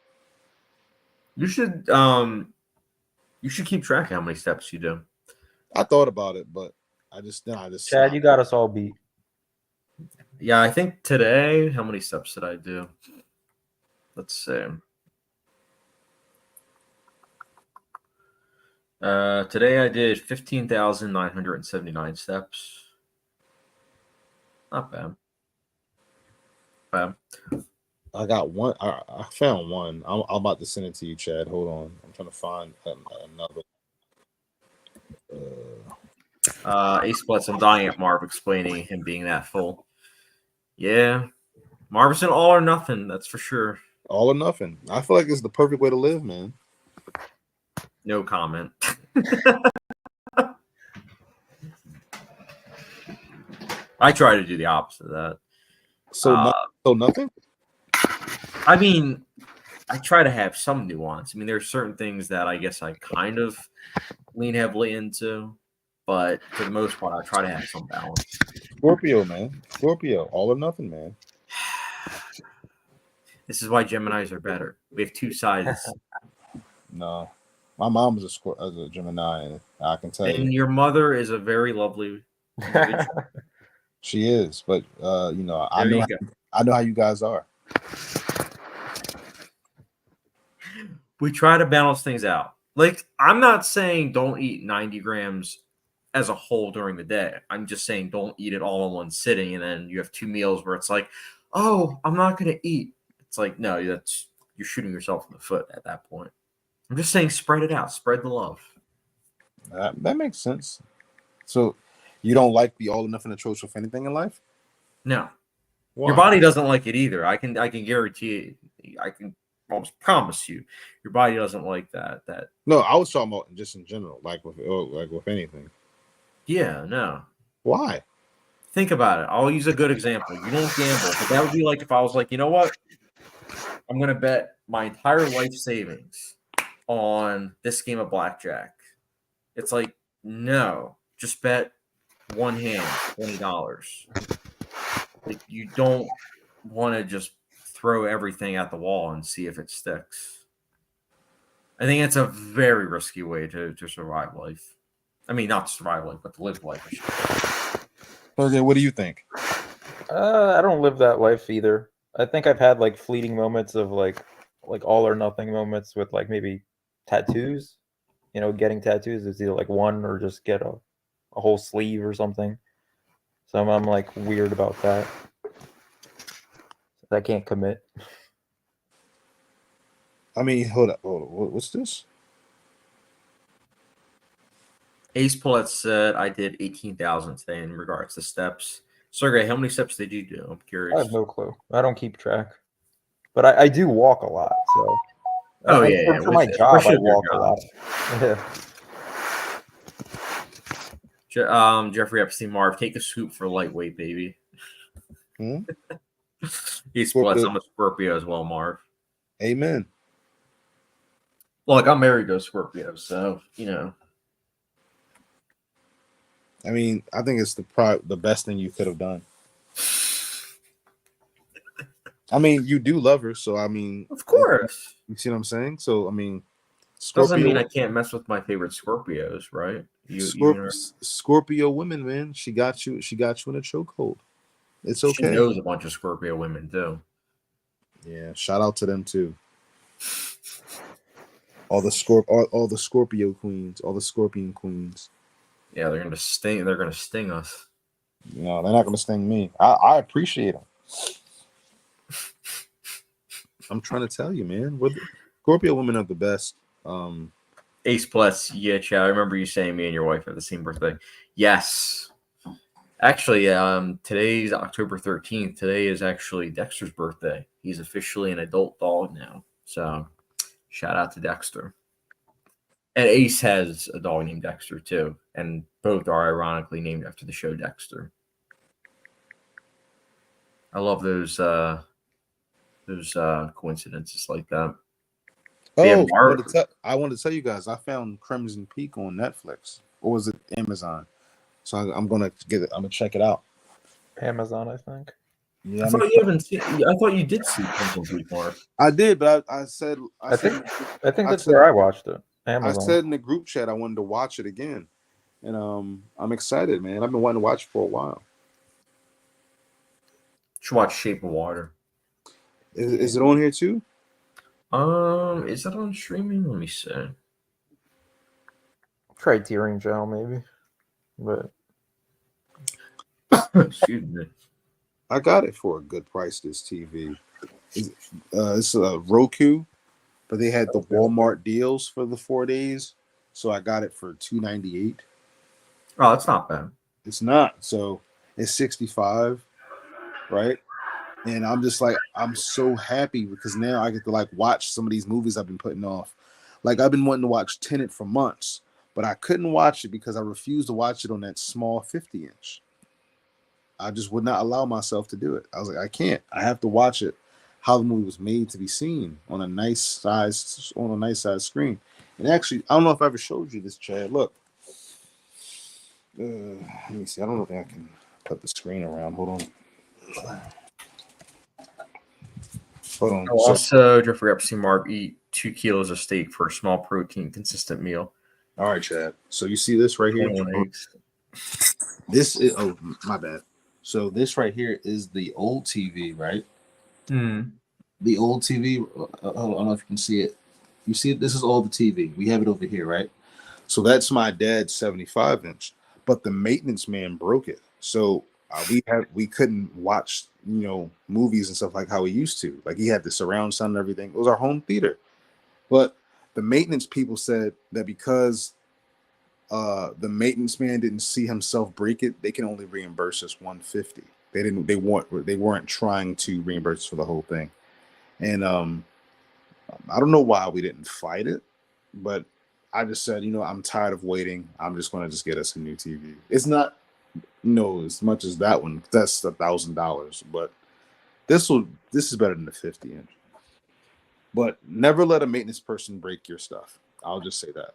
You should keep track of how many steps you do. I thought about it, but I just Chad, you got us all beat. Yeah, I think today, how many steps did I do? Let's see. Today I did 15,979 steps. Not bad. I got one. I found one. I'm about to send it to you, Chad. Hold on. I'm trying to find another. Ace Blitz, I'm dying at Marv explaining him being that full. Yeah. Marv's an all or nothing, that's for sure. All or nothing. I feel like it's the perfect way to live, man. No comment. I try to do the opposite of that. So nothing. I mean, I try to have some nuance. I mean, there's certain things that I guess I kind of lean heavily into, but for the most part, I try to have some balance. Scorpio, man. Scorpio. All or nothing, man. This is why Geminis are better. We have two sides. No, my mom was a Gemini, and I can tell And you, your mother is a very lovely individual. she is. But you know, I There know you go. I know how you guys are. We try to balance things out. Like, I'm not saying don't eat 90 grams as a whole during the day. I'm just saying don't eat it all in one sitting, and then you have two meals where it's like, oh, I'm not going to eat. It's like, no, you're shooting yourself in the foot at that point. I'm just saying spread it out. Spread the love. That makes sense. So, you don't like the all or nothing approach with anything in life? No. Why? Your body doesn't like it either. I can guarantee it. I can almost promise you your body doesn't like that. No, I was talking about just in general, like with anything. Yeah, no. Why? Think about it. I'll use a good example. You don't gamble, but that would be like if I was like, you know what? I'm going to bet my entire life savings on this game of blackjack. It's like, no, just bet one hand, $20. Like, you don't want to just throw everything at the wall and see if it sticks. I think it's a very risky way to survive life. I mean, not to survive life, but to live life. Okay, what do you think? I don't live that life either. I think I've had like fleeting moments of like all or nothing moments with like maybe tattoos. You know, getting tattoos is either like one or just get a whole sleeve or something. So I'm like weird about that. I can't commit. I mean, hold up. What's this? Ace Paulette said I did 18,000 today in regards to steps. Sergey, how many steps did you do? I'm curious. I have no clue. I don't keep track. But I do walk a lot, so Oh, yeah. For my job, I Especially your walk a job. lot. Yeah. Jeffrey Epstein, Marv, take a scoop for lightweight, baby. He's plus. I'm a Scorpio as well, Marv. Amen. Look, I'm married to a Scorpio, so you know. I mean, I think it's the best thing you could have done. I mean, you do love her, so I mean, of course. You see what I'm saying? So I mean, Scorpio, doesn't mean I can't mess with my favorite Scorpios, right? Scorpio women, man, she got you in a chokehold. It's okay. She knows a bunch of Scorpio women too. Yeah, shout out to them too. All the Scorpio queens, all the Scorpion queens. Yeah, they're gonna sting. They're gonna sting us. No, they're not gonna sting me. I appreciate them. I'm trying to tell you, man. Scorpio women are the best. Ace Plus, yeah, Chad. I remember you saying me and your wife have the same birthday. Yes. Actually, today's October 13th. Today is actually Dexter's birthday. He's officially an adult dog now. So, shout out to Dexter. And Ace has a dog named Dexter too, and both are ironically named after the show Dexter. I love those coincidences like that. Oh, I wanted to tell you guys, I found Crimson Peak on Netflix, or was it Amazon? So I'm gonna get it. I'm gonna check it out. Amazon, I think. Yeah, I thought you did see Crimson Peak, Mark. I did, but I think that's where I watched it. Amazon. I said in the group chat I wanted to watch it again, and I'm excited, man. I've been wanting to watch it for a while. Should watch Shape of Water. Is it on here too? Is it on streaming? Let me see. Criterion Channel, maybe. But Excuse me. I got it for a good price. This TV. It's a Roku, but they had the Walmart deals for the 4 days, so I got it for $298. Oh, that's not bad. It's not. So it's 65, right? And I'm just like, I'm so happy because now I get to like watch some of these movies I've been putting off. Like I've been wanting to watch Tenet for months, but I couldn't watch it because I refused to watch it on that small 50-inch. I just would not allow myself to do it. I was like, I can't. I have to watch it how the movie was made to be seen on a nice size screen. And actually, I don't know if I ever showed you this, Chad. Look. Let me see. I don't think I can put the screen around. Hold on. Also, Jeffrey Epstein Marv eat 2 kilos of steak for a small protein consistent meal. All right, Chad. So you see this right here? 21 eggs. This is my bad. So this right here is the old TV, right? The old TV. I don't know if you can see it. You see it? This is all the TV. We have it over here, right? So that's my dad's 75-inch, but the maintenance man broke it. So we couldn't watch movies and stuff like how we used to. Like he had the surround sound and everything. It was our home theater, but the maintenance people said that because the maintenance man didn't see himself break it, they can only reimburse us $150. They weren't trying to reimburse us for the whole thing. And I don't know why we didn't fight it, but I just said, I'm tired of waiting. I'm just going to just get us a new TV. It's not as much as that one. That's $1,000, but this is better than the 50-inch. But never let a maintenance person break your stuff. I'll just say that.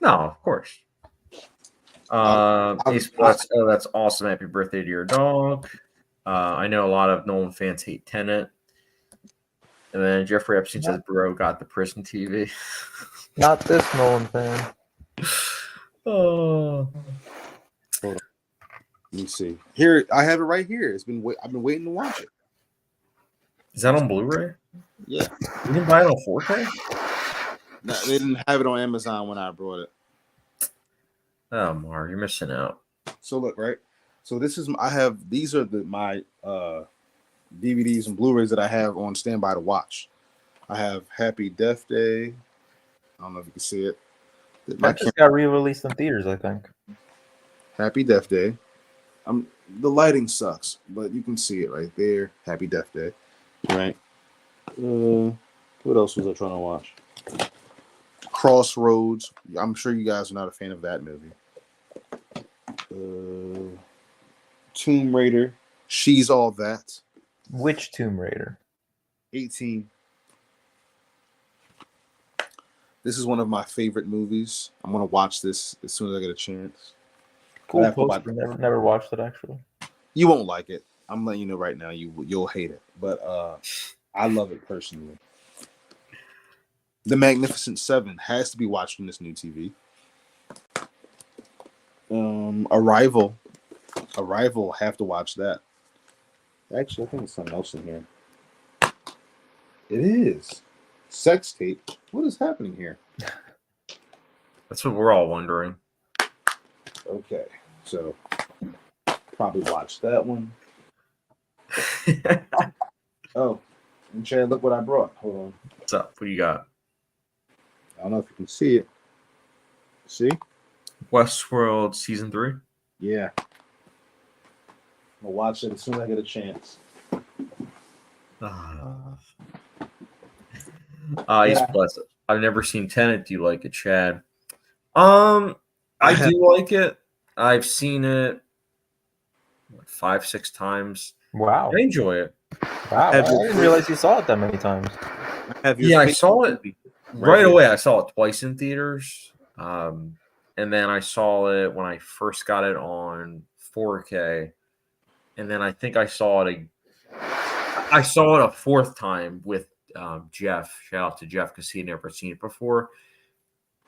No, of course. That's awesome. Happy birthday to your dog. I know a lot of Nolan fans hate Tenet. And then Jeffrey Epstein says, bro got the prison TV. not this Nolan fan. Oh. Hold on. Let me see. Here, I have it right here. I've been waiting to watch it. Is that on Blu-ray? Yeah. You didn't buy it on 4K? No, they didn't have it on Amazon when I brought it. Oh, Mar, you're missing out. So look, right? So these are my DVDs and Blu-rays that I have on standby to watch. I have Happy Death Day. I don't know if you can see it. That just got re-released in theaters, I think. Happy Death Day. The lighting sucks, but you can see it right there. Happy Death Day. Right. What else was I trying to watch? Crossroads. I'm sure you guys are not a fan of that movie. Tomb Raider. She's All That. Which Tomb Raider? 18. This is one of my favorite movies. I'm gonna watch this as soon as I get a chance. Cool poster. Never watched it actually. You won't like it. I'm letting you know right now. You'll hate it, but I love it personally. The Magnificent Seven has to be watched on this new TV. Arrival, have to watch that. Actually, I think there's something else in here. It is Sex Tape. What is happening here? That's what we're all wondering. Okay, so probably watch that one. Oh, and Chad, look what I brought. Hold on. What's up? What do you got? I don't know if you can see it. See? Westworld Season 3? Yeah. I'll watch it as soon as I get a chance. He's blessed. I've never seen Tenet. Do you like it, Chad? I do like it. I've seen it 5-6 times. Wow. I enjoy it. Wow. I didn't realize you saw it that many times. Yeah, I saw it right away. I saw it twice in theaters. And then I saw it when I first got it on 4K. And then I think I saw it a fourth time with Jeff. Shout out to Jeff because he had never seen it before.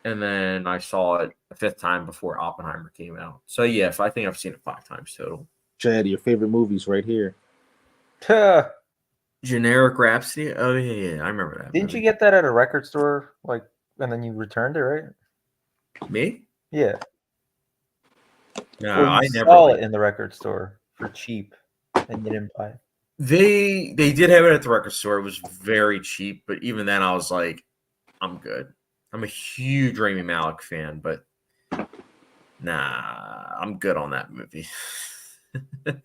And then I saw it a fifth time before Oppenheimer came out. So, yeah, I think I've seen it 5 times total. Chad, your favorite movies right here. Generic Rhapsody. Oh yeah, I remember that. Didn't movie. you get that at a record store, like, and then you returned it, right? Me? Yeah. No, Or you I never. saw it in the record store for cheap, and you didn't buy it. They did have it at the record store. It was very cheap, but even then, I was like, I'm good. I'm a huge Rami Malek fan, but nah, I'm good on that movie. In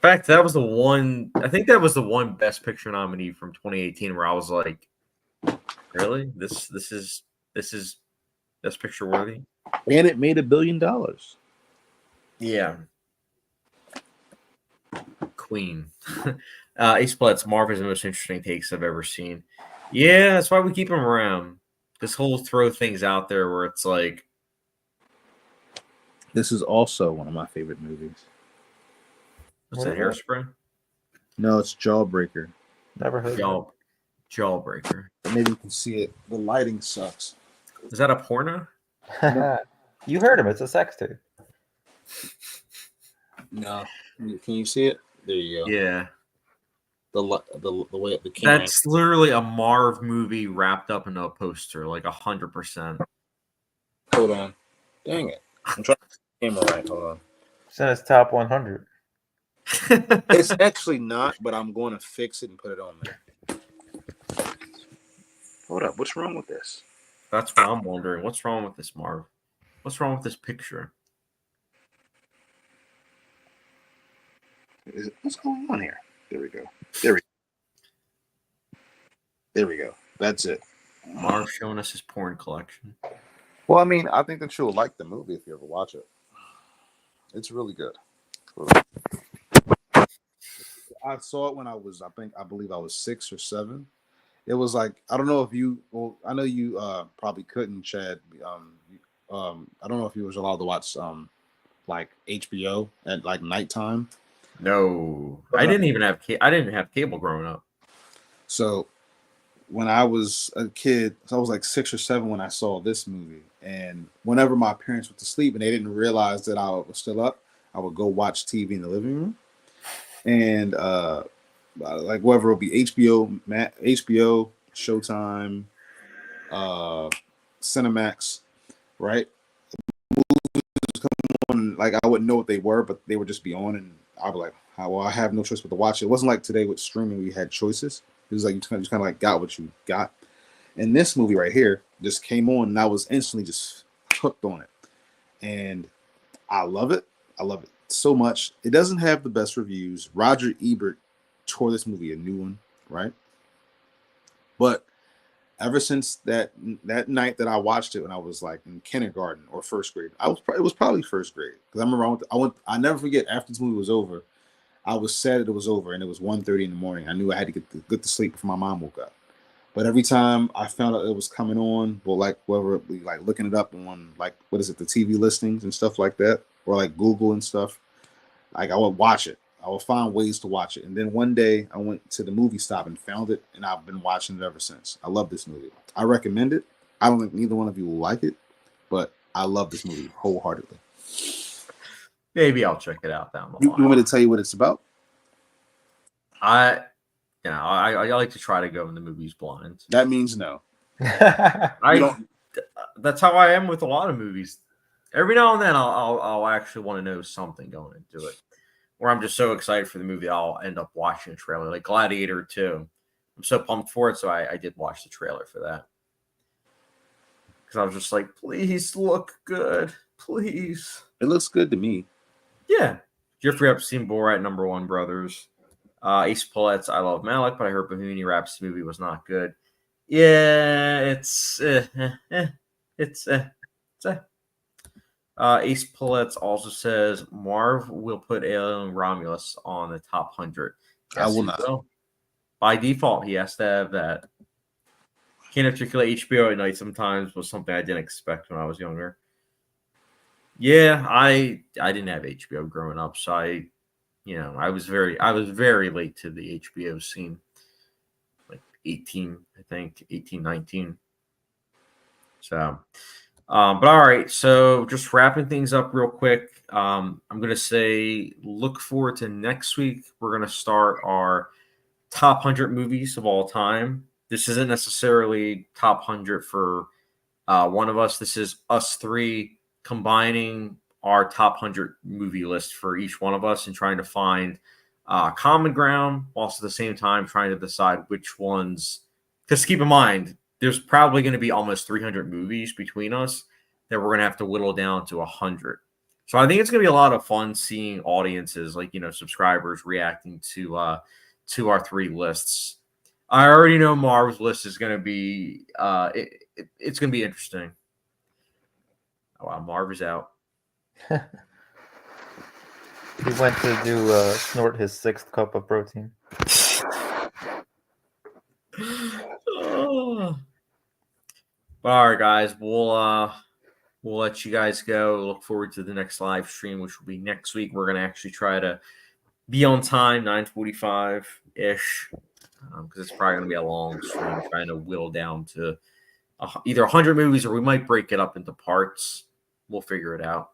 fact, that was the one. I think that was the one Best Picture nominee from 2018 where I was like, really? This is Best Picture worthy? And it made $1 billion. Yeah. Queen. Ace Platts, Marv is the most interesting takes I've ever seen. Yeah, that's why we keep him around. This whole throw things out there where it's like, This is also one of my favorite movies. what's What that, is Hairspray? No, it's Jawbreaker. Never heard of Jawbreaker. Maybe you can see it. The lighting sucks. Is that a porno? it. You heard him. It's a sex tape. No. Can you see it? There you go. Yeah. The way the camera. That's literally a Marv movie wrapped up in a poster, like 100%. Hold on. Dang it. I'm trying to get the camera right. Hold on. It's in his top 100. It's actually not, but I'm going to fix it and put it on there. Hold up. What's wrong with this? That's what I'm wondering. What's wrong with this, Marv? What's wrong with this picture? What's going on here? There we go. There we go. That's it. Marv showing us his porn collection. Well, I mean, I think that you'll like the movie if you ever watch it. It's really good. I saw it when I believe I was 6 or 7. It was like, I don't know if you, well, I know you probably couldn't, Chad. I don't know if you was allowed to watch like HBO at like nighttime. No, I didn't even have I didn't have cable growing up. So when I was a kid, so I was like 6 or 7 when I saw this movie. And whenever my parents went to sleep and they didn't realize that I was still up, I would go watch TV in the living room. And like whatever it would be, HBO, Showtime, Cinemax, right? Like I wouldn't know what they were, but they would just be on, and I'd be like, well, I have no choice but to watch it. It wasn't like today with streaming, we had choices. It was like you kind of like got what you got. And this movie right here just came on, and I was instantly just hooked on it. And I love it. I love it so much. It doesn't have the best reviews. Roger Ebert tore this movie a new one, right? But ever since that night that I watched it when I was like in kindergarten or first grade, it was probably first grade, because I remember I never forget, after this movie was over, I was sad that it was over, and it was 1:30 in the morning. I knew I had to get to sleep before my mom woke up. But every time I found out it was coming on, well, like whether it be like looking it up on like what is it, the TV listings and stuff like that, or like Google and stuff, like I would watch it. I would find ways to watch it. And then one day I went to the movie stop and found it, and I've been watching it ever since. I love this movie. I recommend it. I don't think neither one of you will like it, but I love this movie wholeheartedly. Maybe I'll check it out down the You line. want me to tell you what it's about? I like to try to go in the movies blind. That means no. That's how I am with a lot of movies. Every now and then I'll actually want to know something going into it. Or I'm just so excited for the movie I'll end up watching a trailer, like Gladiator 2. I'm so pumped for it, so I did watch the trailer for that. Because I was just like, please look good. Please. It looks good to me. Yeah. Jeffrey Epstein, Borat, #1 Brothers. Ace Paulette's I Love Malik, but I heard Bohemian Rhapsody movie was not good. Yeah, it's Ace Paulette's also says Marv will put Alien Romulus on the top 100. I will not. Will. By default, he has to have that. Can't articulate HBO at night sometimes was something I didn't expect when I was younger. Yeah, I didn't have HBO growing up, so I was very late to the HBO scene. Like 18, I think, 18, 19. So, But all right, so just wrapping things up real quick. I'm gonna say look forward to next week. We're gonna start our top 100 movies of all time. This isn't necessarily top 100 for one of us. This is us three combining our top 100 movie list for each one of us and trying to find common ground, whilst at the same time trying to decide which ones. Because keep in mind, there's probably going to be almost 300 movies between us that we're going to have to whittle down to 100. So I think it's going to be a lot of fun seeing audiences, like, subscribers reacting to our three lists. I already know Marv's list is going to be it's going to be interesting. Oh, wow, Marv is out. He went to do snort his 6th cup of protein. Oh. All right, guys, we'll let you guys go. Look forward to the next live stream, which will be next week. We're going to actually try to be on time, 9:45 ish, because it's probably going to be a long stream, trying to whittle down to either 100 movies, or we might break it up into parts. We'll figure it out.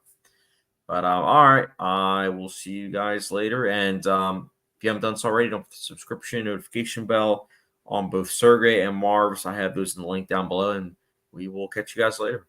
But all right, I will see you guys later. And if you haven't done so already, don't forget the subscription notification bell on both Sergey and Marv's. I have those in the link down below, and we will catch you guys later.